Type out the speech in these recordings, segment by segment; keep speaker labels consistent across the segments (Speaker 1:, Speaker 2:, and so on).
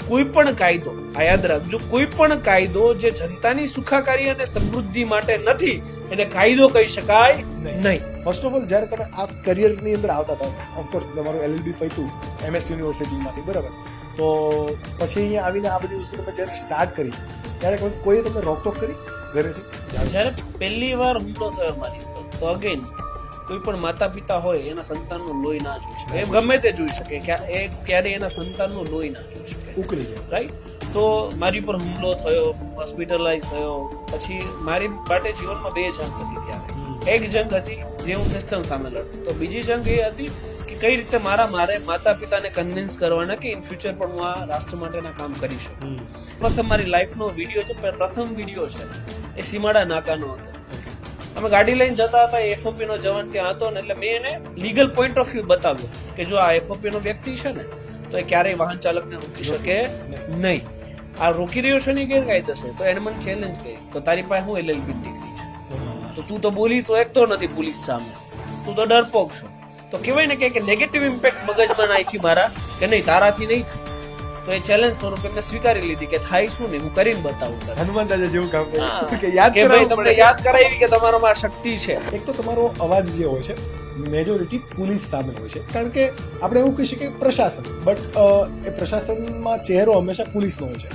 Speaker 1: કોઈ પણ કાયદો, આ યાદ રાખજો, કોઈ પણ કાયદો જે જનતાની સુખાકારી અને સમૃદ્ધિ માટે નથી એને કાયદો કહી શકાય નહીં.
Speaker 2: ફર્સ્ટ ઓફ ઓલ જ્યારે તમે આ કરિયરની અંદર આવતા હતા, ઓફકોર્સ તમારું LLB પત્યું MS યુનિવર્સિટીમાંથી, બરાબર, તો પછી અહીંયા આવીને આ બધી વસ્તુ તમે જ્યારે સ્ટાર્ટ કરી ત્યારે કોઈએ તમને રોકટોક કરી ઘરેથી?
Speaker 1: જ્યારે પહેલી વાર હુમલો થયો મારી ઉપર, તો અગેન કોઈ પણ માતા પિતા હોય એના સંતાનનું લોહી ના જોઈ શકે, એ ગમે તે જોઈ શકે, એ ક્યારે એના સંતાનનું લોહી ના જોઈ શકે,
Speaker 2: ઉકળી જાય,
Speaker 1: રાઈટ? તો મારી ઉપર હુમલો થયો, હોસ્પિટલાઇઝ થયો, પછી મારી માટે જીવનમાં 2 જંગ હતી ત્યારે. એક જંગ હતી જે હું સિસ્ટમ સામે લડતો, તો બીજી જંગ એ હતી કે કઈ રીતે મારે માતા પિતાને કન્વિન્સ કરવાના કે ઇન ફ્યુચર પણ હું આ રાષ્ટ્ર માટેના કામ કરી શકું. પ્રથમ મારી લાઈફનો વિડીયો છે, પ્રથમ વિડીયો છે એ સીમાડા નાકાનો હતો. અમે ગાડી લઈને જતા હતા, FOP નો જવાન ત્યાં હતો ને, એટલે મેં એને લીગલ પોઈન્ટ ઓફ વ્યૂ બતાવ્યો કે જો આ FOP નો વ્યક્તિ છે ને તો એ ક્યારેય વાહન ચાલકને રોકી શકે નહીં. આ રોકી રહ્યો છે ને ગેરકાયદેસર, તો એને મને ચેલેન્જ કરી, તો તારી પાસે હું LLB ડિગ્રી છે, તો તું તો બોલી તો એક તો નથી પોલીસ સામે, તું તો ડરપોક છો. તો કહેવાય ને કે નેગેટિવ ઇમ્પેક્ટ મગજમાં નાખી મારા કે નહીં તારાથી નહીં થાય. તો એ ચેલેન્જ સ્વરૂપે મેં સ્વીકારી લીધી કે થાય શું ને હું કરીને બતાવું.
Speaker 2: હનુમાન દાદા જેવું કામ કર્યું કે
Speaker 1: ભાઈ તમને યાદ કરાવી કે તમારામાં શક્તિ છે.
Speaker 2: એક તો તમારો અવાજ જે હોય છે મેજોરિટી પોલીસ સામે હોય છે, કારણ કે આપણે એવું કહી શકીએ પ્રશાસન, બટ એ પ્રશાસનમાં ચહેરો હંમેશા પોલીસનો હોય છે.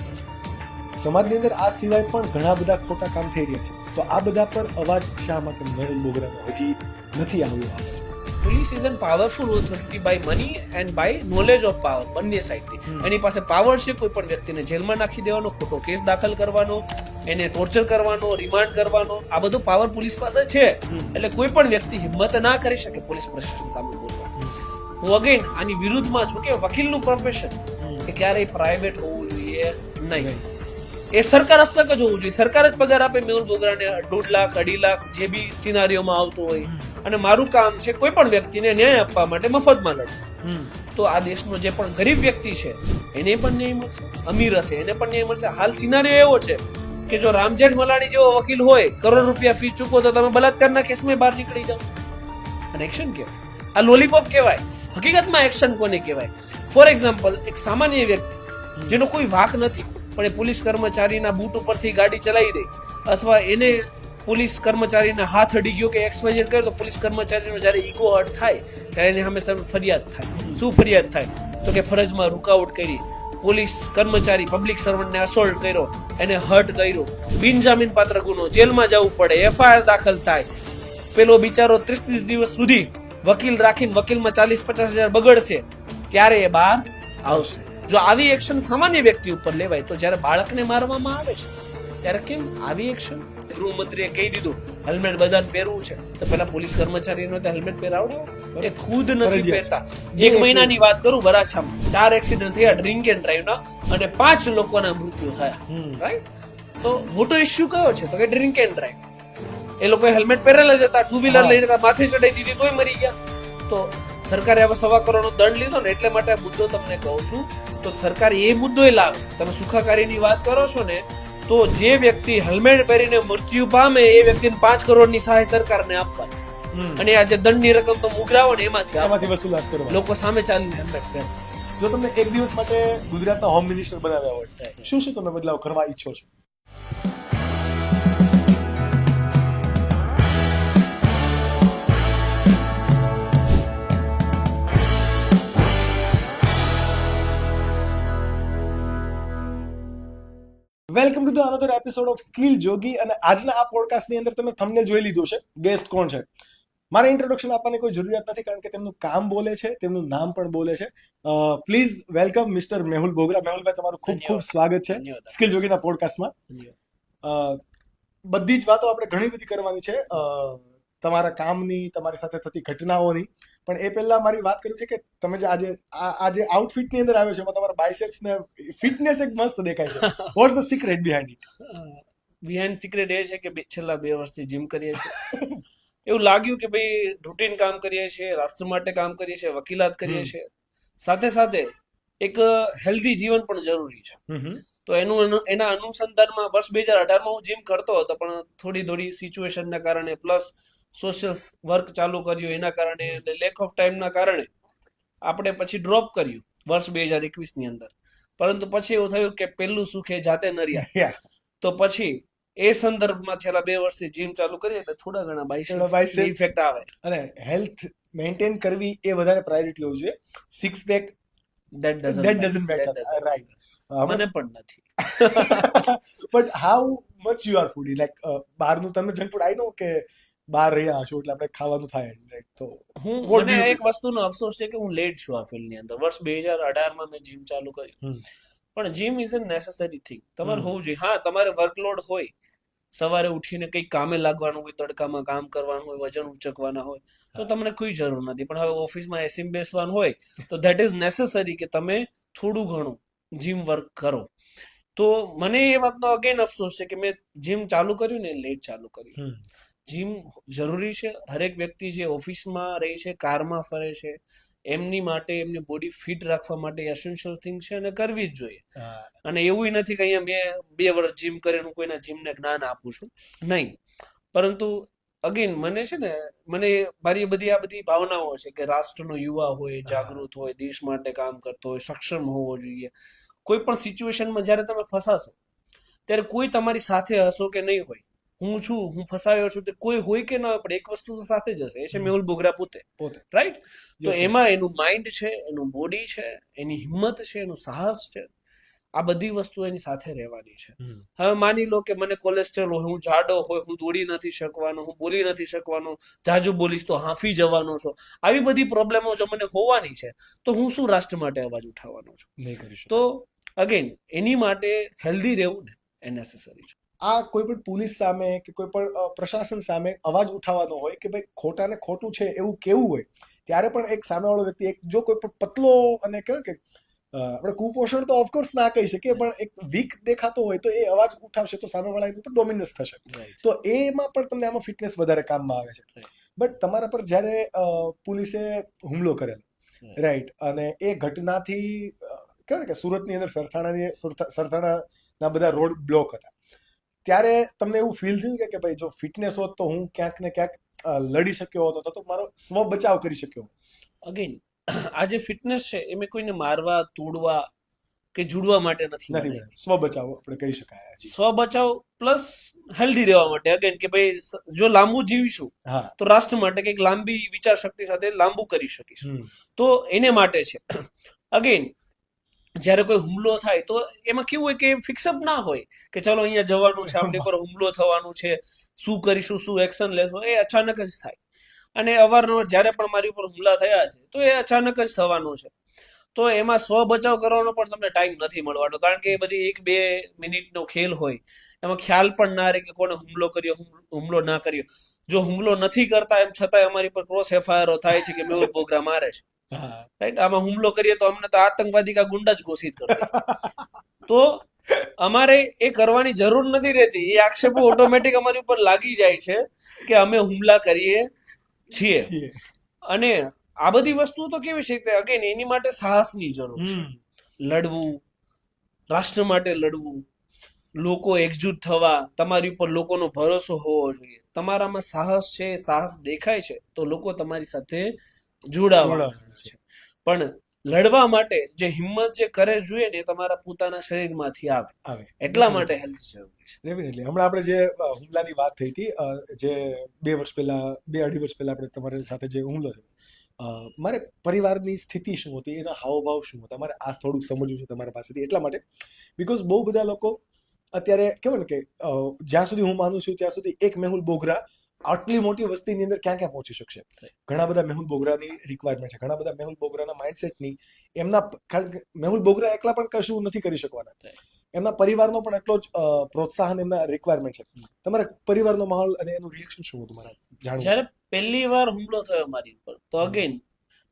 Speaker 2: સમાજની અંદર આ સિવાય પણ ઘણા બધા ખોટા કામ થઈ રહ્યા છે, તો આ બધા પર અવાજ શા માટે મેહુલ બોગરાનો હજી નથી આવ્યો?
Speaker 1: Police is an powerful authority by money and by knowledge of power, બંને સાઈડથી. એની પાસે પાવર છે કોઈ પણ વ્યક્તિને જેલમાં નાખી દેવાનો, ખોટો કેસ દાખલ કરવાનો, એને ટોર્ચર કરવાનો, રિમાન્ડ કરવાનો, આ બધું પાવર પોલીસ પાસે છે. એટલે કોઈ પણ વ્યક્તિ હિંમત ના કરી શકે પોલીસ પ્રશાસન સામે બોલવા. હું અગેન આની વિરુદ્ધમાં છું કે વકીલનું પ્રોફેશન કે ક્યારેય પ્રાઇવેટ હોવું જોઈએ નહીં, એ સરકાર હસ્તક જ હોવું જોઈએ. સરકાર જ પગાર આપે મેહુલ બોગરાને 1.5 લાખ 2.5 લાખ જે બી સિનારીઓમાં આવતો હોય, અને મારું કામ છે કોઈ પણ વ્યક્તિને ન્યાય આપવા માટે મફતમાં લડવું. તો આ દેશનો જે પણ ગરીબ વ્યક્તિ છે એને પણ ન્યાય મળશે, અમીર હશે એને પણ ન્યાય મળશે. હાલ સિનારીઓ એવો છે કે જો રામ જેઠમલાણી જેવો વકીલ હોય, કરોડ રૂપિયા ફી ચૂકો તો તમે બલાત્કારના કેસમાં બહાર નીકળી જાઓ. અને એક્શન કહેવાય, આ લોલીપોપ કહેવાય. હકીકતમાં એક્શન કોને કહેવાય? ફોર એક્ઝામ્પલ, એક સામાન્ય વ્યક્તિ જેનો કોઈ વાંક નથી પણ એ પોલીસ કર્મચારીના બૂટ ઉપરથી ગાડી ચલાવી દે, અથવા એને પોલીસ કર્મચારીના હાથ અડી ગયો કે XYZ કરે, તો પોલીસ કર્મચારીનો જ્યારે ઈગો હર્ટ થાય ત્યારે એને હંમેશા ફરિયાદ થાય. શું ફરિયાદ થાય? તો કે ફરજમાં રૂકાવટ કરી, પોલીસ કર્મચારી પબ્લિક સર્વન્ટને અસોલ્ટ કર્યો, એને હર્ટ કર્યો, બિનજામીન પાત્ર ગુનો, જેલમાં જવું પડે, FIR દાખલ થાય, પેલો બિચારો 30 દિવસ સુધી વકીલ રાખીને વકીલમાં 40-50 હજાર બગડશે, ત્યારે એ બહાર આવશે. જો આવી એક્શન સામાન્ય વ્યક્તિ ઉપર લેવાય, તો જ્યારે બાળકને મારવામાં આવે છે ત્યારે કેમ આવી એક્શન? ગૃહમંત્રીએ કહી દીધું હેલ્મેટ બધાને પહેરવું છે, તો પેલા પોલીસ કર્મચારીનો હેલ્મેટ પહેરાવડાવો, એ ખુદ નથી પહેરતા. 1 મહિનાની વાત કરું, વરાછામાં 4 એક્સિડન્ટ થયા ડ્રિંક એન્ડ ડ્રાઈવના, અને 5 લોકોના મૃત્યુ થયા, રાઈટ? તો મોટો ઇશ્યુ કયો છે? તો કે ડ્રિંક એન્ડ ડ્રાઈવ. એ લોકોએ હેલ્મેટ પહેરેલા જ હતા, 2 વ્હીલર લઈને માથે ચડાઈ દીધી તોય મરી ગયા. તો સરકારે હવે 1.25 કરોડનો દંડ લીધો ને, એટલે માટે આ મુદ્દો તમને કહું છું. તો સરકારે એ મુદ્દો લાવે. તમે સુખાકારીની વાત કરો છો ને, તો જે વ્યક્તિ હેલ્મેટ પહેરીને મૃત્યુ પામે એ વ્યક્તિને 5 કરોડની સહાય સરકારને આપવાની, અને આ જે દંડની રકમ તો મુગરાવો ને એમાંથી
Speaker 2: વસૂલાત કરવા,
Speaker 1: લોકો સામે ચાલીને હેલ્મેટ પહેરશે.
Speaker 2: જો તમને એક દિવસ માટે ગુજરાતના હોમ મિનિસ્ટર બનાવ્યા હોય, શું તમે બદલાવ કરવા ઈચ્છો છો? Welcome to the another episode of skill Jogi. અને આજના આ પોડકાસ્ટની અંદર તમે થંબનેલ જોઈ લીધું છે, ગેસ્ટ કોણ છે. મારે ઇન્ટ્રોડક્શન આપવાની કોઈ જરૂરિયાત નથી, કારણ કે તેમનું કામ બોલે છે, તેમનું નામ પણ બોલે છે. Please welcome mister Mehul Bogra. મેહુલભાઈ, તમારું ખૂબ ખૂબ સ્વાગત છે સ્કિલ જોગીના પોડકાસ્ટમાં. બધી જ વાતો આપણે ઘણી બધી કરવાની છે, તમારા કામની, તમારી સાથે થતી ઘટનાઓની, પણ એ પહેલા મારી વાત કરવી છે કે તમે જે આજે આઉટફિટની અંદર આવ્યો છે એમાં તમારા બાયસેપ્સ ને ફિટનેસ એક મસ્ત દેખાય છે. What's the secret behind it?
Speaker 1: Behind secret એ છે કે છેલ્લા 2 વર્ષથી જીમ કરીએ છીએ. એવું લાગ્યું કે ભાઈ રૂટીન કામ કરીએ છીએ, રાષ્ટ્ર માટે કામ કરીએ છીએ, વકીલાત કરીએ છીએ, સાથે સાથે એક હેલ્ધી જીવન પણ જરૂરી છે. તો એના અનુસંધાનમાં વર્ષ 2018માં હું જીમ કરતો હતો, પણ થોડી સિચ્યુએશનના કારણે પ્લસ સોશિયલ વર્ક ચાલુ કર્યું એના કારણે, લેક ઓફ ટાઈમના કારણે આપણે પછી ડ્રોપ કર્યું વર્ષ 2021ની અંદર. પરંતુ પછી એવું થયું કે પેલું સુખે જાતે નર્યા.
Speaker 2: Yeah.
Speaker 1: તો પછી એ સંદર્ભમાં છેલ્લા 2 વર્ષથી જીમ ચાલુ કરી એટલે થોડા ઘણા
Speaker 2: થોડા
Speaker 1: બાઇસેપ્સ
Speaker 2: biceps.
Speaker 1: ઇફેક્ટ આવે.
Speaker 2: અને હેલ્થ મેન્ટેન કરવી એ વધારે પ્રાયોરિટી હોવી જોઈએ. Six pack
Speaker 1: That doesn't
Speaker 2: that
Speaker 1: matter.
Speaker 2: doesn't matter.
Speaker 1: That doesn't
Speaker 2: Right.
Speaker 1: matter. મને પણ નથી.
Speaker 2: But how much you are foodie like બહારનું તમે જંક ફૂડ આઈ નો કે બહાર રહ્યા હશો એટલે આપણે ખાવાનું થાય જ right? તો what do
Speaker 1: મને
Speaker 2: you
Speaker 1: એક વસ્તુનો અફસોસ છે કે હું લેટ છું આ ફિલ્ડની અંદર. વર્ષ 2018 મેં જીમ ચાલુ કર્યું.
Speaker 2: હમ.
Speaker 1: પણ gym is a necessary thing. તમારે
Speaker 2: હમ.
Speaker 1: હોવું જોઈએ. હા, તમારે વર્કલોડ હોય, સવારે ઉઠીને કંઈક કામે લાગવાનું હોય, તડકામાં કામ કરવાનું હોય, વજન ઉચકવાના હોય, તો તમને કોઈ જરૂર નથી. પણ હવે ઓફિસમાં એસી બેસવાનું હોય તો ધેટ ઇઝ નેસેસરી કે તમે થોડું ઘણું જીમ વર્ક કરો. તો મને એ વાતનો અગેન અફસોસ છે કે મેં જીમ ચાલુ કર્યું ને લેટ ચાલુ કર્યું. જીમ જરૂરી છે. હરેક વ્યક્તિ જે ઓફિસમાં રહે છે, કારમાં ફરે છે, એમની માટે એમની બોડી ફિટ રાખવા માટે એસેન્શિયલ થિંગ છે અને કરવી જ જોઈએ. અને એવું નથી કે અહીંયા મેં 2 વર્ષ જીમ કરીને હું કોઈના જીમને જ્ઞાન આપું છું, નહીં. પરંતુ અગેન મને છે ને, મને મારી આ બધી ભાવનાઓ છે કે રાષ્ટ્રનો યુવા હોય, જાગૃત હોય, દેશ માટે કામ કરતો હોય, સક્ષમ હોવો જોઈએ. કોઈ પણ સિચ્યુએશનમાં જ્યારે તમે ફસાશો ત્યારે કોઈ તમારી સાથે હશો કે નહીં હોય, હું છું, હું ફસાયો છું, તે કોઈ હોય કે ના હોય, પણ એક વસ્તુ તો સાથે જ હશે, એ છે મેહુલ બોગરા પોતે. રાઈટ? તો એમાં એનું માઇન્ડ છે, એનું બોડી છે, એની હિંમત છે, એનું સાહસ છે, આ બધી વસ્તુ એની સાથે રહેવાની છે. હવે માની લો કે મને કોલેસ્ટ્રોલ હોય, હું જાડો હોય, હું દોડી નથી શકવાનો, હું બોલી નથી શકવાનો, જાજુ બોલીશ તો હાંફી જવાનો છો, આવી બધી પ્રોબ્લેમો જો મને હોવાની છે તો હું શું રાષ્ટ્ર માટે અવાજ ઉઠાવવાનો છું?
Speaker 2: નહીં કરી શકું.
Speaker 1: તો અગેન એની માટે હેલ્ધી રહેવું ને એ નેસેસરી છે.
Speaker 2: આ કોઈ પણ પોલીસ સામે કે કોઈ પણ પ્રશાસન સામે અવાજ ઉઠાવવાનો હોય કે ભાઈ ખોટા ને ખોટું છે એવું કેવું હોય, ત્યારે પણ એક સામેવાળો વ્યક્તિ એક જો કોઈ પણ પતલો અને કહેવાય કે આપણે કુપોષણ તો ઓફકોર્સ ના કહી શકીએ, પણ એક વીક દેખાતો હોય તો એ અવાજ ઉઠાવશે તો સામેવાળા એની ઉપર ડોમિનન્સ થશે. તો એમાં પણ તમને આમાં ફિટનેસ વધારે કામમાં આવે છે. બટ તમારા પર જ્યારે પોલીસે હુમલો કરેલો, રાઈટ, અને એ ઘટનાથી કહેવાય કે સુરતની અંદર સરથાણાના બધા રોડ બ્લોક હતા, ત્યારે તમને એવું ફીલ થયું કે ભાઈ જો ફિટનેસ હોત તો હું ક્યાંક ને ક્યાંક લડી શક્યો હોતો, તો મારો સ્વ બચાવ કરી શક્યો.
Speaker 1: અગેન આ જે ફિટનેસ છે એ મેં કોઈને મારવા, તોડવા કે જુડવા માટે નથી.
Speaker 2: સ્વ બચાવ આપણે કહી શકાય.
Speaker 1: સ્વ બચાવ પ્લસ હેલ્ધી રહેવા માટે. અગેન કે ભાઈ જો લાંબુ જીવીશું તો રાષ્ટ્ર માટે કંઈક લાંબી વિચાર શક્તિ સાથે લાંબુ કરી શકીશું, તો એને માટે છે. અગેન જ્યારે કોઈ હુમલો થાય તો એમાં કેવું હોય કે ફિક્સઅપ ના હોય કે ચલો અહીંયા જવાનું છે, આપણી પર હુમલો થવાનું છે, શું કરીશું, શું એક્શન લેશું, એ અચાનક જ થાય. અને અવારનવાર જ્યારે પણ મારી ઉપર હુમલા થયા છે તો એ અચાનક જ થવાનું છે. તો એમાં સ્વ બચાવ કરવાનો પણ તમને ટાઈમ નથી મળવાનો, કારણ કે એ બધી 1-2 મિનિટનો ખેલ હોય, એમાં ખ્યાલ પણ ના રહે કે કોને હુમલો કર્યો, હુમલો ના કર્યો. જો હુમલો નથી કરતા એમ છતાંય અમારી પર ક્રોસ એફઆઈઆર થાય છે કે મેહુલ બોગરા મારે છે, રાઈટ, આમાં હુમલો કરીએ તો અમને તો આતંકવાદી કા ગુંડા જ ઘોષિત કરતા. તો અમારે એ કરવાની જરૂર નથી રહેતી, એ આક્ષેપો ઓટોમેટિક અમારી ઉપર લાગી જાય છે કે અમે હુમલા કરીએ છીએ. અને આ બધી વસ્તુ તો કેવી છે કે અગેન એની માટે સાહસની જરૂર છે. લડવું, રાષ્ટ્ર માટે લડવું, લોકો એકજૂટ થવા, તમારી ઉપર લોકોનો ભરોસો હોવો જોઈએ. તમારામાં સાહસ છે, સાહસ દેખાય છે તો લોકો તમારી સાથે જોડાવાના છે. પણ લડવા માટે જે હિંમત જે કરે જોઈએ ને એ તમારા પોતાના શરીરમાંથી આવે. એટલા માટે હેલ્થ જરૂરી છે.
Speaker 2: ડેફિનેટલી. હમણાં આપણે જે હુમલાની વાત થઈ હતી, જે 2 વર્ષ પહેલા, 2-2.5 વર્ષ પહેલા આપણે તમારી સાથે જે હુમલો થયો, મારે પરિવારની સ્થિતિ શું હતી, એના હાવભાવ શું હતા, મારે આ થોડું સમજવું છે તમારા પાસેથી. એટલા માટે બિકોઝ બહુ બધા લોકો અત્યારે કહેવાય ને કે જ્યાં સુધી હું માનું છું ત્યાં સુધી એક મેહુલ બોગરા આટલી મોટી વસ્તીની અંદર ક્યાં ક્યાં પહોંચી શકશે. ઘણા બધા મેહુલ બોગરાની રિક્વાયરમેન્ટ છે, ઘણા બધા મેહુલ બોગરાના માઇન્ડસેટની, એમના મેહુલ બોગરા એકલા પણ કશું નથી કરી શકવાના, એમના પરિવારનો પણ એટલો જ પ્રોત્સાહન એમના રિક્વાયરમેન્ટ છે. તમારા પરિવારનો માહોલ અને એનું રિએક્શન શું હતું મારા જાણવું?
Speaker 1: જ્યારે પહેલી વાર હુમલો થયો મારી ઉપર તો અગેન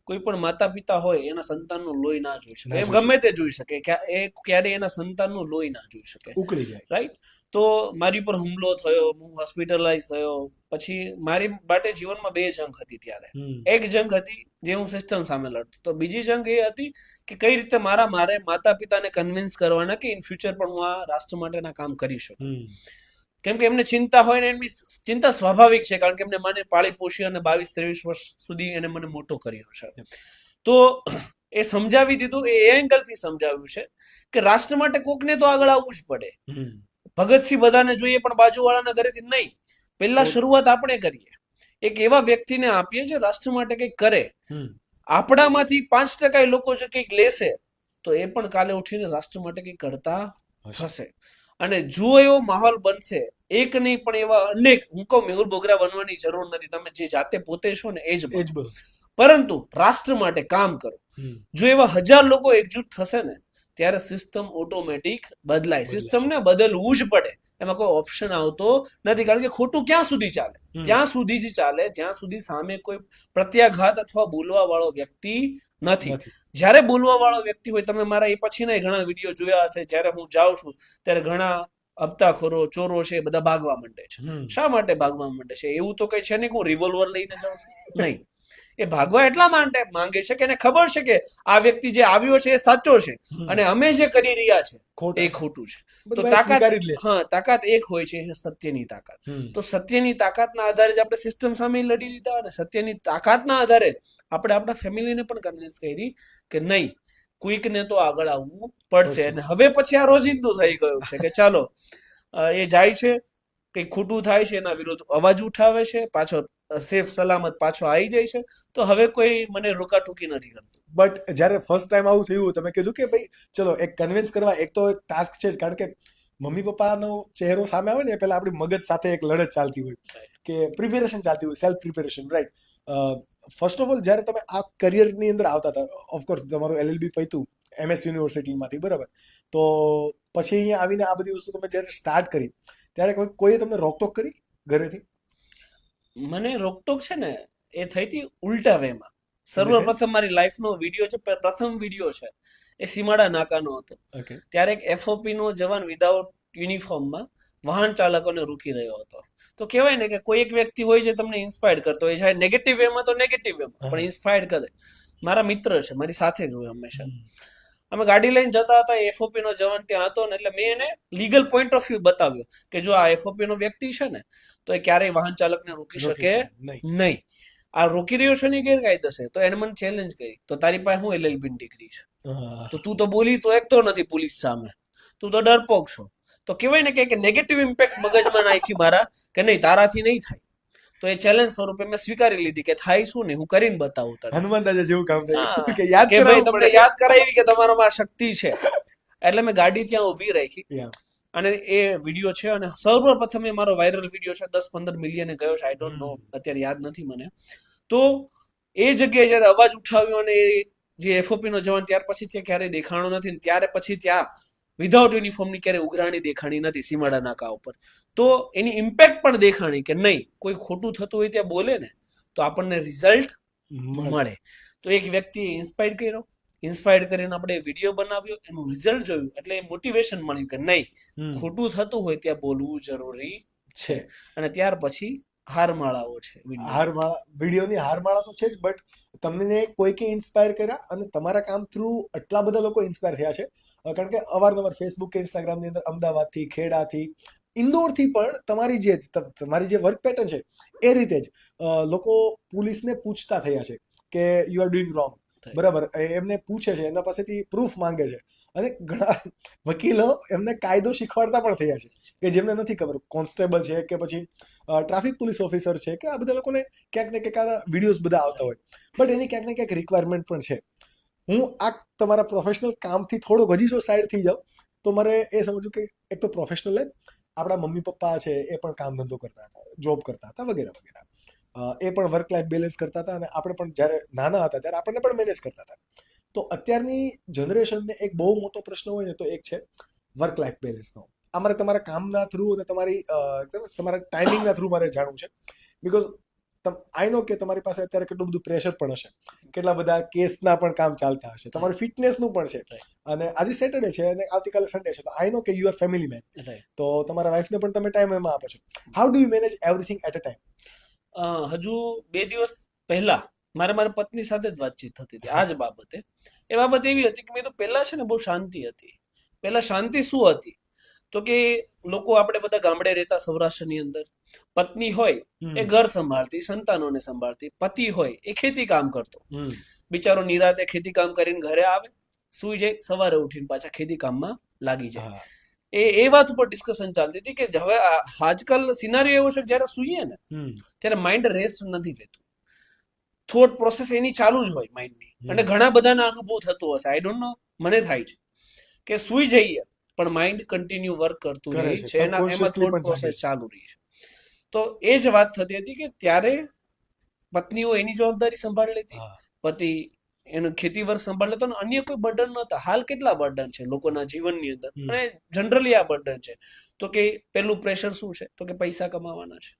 Speaker 1: કોઈ પણ માતા પિતા હોય એના સંતાનનું લોહી ના જોઈ શકે, એમ ગમે તે જોઈ શકે, એ ક્યારે એના સંતાનનું લોહી ના જોઈ શકે,
Speaker 2: ઉકળી જાય,
Speaker 1: રાઈટ. તો મારી પર હુમલો થયો, હું હોસ્પિટલાઇઝ થયો. પછી મારી માટે જીવનમાં 2 જંગ હતી ત્યારે. એક જંગ હતી જે હું સિસ્ટમ સામે લડતો, તો બીજી જંગ એ હતી કે કઈ રીતે મારે માતા પિતાને કન્વિન્સ કરવાના કે ઇન ફ્યુચર પણ હું આ રાષ્ટ્ર માટેના કામ કરી શકું. કેમ કે એમને ચિંતા હોય ને, એમની ચિંતા સ્વાભાવિક છે, કારણ કે એમને મને પાળી પોષી અને 22-23 વર્ષ સુધી એને મને મોટો કર્યો છે. તો એ સમજાવી દીધું, એ એંગલથી સમજાવ્યું છે કે રાષ્ટ્ર માટે કોકને તો આગળ આવવું જ પડે. ભગતસિંહ બધાને જોઈએ પણ બાજુવાળાના ઘરેથી નહીં. પહેલા શરૂઆત આપણે કરીએ, એક એવા વ્યક્તિને આપીએ જે રાષ્ટ્ર માટે કંઈક કરે. આપણામાંથી 5% લોકો જો કંઈક લેશે તો એ પણ કાલે ઉઠીને રાષ્ટ્ર માટે કંઈક કરતા થશે. અને જો એવો માહોલ બનશે, એક નહીં પણ એવા અનેક, હું કહું મેહુલ બોગરા બનવાની જરૂર નથી, તમે જે જાતે પોતે છો ને એ જ બનો. પરંતુ રાષ્ટ્ર માટે કામ કરો. જો એવા 1000 લોકો એકજૂટ થશે ને ત્યારે સિસ્ટમ ઓટોમેટિક બદલાય. સિસ્ટમને બદલવું જ પડે, એમાં કોઈ ઓપ્શન આવતો નથી. કારણ કે ખોટું ક્યાં સુધી ચાલે? ત્યાં સુધી જ ચાલે જ્યાં સુધી સામે કોઈ પ્રત્યાઘાત અથવા બોલવા વાળો વ્યક્તિ નથી. જ્યારે બોલવા વાળો વ્યક્તિ હોય, તમે મારા એ પછીના ઘણા વિડીયો જોયા હશે, જ્યારે હું જાઉં છું ત્યારે ઘણા હપ્તાખોરો, ચોરો છે, બધા ભાગવા માંડે છે. શા માટે ભાગવા માંડે છે? એવું તો કઈ છે નહીં કે હું રિવોલ્વર લઈને જાઉં છું, નહીં. એ ભાગવા એટલા માટે માંગે છે કે એને ખબર છે કે આ વ્યક્તિ જે આવ્યો છે એ સાચો છે અને અમે જે કરી રહ્યા છે એ ખોટું છે. તો તાકાત એક હોય છે, સત્યની તાકાત. તો સત્યની તાકાતના આધારે જ આપણે સિસ્ટમ સામે લડી લીધા, અને સત્યની તાકાતના આધારે આપણે આપણા ફેમિલીને પણ કન્વિન્સ કરી કે નહીં, કોઈકને તો આગળ આવવું પડશે. અને હવે પછી આ રોજિંદુ થઈ ગયું છે કે ચાલો એ જાય છે, કંઈક ખોટું થાય છે એના વિરુદ્ધ અવાજ ઉઠાવે છે, પાછો સેફ સલામત પાછો આવી જાય છે. તો હવે કોઈ મને રોકાટોકી નથી કરતું.
Speaker 2: બટ જ્યારે ફર્સ્ટ ટાઈમ આવું થયું, તમે કીધું કે ભાઈ ચલો એક કન્વિન્સ કરવા, એક તો એક ટાસ્ક છે જ, કારણ કે મમ્મી પપ્પાનો ચહેરો સામે આવે ને પહેલા આપણી મગજ સાથે એક લડત ચાલતી હોય કે પ્રિપેરેશન ચાલતી હોય, self preparation, right. First of all જ્યારે તમે આ કરિયરની અંદર આવતા હતા, ઓફકોર્સ તમારું LLB પત્યું MS યુનિવર્સિટીમાંથી, બરાબર. તો પછી અહીંયા આવીને આ બધી વસ્તુ તમે જ્યારે સ્ટાર્ટ કરી ત્યારે કોઈએ તમને રોકટોક કરી ઘરેથી?
Speaker 1: મને રોકટોક છે ને એ થઈ હતી ઉલટા વેમાં. સર્વપ્રથમ મારી લાઈફનો વિડીયો છે, પ્રથમ વિડીયો છે, એ સીમાડા નાકાનો હતો. ત્યારે એક FOP નો જવાન વિધાઉટ યુનિફોર્મમાં વાહન ચાલકોને રોકી રહ્યો હતો. તો કહેવાય ને કે કોઈ એક વ્યક્તિ હોય જે તમને ઇન્સ્પાયર કરતો હોય છે, નેગેટિવ વેમાં તો નેગેટિવ વેમાં પણ ઇન્સ્પાયર કરે. મારા મિત્ર છે, મારી સાથે જ હોય હંમેશા. અમે ગાડી લઈને જતા હતા, FOP નો જવાન ત્યાં હતો ને, એટલે મેં એને લીગલ પોઈન્ટ ઓફ વ્યૂ બતાવ્યો કે જો આ FOP નો વ્યક્તિ છે ને તો એ ક્યારેય વાહન ચાલકને રોકી શકે નહીં. આ રોકી રહ્યો છે ને ગેરકાયદેસર. તો એને મને ચેલેન્જ કરી, તો તારી પાસે હું LLB ની ડિગ્રી છે, તો તું તો બોલી તો એક તો નથી પોલીસ સામે, તું તો ડરપોક છો. તો કહેવાય ને કે નેગેટિવ ઇમ્પેક્ટ મગજમાં નાખી મારા કે નહીં, તારાથી નહીં થાય. તો એ ચેલેન્જ સ્વરૂપે મેં સ્વીકારી લીધી કે થાય શું ને હું કરીને બતાવું તને.
Speaker 2: હનુમાન દાદા જેવું કામ થયું
Speaker 1: કે ભાઈ તમને યાદ કરાવી કે તમારામાં શક્તિ છે. એટલે મેં ગાડી ત્યાં ઊભી રાખી અને એ વિડીયો છે, અને સર્વપ્રથમ એ મારો વાયરલ વિડીયો છે, 10-15 મિલિયને ગયો છે, આઈ ડોન્ટ નો, અત્યારે યાદ નથી મને. તો એ જગ્યાએ જયારે અવાજ ઉઠાવ્યો અને જે FOP નો જવાન ત્યાર પછી ત્યાં ક્યારેય દેખાણો નથી, ત્યારે પછી ત્યાં વિધાઉટ યુનિફોર્મની ક્યારેય ઉઘરાણી દેખાણી નથી સીમાડા નાકા ઉપર. તો એની ઇમ્પેક્ટ પણ દેખાણી કે નહીં, કોઈ ખોટું થતું હોય ત્યાં બોલે ને તો આપણને રિઝલ્ટ મળે. તો એક વ્યક્તિએ ઇન્સ્પાયર કરીને આપણે વિડીયો બનાવ્યો, એનું રિઝલ્ટ જોયું, એટલે મોટિવેશન મળ્યું કે નહીં, ખોટું થતું હોય ત્યાં બોલવું જરૂરી છે. અને ત્યાર પછી હારમાળાઓ છે,
Speaker 2: વિડીયોની હારમાળા તો છે જ, બટ તમને કોઈકે ઇન્સ્પાયર કર્યા અને તમારા કામ થ્રુ આટલા બધા લોકો ઇન્સ્પાયર થયા છે. કારણ કે અવારનવાર ફેસબુક કે ઇન્સ્ટાગ્રામની અંદર અમદાવાદથી, ખેડાથી, ઇન્દોરથી પણ તમારી જે વર્ક પેટર્ન છે એ રીતે જ લોકો પોલીસને પૂછતા થયા છે કે યુ આર ડુઈંગ રોંગ, બરાબર. એમને પૂછે છે, એમના પાસેથી પ્રૂફ માંગે છે, અને ઘણા વકીલો એમને કાયદો શીખવાડતા પણ થયા છે કે જેમને નથી ખબર, કોન્સ્ટેબલ છે કે પછી ટ્રાફિક પોલીસ ઓફિસર છે, કે આ બધા લોકોને ક્યાંક ને ક્યાંક વિડીયોઝ બધા આવતા હોય, બટ એની ક્યાંક ને ક્યાંક રિક્વાયરમેન્ટ પણ છે. હું આ તમારા પ્રોફેશનલ કામથી થોડોક હજી જો સાઈડ થઈ જાઉં તો મારે એ સમજવું કે એક તો પ્રોફેશનલ લાઈફ, આપણા મમ્મી પપ્પા છે એ પણ કામ ધંધો કરતા હતા, જોબ કરતા હતા, વગેરે વગેરે. એ પણ વર્ક લાઈફ બેલેન્સ કરતા હતા, અને આપણે પણ જ્યારે નાના હતા ત્યારે આપણને પણ મેનેજ કરતા હતા. તો અત્યારની જનરેશનને એક બહુ મોટો પ્રશ્ન હોય ને તો એક છે વર્ક લાઈફ બેલેન્સનો. અમારે તમારા કામના થ્રુ અને તમારા ટાઈમિંગના થ્રુ મારે જાણવું છે, બીકોઝ આઈ નો કે તમારી પાસે અત્યારે કેટલું બધું પ્રેશર પણ હશે, કેટલા બધા કેસના પણ કામ ચાલતા હશે, તમારું ફિટનેસનું પણ છે, અને આજે સેટરડે છે અને આવતીકાલે સન્ડે છે, તો આઈ નો કે યુ આર ફેમિલી મેન, તો તમારા વાઈફને પણ તમે ટાઈમ એમાં આપો છો. How do you manage everything at a time?
Speaker 1: હજુ 2 દિવસ પહેલા મારી પત્ની સાથે જ વાતચીત થતી હતી આ જ બાબતે. એ બાબત એવી હતી કે મેં તો પહેલા છે ને બહુ શાંતિ હતી. પહેલા શાંતિ શું હતી તો કે લોકો આપણે બધા ગામડે રહેતા સૌરાષ્ટ્રની અંદર, પત્ની હોય એ ઘર સંભાળતી, સંતાનોને સંભાળતી, પતિ હોય એ ખેતી કામ કરતો, બિચારો નિરાતે ખેતી કામ કરીને ઘરે આવે, સુઈ જાય, સવારે ઉઠીને પાછા ખેતી કામમાં લાગી જાય. એ વાત ઉપર ડિસ્કશન ચાલતી હતી કે હવે આજકાલ સિનારીઓ એવો છે કે જયારે સૂઈએ ને ત્યારે માઇન્ડ રેસ્ટ નથી લેતું, થોટ પ્રોસેસ એની ચાલુ જ હોય માઇન્ડની. અને ઘણા બધાના અનુભવ થતો હશે, આઈ ડોન્ટ નો, મને થાય છે કે સૂઈ જઈએ પણ માઇન્ડ કન્ટિન્યુ વર્ક કરતું રહે છે, એમાં થોટ પ્રોસેસ ચાલુ રહી છે. તો એ જ વાત થતી હતી કે ત્યારે પત્નીઓ એની જવાબદારી સંભાળી લેતી, પતિ એનું ખેતી વર્ક સંભાળ લેતો, અને અન્ય કોઈ બર્ડન નહોતા. હાલ કેટલા બર્ડન છે લોકોના જીવનની અંદર, અને જનરલી આ બર્ડન છે. તો કે પેલું પ્રેશર શું છે, તો કે પૈસા કમાવાના છે,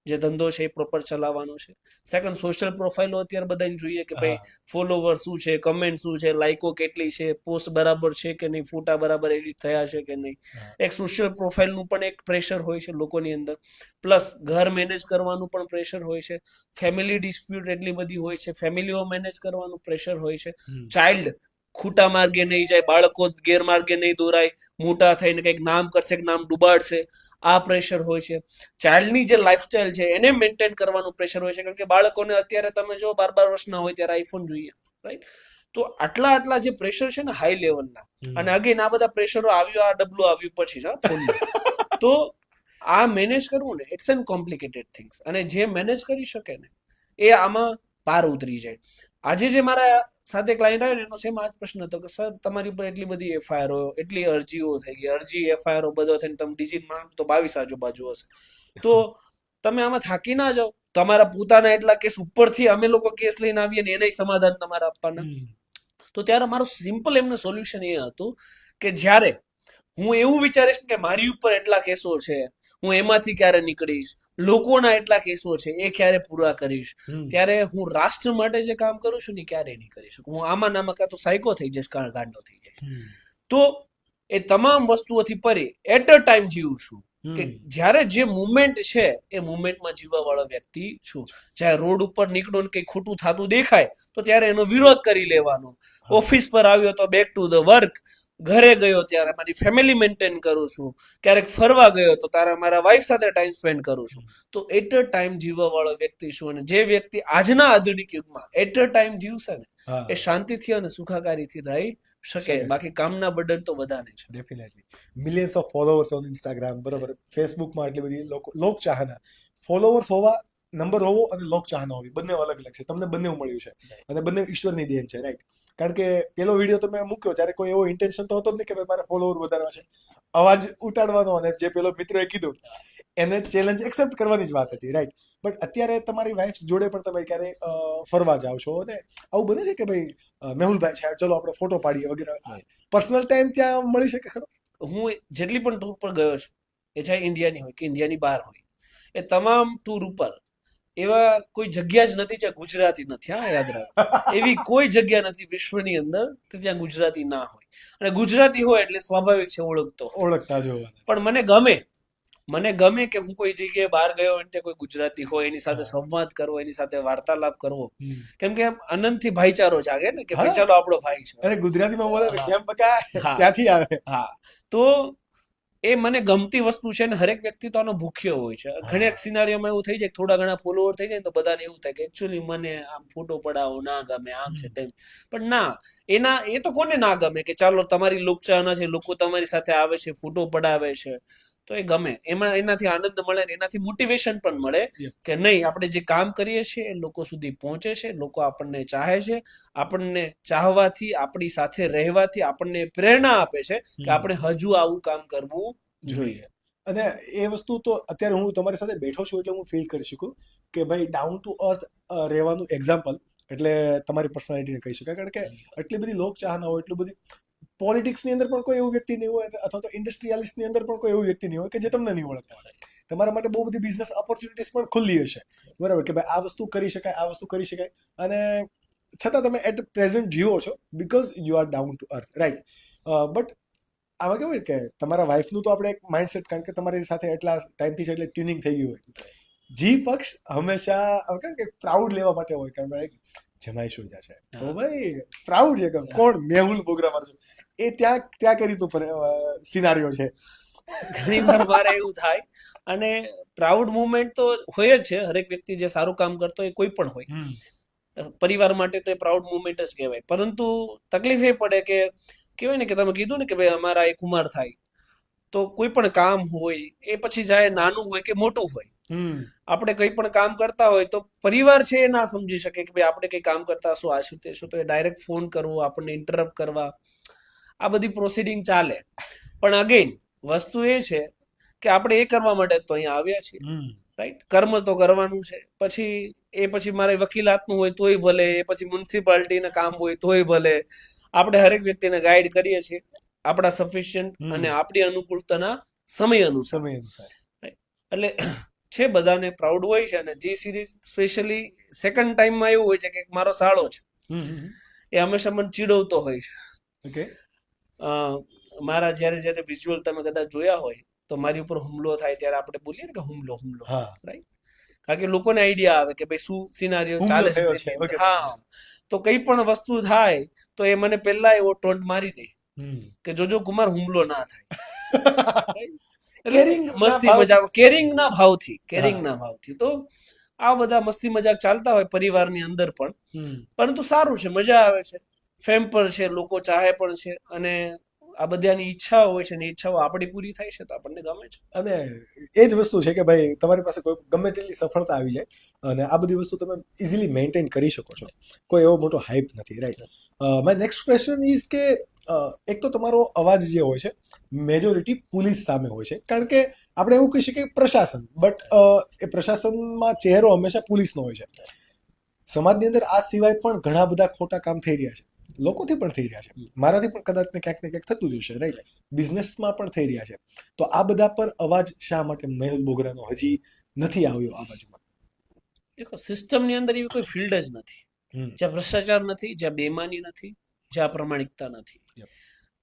Speaker 1: જે ધંધો છે એ પ્રોપર ચલાવવાનો છે. સેકન્ડ, સોશિયલ પ્રોફાઇલો અત્યારે બધાને જોઈએ કે ભાઈ ફોલોવર શું છે, કમેન્ટ શું છે, લાઈકો કેટલી છે, પોસ્ટ બરાબર છે કે નહીં, ફોટા બરાબર એડિટ થયા છે કે નહીં. એક સોશિયલ પ્રોફાઇલનું પણ એક પ્રેશર હોય છે લોકોની અંદર. પ્લસ ઘર મેનેજ કરવાનું પણ પ્રેશર હોય છે, ફેમિલી ડિસ્પ્યુટ એટલી બધી હોય છે, ફેમિલીઓ મેનેજ કરવાનું પ્રેશર હોય છે, ચાઇલ્ડ ખૂટા માર્ગે નહીં જાય, બાળકો ગેરમાર્ગે નહીં દોરાય, મોટા થઈને કંઈક નામ કરશે કે નામ ડૂબાડશે, આ પ્રેશર હોય છે. ચાઇલ્ડની જે લાઈફસ્ટાઈલ છે એને મેન્ટેન કરવાનું પ્રેશર હોય છે, કારણ કે બાળકોને અત્યારે તમે જો 12 વર્ષના હોય ત્યારે આઈફોન જોઈએ, રાઈટ? તો આટલા જે પ્રેશર છે ને હાઈ લેવલના, અને અગેન આ બધા પ્રેશરો આવ્યું, આ ડબલું આવ્યું પછી ફોનમાં. તો આ મેનેજ કરવું ને ઇટ્સ એન કોમ્પ્લિકેટેડ થિંગ્સ, અને જે મેનેજ કરી શકે ને એ આમાં પાર ઉતરી જાય. આજે જે મારા સાથે ક્લાયન્ટ આવ્યો ને એનો સેમ આ જ પ્રશ્ન હતો કે સર તમારી ઉપર એટલી બધી એફઆઈઆર, એટલી અરજીઓ થઈ ગઈ, અરજી એફઆઈઆર બધો થઈને તમે ડિજીટ માનો તો 22 આજુબાજુ હશે, તો તમે આમાં થાકી ના જાઓ? તમારા પોતાના એટલા કેસ ઉપરથી અમે લોકો કેસ લઈને આવીએ ને એનાય સમાધાન તમારે આપવાના. તો ત્યારે મારું સિમ્પલ એમને સોલ્યુશન એ હતું કે જ્યારે હું એવું વિચારીશ કે મારી ઉપર એટલા કેસો છે, હું એમાંથી ક્યારે નીકળીશ, લોકોના એટલા કેસો છે એ ક્યારે પૂરા કરીશ, ત્યારે હું રાષ્ટ્ર માટે જે કામ કરું છું ને ક્યારે નહીં કરી શકું. હું આમાં નામાં કાં તો સાયકો થઈ જઈશ, કાં ગાંડો થઈ જઈશ. તો એ તમામ વસ્તુઓથી પરે એટ અ ટાઈમ જીવું છું કે જ્યારે જે મુમેન્ટ છે એ મુમેન્ટમાં જીવવા વાળો વ્યક્તિ છું. જ્યારે રોડ ઉપર નીકળો ને કઈ ખોટું થતું દેખાય તો ત્યારે એનો વિરોધ કરી લેવાનો. ઓફિસ પર આવ્યો તો બેક ટુ ધ વર્ક, ઘરે ગયો ત્યારે મારી ફેમિલી મેન્ટેન કરું છું, ક્યારેક ફરવા ગયો તો તારા મારા વાઈફ સાથે ટાઈમ સ્પેન્ડ કરું છું. તો એટ અ ટાઈમ જીવવા વાળો વ્યક્તિ છું. અને જે વ્યક્તિ આજના આધુનિક યુગમાં એટ અ ટાઈમ જીવશે ને એ શાંતિથી અને સુખાકારીથી રહી શકે. બાકી કામના બર્ડન તો બધાને છે.
Speaker 2: Definitely. Millions of followers on Instagram, બરોબર, ફેસબુકમાં એટલી બધી લોક ચાહના, ફોલોવર્સ હોવા, નંબર હોવો અને લોક ચાહના હોવી બંને અલગ અલગ છે. તમને બંને મળ્યું છે અને બંને ઈશ્વરની દેન છે, રાઈટ? કારણ કે પેલો વિડીયો તમે મૂક્યો ત્યારે કોઈ એવો ઇન્ટેન્શન તો હતો જ નહીં કે ભાઈ મારે ફોલોવર વધારવા છે, અવાજ ઉટાડવાનો, અને જે પેલો મિત્રએ કીધું એને ચેલેન્જ એક્સેપ્ટ કરવાની જ વાત હતી, રાઈટ? બટ અત્યારે તમારી વાઈફ જોડે પણ તમે ક્યારે ફરવા જાઓ છો અને આવું બને છે કે ભાઈ મેહુલભાઈ છે, ચલો આપણે ફોટો પાડીએ વગેરે, પર્સનલ ટાઈમ ત્યાં મળી શકે ખરો?
Speaker 1: હું જેટલી પણ ટૂર પર ગયો છું, એ ચાહે ઇન્ડિયાની હોય કે ઇન્ડિયાની બહાર હોય, એ તમામ ટૂર ઉપર એવા કોઈ જગ્યા જ નથી જ્યાં ગુજરાતી નથી. હા, યાદ રાખો, એવી કોઈ જગ્યા નથી વિશ્વની અંદર કે જ્યાં ગુજરાતી ના હોય. અને ગુજરાતી હોય એટલે સ્વાભાવિક છે ઓળખતા જોવા. પણ મને ગમે કે હું કોઈ જગ્યાએ બહાર ગયો એટલે કોઈ ગુજરાતી હોય એની સાથે સંવાદ કરવો, એની સાથે વાર્તાલાપ કરવો, કેમ કે આનંદથી ભાઈચારો જાગે ને કે ભાઈ ચાલો આપણો ભાઈ છે.
Speaker 2: અરે ગુજરાતીમાં બોલે કેમ બકા, ત્યાંથી આવે.
Speaker 1: હા, તો એ મને ગમતી વસ્તુ છે. ને હરેક વ્યક્તિ તો આનો ભૂખ્યો હોય છે. ઘણી સિનારીઓમાં એવું થઈ જાય, થોડા ઘણા ફોલોવર થઈ જાય તો બધાને એવું થાય કે એકચ્યુઅલી મને આમ ફોટો પડાવો ના ગમે, આમ છે તેમ. પણ ના, એ તો કોને ના ગમે કે ચાલો તમારી લોકચાહના છે, લોકો તમારી સાથે આવે છે, ફોટો પડાવે છે, તો એ ગમે. એનાથી આનંદ મળે ને એનાથી મોટિવેશન પણ મળે કે નહીં, આપણે જે કામ કરીએ છીએ એ લોકો સુધી પહોંચે છે, લોકો આપણને ચાહે છે, આપણને ચાહવાથી, આપણી સાથે રહેવાથી આપણને પ્રેરણા આપે છે કે આપણે હજુ આવું કામ કરવું જોઈએ.
Speaker 2: અને એ વસ્તુ તો અત્યારે હું તમારી સાથે બેઠો છું એટલે હું ફીલ કરી શકું કે ભાઈ ડાઉન ટુ અર્થ રહેવાનું એક્ઝામ્પલ એટલે તમારી પર્સનાલિટીને કહી શકાય. કારણ કે આટલી બધી લોક ચાહના હોય, એટલી બધી પોલિટિક્સની અંદર પણ કોઈ એવું વ્યક્તિ નહીં હોય, અથવા તો ઇન્ડસ્ટ્રીયાલિસ્ટની અંદર પણ કોઈ એવું વ્યક્તિ નહીં હોય કે જે તમને નહીં ઓળખતા હોય. તમારા માટે બહુ બધી બિઝનેસ ઓપોર્ચ્યુનિટીઝ પણ ખુલ્લી હશે, બરાબર, કે ભાઈ આ વસ્તુ કરી શકાય, આ વસ્તુ કરી શકાય, અને છતાં તમે એટ પ્રેઝન્ટ જીવો છો because you are down to earth, right? But આમાં કેવું હોય કે તમારા વાઈફનું તો આપણે એક માઇન્ડસેટ, કારણ કે તમારી સાથે એટલા ટાઈમથી છે એટલે ટ્યુનિંગ થઈ ગયું હોય. જી પક્ષ હંમેશા કે પ્રાઉડ લેવા માટે હોય કે ભાઈ જમાઈ સોજા છે તો ભાઈ પ્રાઉડ છે કે કોણ મેહુલ બોગરા મારશું, એ ત્યાં કઈ રીતનું સિનારીઓ છે?
Speaker 1: ઘણીવાર મારે એવું થાય. અને પ્રાઉડ મુમેન્ટ તો હોય જ છે. હરેક વ્યક્તિ જે સારું કામ કરતો હોય કોઈ પણ હોય, પરિવાર માટે તો એ પ્રાઉડ મુમેન્ટ જ કહેવાય. પરંતુ તકલીફ એ પડે કે કહેવાય ને કે તમે કીધું ને કે ભાઈ અમારા એક ઉંમર થાય તો કોઈ પણ કામ હોય એ પછી જાય નાનું હોય કે મોટું હોય, આપણે કંઈ પણ કામ કરતા હોય તો પરિવાર છે એ ના સમજી શકે કે ભાઈ આપણે કંઈ કામ કરતા શું આ શું તે શું, તો એ ડાયરેક્ટ ફોન કરવો, આપણને ઇન્ટરપ્ટ કરવા, આ બધી પ્રોસિડિંગ ચાલે. પણ અગેન વસ્તુ એ છે કે આપણે એ કરવા માટે તો અહીંયા આવ્યા છીએ, રાઈટ? કર્મ તો કરવાનું છે. પછી મારે વકીલાતનું હોય તોય ભલે, એ પછી મ્યુનિસિપાલિટીના કામ હોય તોય ભલે, આપણે હરેક વ્યક્તિને ગાઈડ કરીએ છીએ આપણા સફિશિયન્ટ અને આપણી અનુકૂળતાના સમય અનુસાર. એટલે છે બધાને પ્રાઉડ હોય છે. અને જી સિરીઝ સ્પેશિયલી સેકન્ડ ટાઈમમાં એવું હોય છે કે મારો સાળો છે એ હંમેશા મને ચીડવતો હોય છે. મારા જ્યારે વિઝ્યુઅલ તમે કદાચ જોયા હોય તો મારી ઉપર હુમલો થાય ત્યારે આપણે બોલીએ ને કે હુમલો, રાઈટ? કારણ કે લોકોને આઈડિયા આવે કે ભાઈ શું સિનારીઓ ચાલે છે. હા, તો કઈ પણ વસ્તુ થાય તો એ મને પહેલા એવો ટોન્ટ મારી દે કે જોજો કુમાર હુમલો ના થાય. મસ્તી મજાક, કેરિંગ ના ભાવથી. તો આ બધા મસ્તી મજાક ચાલતા હોય પરિવારની અંદર પણ, પરંતુ સારું છે, મજા આવે છે, ફેમ પર છે, લોકો ચાહે પણ છે. અને આ બધાની ઈચ્છાઓ હોય છે ને ઈચ્છાઓ આપણી પૂરી થાય છે તો આપણને ગમે છે.
Speaker 2: અને એ જ વસ્તુ છે કે ભાઈ તમારી પાસે કોઈ ગમે તેટલી સફળતા આવી જાય અને આ બધી વસ્તુ તમે ઇઝીલી મેન્ટેન કરી શકો છો, કોઈ એવો મોટો હાઇપ નથી, right? My next question is કે એક તો તમારો અવાજ જે હોય છે મેજોરિટી પોલીસ સામે હોય છે, કારણ કે આપણે એવું કહી શકીએ પ્રશાસન, બટ એ પ્રશાસનમાં ચહેરો હંમેશા પોલીસનો હોય છે. સમાજની અંદર આ સિવાય પણ ઘણા બધા ખોટા કામ થઈ રહ્યા છે, લોકોથી પણ થઈ રહ્યા છે, મારાથી પણ કદાચ ને ક્યાંક થતું જ હશે, રાઈટ? બિઝનેસમાં પણ થઈ રહ્યા છે. તો આ બધા પર અવાજ શા માટે મેહુલ બોગરાનો હજી નથી આવ્યો આ બાજુમાં?
Speaker 1: દેખો, સિસ્ટમની અંદર એવી કોઈ ફિલ્ડ જ નથી જ્યાં ભ્રષ્ટાચાર નથી, જ્યાં બેમાની નથી, જ્યાં પ્રામાણિકતા નથી.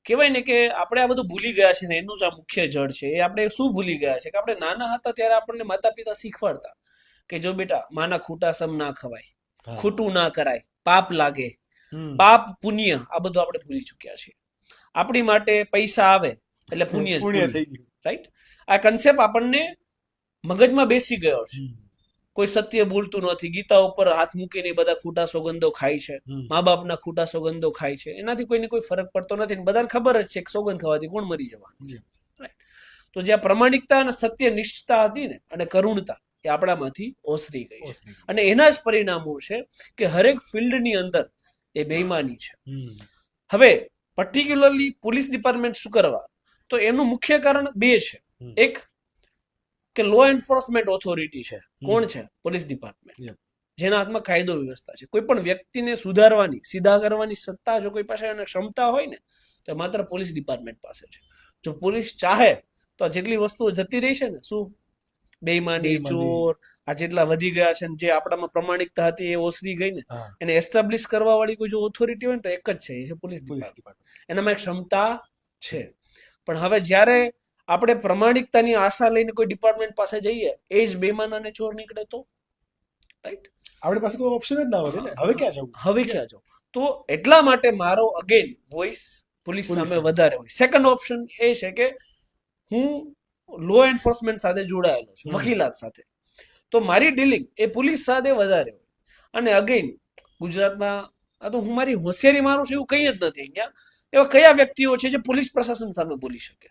Speaker 1: કહેવાય ને કે આપણે આ બધું ભૂલી ગયા છે ને એનું જ આ મુખ્ય જડ છે. એ આપણે શું ભૂલી ગયા છે કે આપણે નાના હતા ત્યારે આપણને માતા પિતા શીખવાડતા કે જો બેટા માના ખોટા સમ ના ખવાય, ખોટું ના કરાય, પાપ લાગે, પાપ પુણ્ય આ બધું આપણે ભૂલી ચુક્યા છીએ. આપણી માટે પૈસા આવે એટલે પુણ્ય થઈ ગયું, રાઈટ? આ કન્સેપ્ટ આપણને મગજમાં બેસી ગયો છે. કોઈ સત્ય બોલતું નથી, ગીતા ઉપર હાથ મૂકીને બધા ખોટા સોગંદો ખાય છે, મા બાપના ખોટા સોગંદો ખાય છે. એનાથી કોઈને કોઈ ફરક પડતો નથી. બધાને ખબર જ છે કે સોગંદ ખાવાથી કોણ મરી જવાનું, રાઈટ? તો જ્યાં પ્રામાણિકતા અને સત્ય નિષ્ઠતા હતી ને અને કરુણતા એ આપણામાંથી ઓસરી ગઈ છે. અને એના જ પરિણામો છે કે હરેક ફિલ્ડની અંદર એ બેઈમાની છે. હવે પર્ટિક્યુલરલી પોલીસ ડિપાર્ટમેન્ટ શું કરવા, તો એનું મુખ્ય કારણ બે છે. એક કે લો એન્ફોર્સમેન્ટ ઓથોરિટી છે. કોણ છે? પોલીસ ડિપાર્ટમેન્ટ, જેના હાથમાં કાયદો વ્યવસ્થા છે. કોઈ પણ વ્યક્તિને સુધારવાની, સીધા કરવાની સત્તા જો કોઈ પાસે અને ક્ષમતા હોય ને તો માત્ર પોલીસ ડિપાર્ટમેન્ટ પાસે છે. જો પોલીસ ચાહે તો આ જેટલી વસ્તુઓ જતી રહી છે ને, શું બેઈમાની, ચોર, આ જેટલા વધી ગયા છે, જે આપણામાં પ્રમાણિકતા હતી એ ઓસરી ગઈ ને, એને એસ્ટાબ્લિશ કરવા વાળી કોઈ જો ઓથોરિટી હોય ને તો એક જ છે, એ છે પોલીસ ડિપાર્ટમેન્ટ. એનામાં એક ક્ષમતા છે. પણ હવે જ્યારે આપણે પ્રમાણિકતાની આશા લઈને કોઈ ડિપાર્ટમેન્ટ પાસે જઈએ, એ જ બેઈમાન અને ચોર નીકળે તો, રાઈટ?
Speaker 2: આપણી પાસે કોઈ ઓપ્શન જ ના હોય ને. હવે ક્યાં જવું?
Speaker 1: તો એટલા માટે મારો અગેન વોઇસ પોલીસ સામે વધારે હોય. સેકન્ડ ઓપ્શન એ છે કે હું લો એન્ફોર્સમેન્ટ સાથે જોડાયેલો છું, વકીલાત સાથે, તો મારી ડીલિંગ એ પોલીસ સાથે વધારે હોય. અને અગેન ગુજરાતમાં આ તો હું મારી હોશિયારી મારું છું એવું કંઈ જ નથી. અહીંયા એવા કયા વ્યક્તિઓ છે જે પોલીસ પ્રશાસન સામે બોલી શકે?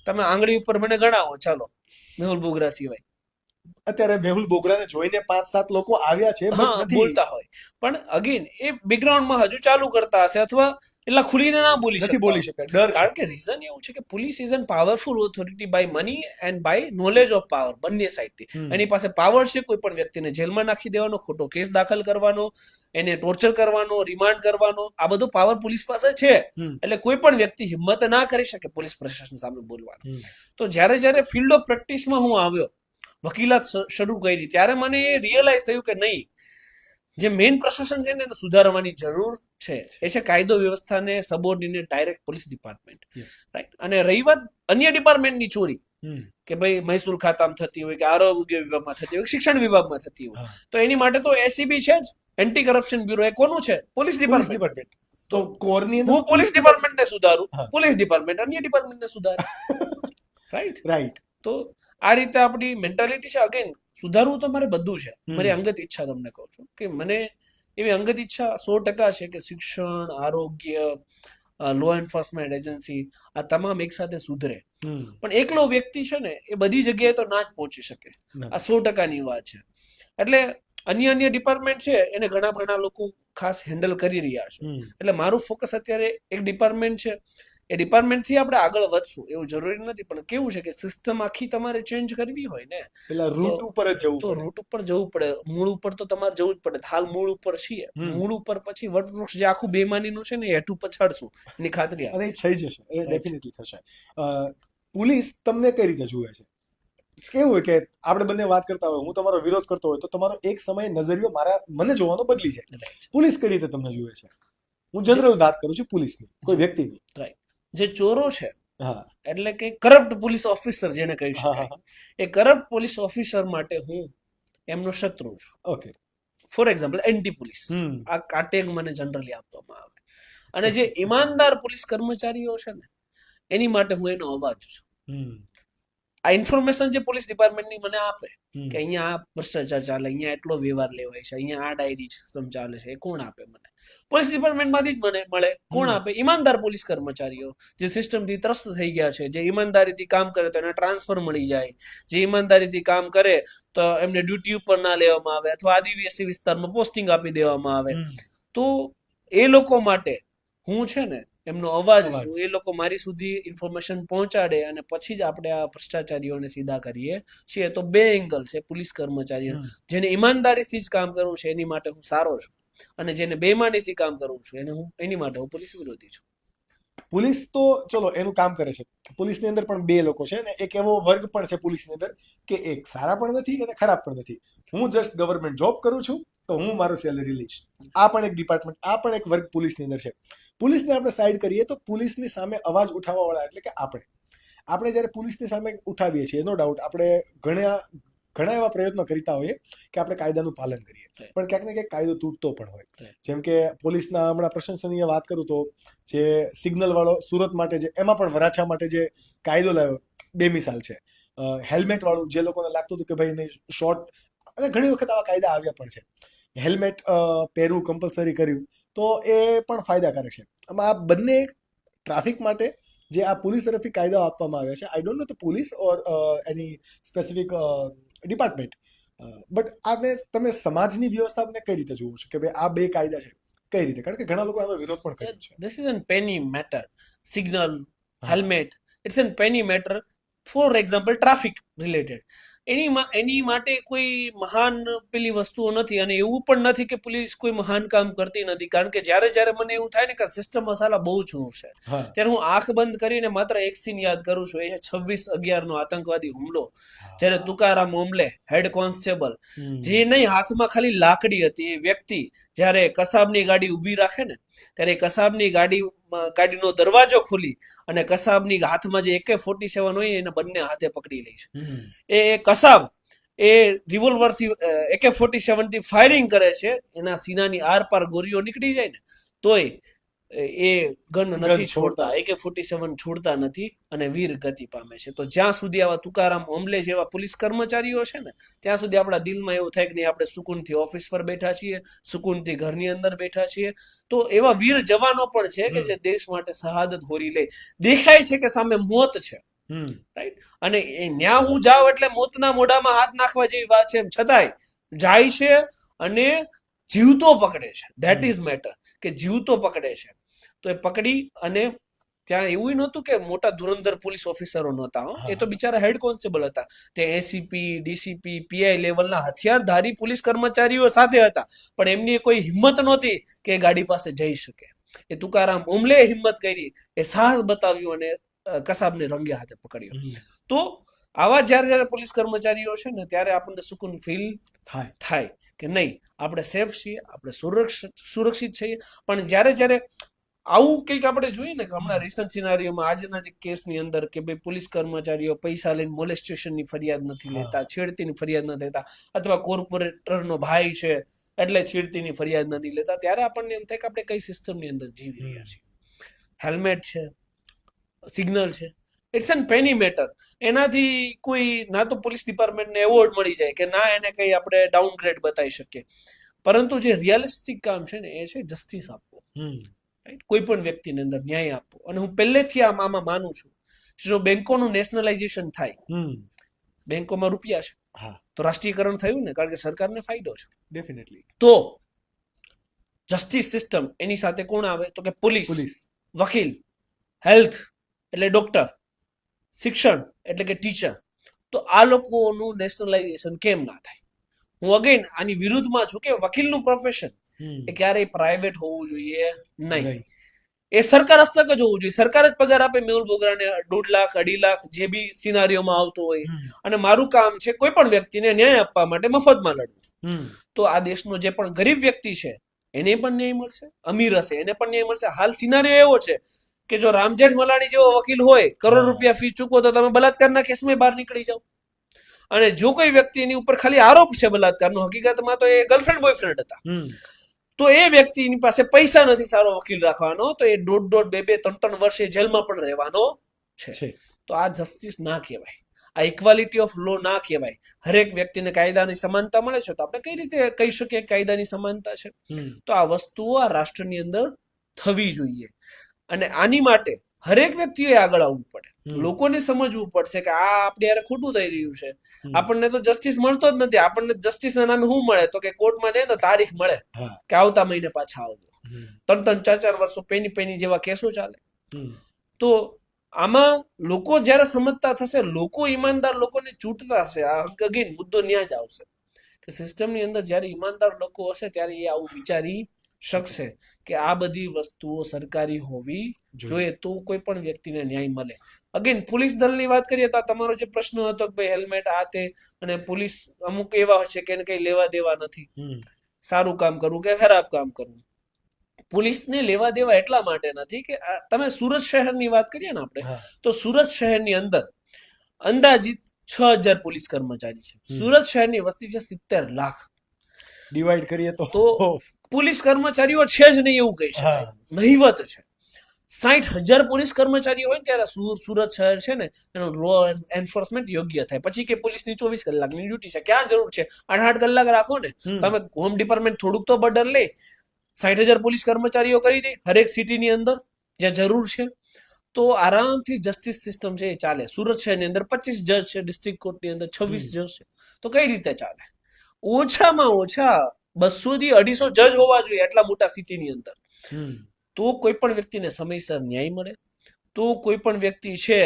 Speaker 1: તમે આંગળી ઉપર મને ગણાવો, ચાલો, મેહુલ બોગરા સિવાય.
Speaker 2: અત્યારે મેહુલ બોગરાને જોઈને 5-7 લોકો આવ્યા છે,
Speaker 1: બોલતા હોય, પણ અગેન એ બેકગ્રાઉન્ડમાં હજુ ચાલુ કરતા હશે અથવા એટલા ખુલીને ના બોલી શકે. કારણ કે રીઝન એવું છે કે police is an powerful authority by money and by knowledge of power, બંને સાઈડથી. એની પાસે પાવર છે કોઈ પણ વ્યક્તિને જેલમાં નાખી દેવાનો, ખોટો કેસ દાખલ કરવાનો, એને ટોર્ચર કરવાનો, રિમાન્ડ કરવાનો, આ બધો પાવર પોલીસ પાસે છે. એટલે કોઈ પણ વ્યક્તિ હિંમત ના કરી શકે પોલીસ પ્રશાસન સામે બોલવાનું. તો જ્યારે ફિલ્ડ ઓફ પ્રેક્ટિસમાં હું આવ્યો, વકીલાત શરૂ કરી, ત્યારે મને એ રિયલાઇઝ થયું કે નહીં, જે મેઇન પ્રશાસન છે ને એને સુધારવાની જરૂર છે. એ છે કાયદો વ્યવસ્થાને subordinate direct police department, right? અને રહી વાત અન્ય ડિપાર્ટમેન્ટની ચોરી, કે ભાઈ મહેસૂલ ખાતામાં થતી હોય, કે આરોગ્ય વિભાગમાં થતી હોય, શિક્ષણ વિભાગમાં થતી હોય, તો એની માટે તો એસીબી છે જ, એન્ટી કરપ્શન બ્યુરો. એ કોનું છે? Police department.
Speaker 2: તો કોરની અંદર
Speaker 1: હું પોલીસ ડિપાર્ટમેન્ટને સુધારું,
Speaker 2: હા.
Speaker 1: પોલીસ ડિપાર્ટમેન્ટ અન્ય ડિપાર્ટમેન્ટને સુધારે. રાઈટ.
Speaker 2: રાઈટ.
Speaker 1: તો આ રીતે આપણી મેન્ટાલિટી છે. અગેન સુધારવું તો મારે બધું છે. મારી અંગત ઈચ્છા તમને કહું છું કે મને એવી અંગત ઈચ્છા 100% છે કે શિક્ષણ, આરોગ્ય, લો એન્ફોર્સમેન્ટ એજન્સી આ તમામ એક સાથે સુધરે. પણ એકલો વ્યક્તિ છે ને એ બધી જગ્યાએ તો ના જ પહોંચી શકે.
Speaker 2: ના.
Speaker 1: આ 100%ની વાત છે. એટલે અન્ય ડિપાર્ટમેન્ટ છે એને ઘણા લોકો ખાસ હેન્ડલ કરી રહ્યા છે. એટલે મારું ફોકસ અત્યારે એક ડિપાર્ટમેન્ટ છે. એ ડિપાર્ટમેન્ટથી આપણે આગળ વધશું એવું જરૂરી નથી, પણ કેવું છે કે સિસ્ટમ આખી તમારે ચેન્જ કરવી હોય ને
Speaker 2: પેલા રૂટ ઉપર જ જવું
Speaker 1: તો
Speaker 2: પડે.
Speaker 1: રૂટ ઉપર જવું પડે. મૂળ ઉપર તો તમારે જવું જ પડે. હાલ મૂળ ઉપર છીએ. મૂળ ઉપર પછી વટવૃક્ષ જે આખું બેમાનીનું છે ને એ હેઠું પછાડશું એની ખાતરી
Speaker 2: અને
Speaker 1: આપે.
Speaker 2: એ થઈ જશે, એ
Speaker 1: Right.
Speaker 2: ડેફિનેટલી થશે. પોલીસ તમને કઈ રીતે જુએ છે? કેવું હોય કે આપણે બંને વાત કરતા હોય, હું તમારો વિરોધ કરતો હોય તો તમારો એક સમયે નજરિયો મને જોવાનો બદલી જાય.
Speaker 1: Right.
Speaker 2: પોલીસ કઈ રીતે તમને જુએ છે? હું જનરલ વાત કરું છું, પોલીસની, કોઈ વ્યક્તિની.
Speaker 1: Right. જે ચોરો છે
Speaker 2: હા
Speaker 1: એટલે કે કરપ્ટ પોલીસ ઓફિસર જેને કહી
Speaker 2: હા
Speaker 1: શકાય,
Speaker 2: હા.
Speaker 1: એ કરપ્ટ પોલીસ ઓફિસર માટે હું એમનો શત્રુ છું.
Speaker 2: Okay.
Speaker 1: For example anti police,
Speaker 2: hmm.
Speaker 1: આ ટેગ મને જનરલી આપવામાં આવે. અને જે ઈમાનદાર પોલીસ કર્મચારીઓ છે ને એની માટે હું એનો અવાજ છું. આ ઇન્ફોર્મેશન જે પોલીસ ડિપાર્ટમેન્ટની મને આપે કે અહીંયા આ ભ્રષ્ટાચાર ચાલે, અહીંયા એટલો વ્યવહાર લેવાય છે, અહીંયા આ ડાયરી સિસ્ટમ ચાલે છે, એ કોણ આપે મને? પોલીસ ડિપાર્ટમેન્ટમાંથી જ મને મળે. કોણ આપે? ઈમાનદાર પોલીસ કર્મચારીઓ જે સિસ્ટમથી ત્રસ્ત થઈ ગયા છે, જે ઈમાનદારીથી કામ કરે તો એને ટ્રાન્સફર મળી જાય, જે ઈમાનદારીથી કામ કરે તો એમને ડ્યુટી ઉપર ના લેવામાં આવે અથવા આદિવાસી વિસ્તારમાં પોસ્ટિંગ આપી દેવામાં આવે. તો એ લોકો માટે હું છે ને એમનો અવાજ છું. એ લોકો મારી સુધી ઇન્ફોર્મેશન પહોંચાડે અને પછી જ આપણે આ ભ્રષ્ટાચારીઓને સીધા કરીએ છીએ. તો બે એંગલ છે પોલીસ કર્મચારીઓ. જેને ઈમાનદારીથી જ કામ કરવું છે એની માટે હું સારો છું, અને જેને બેમાનીથી કામ કરવું છે એની માટે હું પોલીસ વિરોધી છું.
Speaker 2: પોલીસ તો ચલો એનું કામ કરે છે. પોલીસની અંદર પણ બે લોકો છે ને એક એવો વર્ગ પણ છે પોલીસની અંદર કે એક સારા પણ નથી અને ખરાબ પણ નથી. હું જસ્ટ ગવર્મેન્ટ જોબ કરું છું તો હું મારું સેલરી લઈશ. આ પણ એક ડિપાર્ટમેન્ટ, આ પણ એક વર્ગ પોલીસની અંદર છે. પોલીસને આપણે સાઈડ કરીએ તો પોલીસની સામે અવાજ ઉઠાવવા વાળા એટલે કે આપણે જ્યારે પોલીસની સામે ઉઠાવીએ છીએ, નો ડાઉટ આપણે ઘણા એવા પ્રયત્નો કરતા હોઈએ કે આપણે કાયદાનું પાલન કરીએ, પણ ક્યાંક ને ક્યાંક કાયદો તૂટતો પણ હોય. જેમ કે પોલીસના હમણાં પ્રશંસનીય વાત કરું તો જે સિગ્નલ વાળો સુરત માટે જે એમાં પણ વરાછા માટે જે કાયદો લાવ્યો બેમિસાલ છે. હેલ્મેટ વાળું જે લોકોને લાગતું હતું કે ભાઈ નહીં શોર્ટ, અને ઘણી વખત આવા કાયદા આવ્યા પણ છે. હેલ્મેટ પહેરવું કમ્પલસરી કર્યું તો એ પણ ફાયદાકારક છે. આમાં આ બંને ટ્રાફિક માટે જે આ પોલીસ તરફથી કાયદાઓ આપવામાં આવ્યા છે, I don't know the police or any specific department, but આને તમે સમાજની વ્યવસ્થાને કઈ રીતે જોવો છો કે ભાઈ આ બે કાયદા છે કઈ રીતે? કારણ કે ઘણા લોકો આનો વિરોધ પણ કર્યો છે.
Speaker 1: This is a penny matter. Signal, helmet, it's a penny matter. For example, traffic related. એની માટે કોઈ મહાન પેલી વસ્તુઓ નથી, અને એવું પણ નથી કે પોલીસ કોઈ મહાન કામ કરતી નથી. કારણ કે જ્યારે મને એવું થાય ને કે સિસ્ટમ મસાલા બહુ જોર છે, ત્યારે હું આંખ બંધ કરીને માત્ર એક સીન યાદ કરું છું. એ 26/11 નો આતંકવાદી હુમલો, જ્યારે તુકારામ ઓમલે હેડ કોન્સ્ટેબલ, જે નહીં હાથમાં ખાલી લાકડી હતી, એ વ્યક્તિ જ્યારે કસાબની ગાડી ઊભી રાખે ને ત્યારે કસાબની ગાડીનો દરવાજો ખોલી અને કસાબની હાથમાં જે AK-47 હોય એને બંને હાથે પકડી લે છે. એ કસાબ એ રિવોલ્વરથી AK-47 થી ફાયરિંગ કરે છે, એના સીનાની આરપાર ગોળીઓ નીકળી જાય ને તોય એ ગન નથી છોડતા, AK-47 છોડતા નથી અને વીર ગતિ પામે છે. તો જ્યાં સુધી આવા તુકારામ ઓમલે જેવા પોલીસ કર્મચારીઓ છે ને ત્યાં સુધી આપણા દિલમાં એવું થાય કે નહીં, આપણે સુકૂનથી ઓફિસ પર બેઠા છીએ, સુકૂનથી ઘરની અંદર બેઠા છીએ. તો એવા વીર જવાનો પણ છે કે જે દેશ માટે શહાદત હોરી લે. દેખાય છે કે સામે મોત છે, રાઈટ, અને ન્યા હું જાઉં એટલે મોતના મોઢામાં હાથ નાખવા જેવી વાત છે, એમ છતાંય જાય છે અને જીવતો પકડે છે. ધેટ ઇઝ મેટર, કે જીવતો પકડે છે. તો એ પકડી, અને ત્યાં એવું નહોતું કે મોટા ધુરંધર પોલીસ ઓફિસરો નહોતા, એ તો બિચારા હેડ કોન્સ્ટેબલ હતા. તે ACP, DCP, PI લેવલના હથિયારધારી પોલીસ કર્મચારીઓ સાથે હતા, પણ એમની કોઈ હિંમત નહોતી કે એ ગાડી પાસે જઈ શકે. એ તુકારામ ઓમલે હિંમત કરી, એ સાહસ બતાવ્યું અને કસાબને રંગે હાથે પકડ્યો. તો આવા જ્યારે પોલીસ કર્મચારીઓ છે ને ત્યારે આપણને સુકૂન ફીલ થાય કે નહીં, આપણે સેફ છીએ, આપણે સુરક્ષિત છીએ. પણ જ્યારે આવું કંઈક આપણે જોઈએ ને કે હમણાં રિસન્ટ સિનારીઓમાં આજના જે કેસની અંદર કે ભાઈ પોલીસ કર્મચારીઓ પૈસા લઈને મોલેસ્ટેશનની ફરિયાદ નથી લેતા, છેડતીની ફરિયાદ નથી લેતા, અથવા કોર્પોરેટરનો ભાઈ છે એટલે છેડતીની ફરિયાદ નથી લેતા. ત્યારે આપણને એમ થાય કે આપણે કઈ સિસ્ટમની અંદર જીવી રહ્યા છીએ. હેલ્મેટ છે, સિગ્નલ છે, ઇટ્સ એન પેની મેટર. એનાથી કોઈ ના તો પોલીસ ડિપાર્ટમેન્ટને એવોર્ડ મળી જાય કે ના એને કઈ આપણે ડાઉનગ્રેડ બતાવી શકીએ, પરંતુ જે રિયલિસ્ટિક કામ છે ને એ છે જસ્ટિસ આપવો, રાઈટ? કોઈ પણ વ્યક્તિની અંદર ન્યાય આપવો. અને હું પહેલેથી આમાં માનું છું, જો બેંકોનું નેશનલાઇઝેશન થાય, બેંકોમાં રૂપિયા છે તો રાષ્ટ્રીયકરણ થયું ને, કારણ કે સરકારને ફાયદો છે.
Speaker 2: ડેફિનેટલી.
Speaker 1: તો જસ્ટિસ સિસ્ટમ એની સાથે કોણ આવે તો કે પોલીસ, વકીલ, હેલ્થ એટલે ડોક્ટર, શિક્ષણ એટલે કે ટીચર. તો આ લોકોનું નેશનલાઇઝેશન કેમ ના થાય? હું અગેન આની વિરુદ્ધમાં છું કે વકીલનું પ્રોફેશન એ ક્યારેય પ્રાઇવેટ હોવું જોઈએ નહીં. એ સરકાર હસ્તક જ હોવું જોઈએ. સરકાર જ પગાર આપે મેહુલ બોગરાને 1.5 લાખ 2.5 લાખ જે બી સિનારીઓમાં આવતો હોય. અને મારું કામ છે કોઈ પણ વ્યક્તિને ન્યાય આપવા માટે મફતમાં લડવું. તો આ દેશનો જે પણ ગરીબ વ્યક્તિ છે એને પણ ન્યાય મળશે, અમીર હશે એને પણ ન્યાય મળશે. હાલ સિનારીઓ એવો છે કે જો રામજેઠ મલાણી જેવો વકીલ હોય, કરોડ રૂપિયા ફી ચૂકવો તો તમે બલાત્કારના કેસમાં બહાર નીકળી જાઓ. અને જો કોઈ વ્યક્તિ એની ઉપર ખાલી આરોપ છે બલાત્કારનો, હકીકતમાં તો એ ગર્લફ્રેન્ડ બોયફ્રેન્ડ હતા, તો એ વ્યક્તિની પાસે પૈસા નથી સારો વકીલ રાખવાનો, તો એ 1.5, 2, 3 વર્ષે જેલમાં પણ રહેવાનો છે. તો આ જસ્ટિસ ના કહેવાય, આ ઇક્વાલિટી ઓફ લો ના કહેવાય. હરેક વ્યક્તિને કાયદાની સમાનતા મળે છે, તો આપણે કઈ રીતે કહી શકીએ કાયદાની સમાનતા છે? તો આ વસ્તુઓ આ રાષ્ટ્રની અંદર થવી જોઈએ. અને આની માટે હરેક વ્યક્તિએ આગળ આવવું પડે. લોકોને સમજવું પડશે કે આ આપણે યાર ખોટું થઈ રહ્યું છે. આપણને તો જસ્ટિસ મળતો જ નથી. આપણને જસ્ટિસના નામે શું મળે તો કે કોર્ટમાં જાય તો તારીખ મળે કે આવતા મહિને પાછા આવજો. 3-3, 4-4 વર્ષો પેની જેવા કેસો ચાલે. તો આમાં લોકો જયારે સમજતા થશે, લોકો ઈમાનદાર લોકોને ચૂંટતા હશે, આ અગેન મુદ્દો ન્યા જ આવશે કે સિસ્ટમની અંદર જયારે ઈમાનદાર લોકો હશે ત્યારે એ આવું વિચારી શકશે કે આ બધી વસ્તુઓ સરકારી હોવી જોઈએ, તો કોઈ પણ વ્યક્તિને ન્યાય મળે. અગેન પોલીસ દળની વાત કરીએ તો તમારો જે પ્રશ્ન હતો કે ભાઈ હેલ્મેટ આ તે, અને પોલીસ અમુક એવા હોય છે કે એને કઈ લેવા દેવા નથી સારું કામ કરવું કે ખરાબ કામ કરવું. પોલીસને લેવા દેવા એટલા માટે નથી કે તમે સુરત શહેરની વાત કરીએ ને આપણે, તો સુરત શહેરની અંદર અંદાજિત 6000 પોલીસ કર્મચારી છે. સુરત શહેરની વસ્તી છે 70 લાખ.
Speaker 2: ડિવાઈડ કરીએ તો
Speaker 1: પોલીસ કર્મચારીઓ છે જ નહીં એવું કહી શકાય, નહિવત છે. 60,000 પોલીસ કર્મચારીઓ હોય ત્યારે સુરત શહેર છે ને એનો લો એન્ફોર્સમેન્ટ યોગ્ય થાય. પછી કે પોલીસની 24 કલાકની ડ્યુટી છે, ક્યાં જરૂર છે 8-8 કલાક રાખો ને. તમે હોમ ડિપાર્ટમેન્ટ થોડુંક તો બર્ડન લે, 60,000 પોલીસ કર્મચારીઓ કરી દે હરેક સિટીની અંદર જ્યાં જરૂર છે, તો આરામથી જસ્ટિસ સિસ્ટમ છે એ ચાલે. સુરત શહેરની અંદર 25 જજ છે, ડિસ્ટ્રિક્ટ કોર્ટની અંદર 26 જજ છે, તો કઈ રીતે ચાલે? ઓછામાં ઓછા 200 થી 250 જજ હોવા જોઈએ આટલા મોટા સિટીની અંદર. તો કોઈ પણ વ્યક્તિને સમયસર ન્યાય મળે, તો કોઈ પણ વ્યક્તિ છે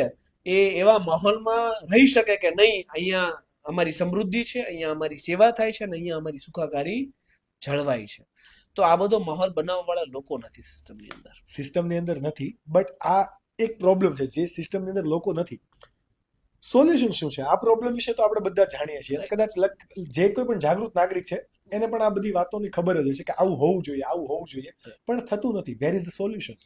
Speaker 1: એ એવા માહોલમાં રહી શકે કે નહીં અહીંયા અમારી સમૃદ્ધિ છે, અહીંયા અમારી સેવા થાય છે, અને અહીંયા અમારી સુખાકારી જળવાય છે. તો આ બધો માહોલ બનાવવા વાળા લોકો નથી સિસ્ટમની અંદર નથી. બટ આ એક પ્રોબ્લેમ છે, જે સિસ્ટમની અંદર લોકો નથી. સોલ્યુશન શું છે આ પ્રોબ્લેમ વિશે તો આપણે બધા જાણીએ છીએ, અને કદાચ જે કોઈ પણ જાગૃત નાગરિક છે એને પણ આ બધી વાતોની ખબર જ હશે કે આવું હોવું જોઈએ, આવું હોવું જોઈએ, પણ થતું નથી. Where is the solution?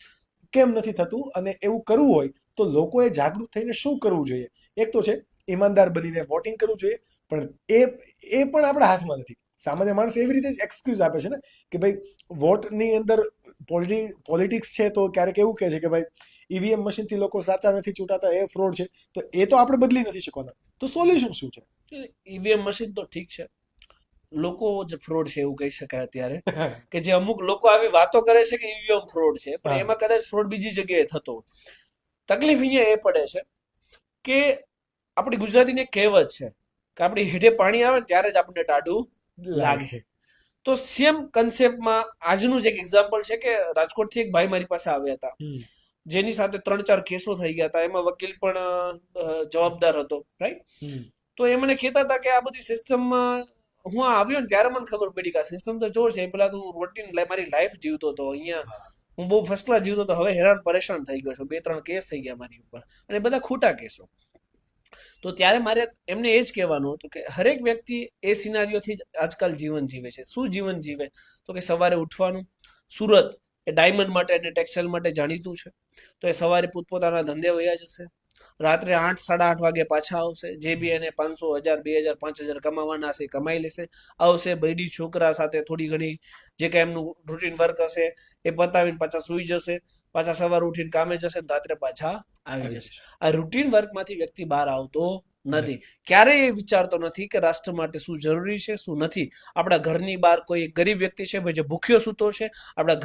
Speaker 1: કેમ નથી થતું? અને એવું કરવું હોય તો લોકોએ જાગૃત થઈને શું કરવું જોઈએ? એક તો છે ઈમાનદાર બનીને વોટિંગ કરવું જોઈએ, પણ એ પણ આપણા હાથમાં નથી. સામાન્ય માણસ એવી રીતે એક્સક્યુઝ આપે છે ને કે ભાઈ વોટની અંદર પોલિટિક્સ છે, તો ક્યારેક એવું કહે છે કે ભાઈ ઈવીએમ મશીનથી લોકો સાચા નથી ચૂંટાતા, એ ફ્રોડ છે. તો એ તો આપણે બદલી નથી શકવાના. તો સોલ્યુશન શું છે? ઈવીએમ મશીન તો ઠીક છે, લોકો જ ફ્રોડ છે એવું કહી શકાય અત્યારે, કે જે અમુક લોકો આવી વાતો કરે છે કે ઈવીએમ ફ્રોડ છે, પણ એમાં કદાચ ફ્રોડ બીજી જગ્યાએ થતો. તકલીફ અહીંયા એ પડે છે કે આપણી ગુજરાતીની કહેવત છે કે આપણી હેઠે પાણી આવે ને ત્યારે જ આપણને ટાઢું લાગે. તો સેમ કન્સેપ્ટમાં આજનું જ એક એક્ઝામ્પલ છે કે રાજકોટથી એક ભાઈ મારી પાસે આવ્યા હતા, જેની સાથે 3-4 કેસો થઈ ગયા હતા, એમાં વકીલ પણ જવાબદાર હતો, રાઈટ? તો એ મને કહેતા હતા કે આ બધી સિસ્ટમમાં હું આવ્યો ને ત્યારે મને ખબર પડી કે આ સિસ્ટમ તો જોર છે. પેલા તો રૂટીન મારી લાઈફ જીવતો હતો, અહીંયા હું બહુ ફર્સ્ટ ક્લાસ જીવતો હતો, હવે હેરાન પરેશાન થઈ ગયો છું. 2-3 કેસ થઈ ગયા મારી ઉપર, અને બધા ખોટા કેસો. તો ત્યારે મારે એમને એ જ કહેવાનું હતું કે હરેક વ્યક્તિ એ સિનારીઓથી જ આજકાલ જીવન જીવે છે. શું જીવન જીવે? તો કે સવારે ઉઠવાનું. સુરત એ ડાયમંડ માટે અને ટેક્સટાઇલ માટે જાણીતું છે, તો એ સવારે પોતપોતાના ધંધે વયા જશે, રાત્રે 8, 8:30 વાગે પાછા આવશે. જે બી એને 500, 1000, 2000, 5000 કમાવાના હશે એ કમાઈ લેશે, આવશે બૈડી છોકરા સાથે થોડી ઘણી જે કાંઈ એમનું રૂટીન વર્ક હશે એ પતાવીને પાછા સૂઈ જશે, પાછા સવારે ઉઠીને કામે જશે ને રાત્રે પાછા આવી જશે. આ રૂટીન વર્કમાંથી વ્યક્તિ બહાર આવતો નથી. ક્યારેય એ વિચારતો નથી કે રાષ્ટ્ર માટે શું જરૂરી છે, શું નથી. આપણા ઘરની બહાર કોઈ ગરીબ વ્યક્તિ છે ભાઈ જે ભૂખ્યો સૂતો છે, આપણા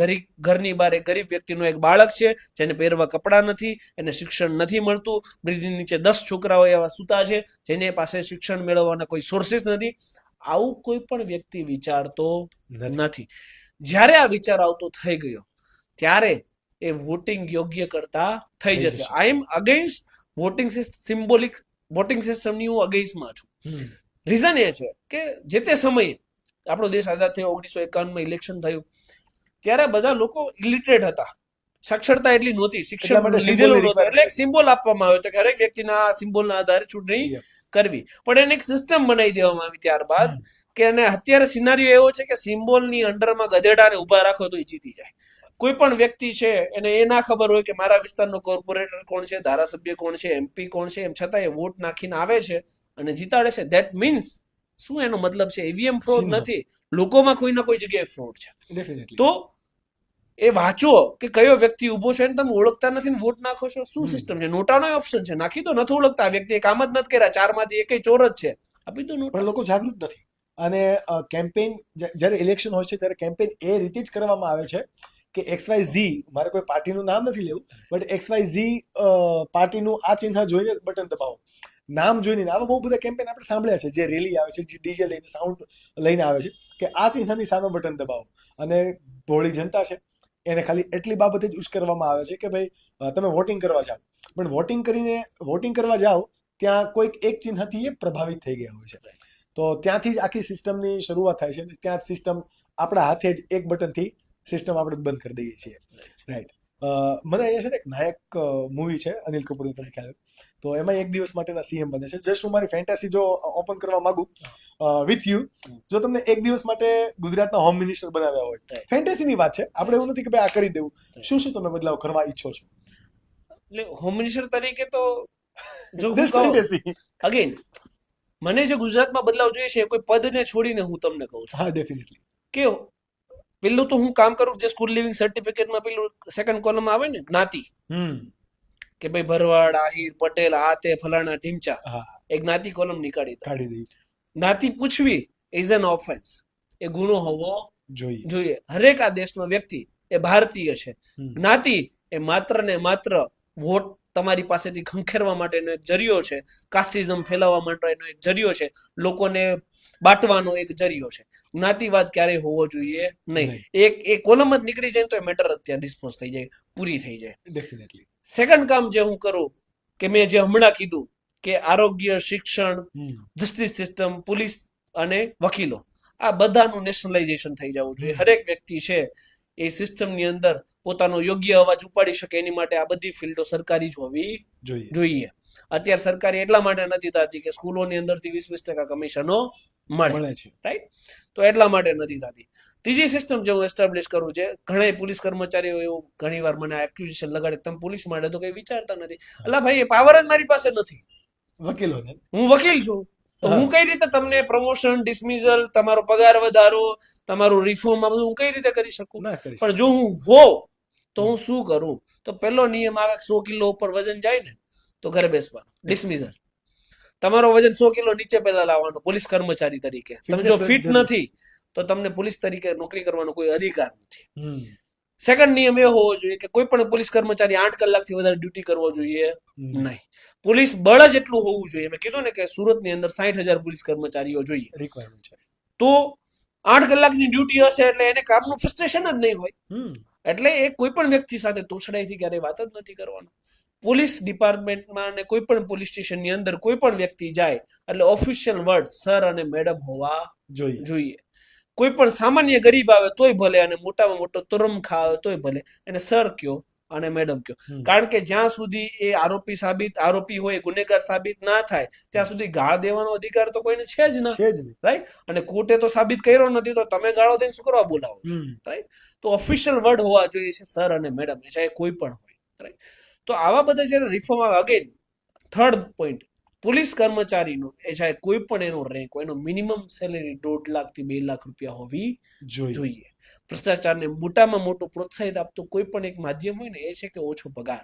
Speaker 1: ઘરની બહાર એક ગરીબ વ્યક્તિનો એક બાળક છે જેને પહેરવા કપડાં નથી, એને શિક્ષણ નથી મળતું, બ્રિજની નીચે 10 છોકરાઓ એવા સૂતા છે જેને પાસે શિક્ષણ મેળવવાના કોઈ સોર્સિસ નથી. આવું કોઈ પણ વ્યક્તિ વિચારતો નથી. જ્યારે આ વિચાર આવતો થઈ ગયો ત્યારે એ વોટિંગ યોગ્ય કરતા થઈ જશે. આઈ એમ અગેન્સ્ટ વોટિંગ સિસ્ટમની હું અગેન્સ્ટમાં છું. રીઝન એ છે કે જે તે સમયે આપણો દેશ આઝાદ થયો, 1951માં ઇલેક્શન થયું, ત્યારે બધા લોકો ઇલિટરેટ હતા, સાક્ષરતા એટલી નહોતી, શિક્ષણ લીધેલું નહોતું, એટલે એક સિમ્બોલ આપવામાં આવ્યો હતો કે હરેક વ્યક્તિના સિમ્બોલના આધારે ચૂંટણી કરવી. પણ એને એક સિસ્ટમ બનાવી દેવામાં આવી ત્યારબાદ કે અને અત્યારે સિનારીઓ એવો છે કે સિમ્બોલની અંડરમાં ગધેડાને ઉભા રાખો તો એ જીતી જાય. કોઈ પણ વ્યક્તિ છે એને એ ના ખબર હોય કે મારા વિસ્તારનો કોર્પોરેટર કોણ છે, ધારાસભ્ય કોણ છે, MP કોણ છે, એમ છતાં એ વોટ નાખીને આવે છે અને જીતાડે છે. ધેટ મીન્સ શું એનો મતલબ છે? EVM ફ્રોડ નથી, લોકોમાં કોઈ ના કોઈ જગ્યાએ ફ્રોડ છે. તો એ વાંચો કે કયો વ્યક્તિ ઉભો છે, તમે ઓળખતા નથી ને વોટ નાખો છો. શું સિસ્ટમ છે? નોટાનો ઓપ્શન છે, નાખી તો નથી ઓળખતા. આ વ્યક્તિ કામ જ નથી કર્યા, 4માંથી એકેય ચોર જ છે, આપી દો નોટ.
Speaker 2: પણ લોકો જાગૃત નથી. અને કેમ્પેઇન જ્યારે ઇલેક્શન હોય છે ત્યારે કેમ્પેઇન એ રીતે જ કરવામાં આવે છે કે XYZ, મારે કોઈ પાર્ટીનું નામ નથી લેવું, બટ XYZ પાર્ટીનું આ ચિહ્ન જોઈને બટન દબાવો, નામ જોઈને. આવા બહુ બધા કેમ્પેઇન આપણે સાંભળ્યા છે, જે રેલી આવે છે, જે ડીજે લઈને સાઉન્ડ લઈને આવે છે કે આ ચિહ્નની સામે બટન દબાવો. અને ભોળી જનતા છે એને ખાલી એટલી બાબતે જ ઉશ્કેરવામાં આવે છે કે ભાઈ તમે વોટિંગ કરવા જાઓ, પણ વોટિંગ કરવા જાઓ ત્યાં કોઈક એક ચિહ્નથી એ પ્રભાવિત થઈ ગયા હોય છે. તો ત્યાંથી જ આખી સિસ્ટમની શરૂઆત થાય છે. ત્યાં સિસ્ટમ આપણા હાથે જ એક બટનથી સિસ્ટમ આપણે બંધ કરી દઈએ છીએ. રાઈટ. મને અહીંયા છે ને એક નાયક મૂવી છે, અનિલ કપૂરનો, તમને ખ્યાલ હોય તો એમાં એક દિવસ માટેના CM બને છે. જસ્ટ હું મારી ફેન્ટાસી જો ઓપન કરવા માંગુ વિથ યુ, જો તમને એક દિવસ માટે ગુજરાતના હોમ મિનિસ્ટર બનાવ્યા હોય, ફેન્ટાસીની વાત છે, આપણે એવું નથી કે ભાઈ આ કરી દેવું, શું શું તમે બદલાવ કરવા ઈચ્છો છો?
Speaker 1: એટલે હોમ મિનિસ્ટર તરીકે તો જો હું કહું અગેન, મને જે ગુજરાતમાં બદલાવ જોઈએ છે કોઈ પદને છોડીને હું તમને કહું છું.
Speaker 2: હા, ડેફિનેટલી.
Speaker 1: કે પેલું તો હું કામ કરું, જે સ્કૂલ લિવિંગ સર્ટિફિકેટમાં પેલું સેકન્ડ કોલમ આવે ને, જ્ઞાતિ, કે ભાઈ ભરવાડ, આહિર, પટેલ, આ તે ફલાણા ઢીંચા, એ જ્ઞાતિ કોલમ નીકાળી દઈ. જ્ઞાતિ પૂછવી ઇઝ એન ઓફેન્સ, એ ગુનો હોવો જોઈએ. હરેક આ દેશનો વ્યક્તિ એ ભારતીય છે. જ્ઞાતિ એ માત્ર ને માત્ર વોટ તમારી પાસેથી ખંખેરવા માટેનો એક જરિયો છે, કાસ્ટિઝમ ફેલાવવા માટેનો એક જરિયો છે, લોકોને બાંટવાનો એક જરિયો છે. જ્ઞાતિવાદ ક્યારેય હોવો જોઈએ નહીં. એ કોલમ જ નીકળી જાય તો એ મેટર અત્યારે ડિસ્પોઝ થઈ જાય, પૂરી થઈ જાય.
Speaker 2: ડેફિનેટલી.
Speaker 1: સેકન્ડ કામ જે હું કરું, કે મેં જે હમણાં કીધું કે આરોગ્ય, શિક્ષણ, જસ્ટિસ સિસ્ટમ, પોલીસ અને વકીલો, આ બધાનું નેશનલાઇઝેશન થઈ જવું જોઈએ. હરેક વ્યક્તિ છે એ સિસ્ટમની અંદર પોતાનો યોગ્ય અવાજ ઉપાડી શકે એની માટે આ બધી ફિલ્ડો સરકારી જ હોવી જોઈએ. અત્યારે સરકારી એટલા માટે નથી થતી કે સ્કૂલોની અંદરથી 20% કમિશનો મળે છે, રાઈટ? તો એટલા માટે નથી થતી. ત્રીજી સિસ્ટમ જે હું એસ્ટાબ્લિશ કરું છે, ઘણા પોલીસ કર્મચારીઓ એવું ઘણી વાર મને એક્યુઝેશન લગાડે, તમે પોલીસ માટે તો કઈ વિચારતા નથી. અલા ભાઈ, એ પાવર જ મારી પાસે નથી.
Speaker 2: વકીલોને, હું
Speaker 1: વકીલ છું, તો હું કઈ રીતે તમને પ્રમોશન, ડિસમિઝલ, તમારો પગાર વધારો, તમારું રિફોર્મ, આ બધું હું કઈ રીતે કરી શકું? પણ જો હું હોઉં તો હું શું કરું? તો પહેલો નિયમ આવે, 100 કિલો ઉપર વજન જાય ને તો ઘરે બેસવાનું, ડિસમિઝલ. તમારો વજન 100 કિલો નીચે પહેલા લાવવાનો પોલીસ કર્મચારી તરીકે. તમે જો ફિટ નથી તો તમને પોલીસ તરીકે નોકરી કરવાનો કોઈ અધિકાર નથી. સેકન્ડ નિયમ એ હોવો જોઈએ કે કોઈ પણ પોલીસ કર્મચારી 8 કલાકથી વધારે ડ્યુટી કરવો જોઈએ નહીં. પોલીસ બળ જ એટલું હોવું જોઈએ. મેં કીધું ને કે સુરતની અંદર 60,000 પોલીસ કર્મચારીઓ જોઈએ,
Speaker 2: રિક્વાયરમેન્ટ છે.
Speaker 1: તો 8 કલાકની ડ્યુટી હશે એટલે એને કામનું ફ્રસ્ટ્રેશન જ નહીં હોય. એટલે એ કોઈ પણ વ્યક્તિ સાથે તોછડાઈથી ક્યારેય વાત જ નથી કરવાનો. પોલીસ ડિપાર્ટમેન્ટમાં અને કોઈ પણ પોલીસ સ્ટેશનની અંદર કોઈ પણ વ્યક્તિ જાય એટલે ઓફિશિયલ વર્ડ સર અને મેડમ હોવા જોઈએ. કોઈ પણ સામાન્ય ગરીબ આવે તોય ભલે, અને મોટામાં મોટો તરમખા આવે તોય ભલે, એને સર કયો અને મેડમ કયો. કારણ કે જ્યાં સુધી એ આરોપી હોય, ગુનેગાર સાબિત ના થાય ત્યાં સુધી ગાળ દેવાનો અધિકાર તો કોઈને છે જ નહીં, રાઈટ? અને કોર્ટે તો સાબિત કર્યો નથી તો તમે ગાળો દઈને શું કરવા બોલાવો છો, રાઈટ? તો ઓફિશિયલ વર્ડ હોવા જોઈએ છે સર અને મેડમ, ચાહે કોઈ પણ હોય, રાઈટ? તો આવા બધા જયારે રિફોર્મ આવે, અગેન થર્ડ પોઈન્ટ, પોલીસ કર્મચારીનો એ ચાહે કોઈ પણ એનો રેન્ક હોય, એનો મિનિમમ સેલેરી 1.5 લાખ થી 2 લાખ રૂપિયા હોવી જોઈએ. ભ્રષ્ટાચારને મોટામાં મોટું પ્રોત્સાહિત આપતું કોઈ પણ એક માધ્યમ હોય ને એ છે કે ઓછો પગાર.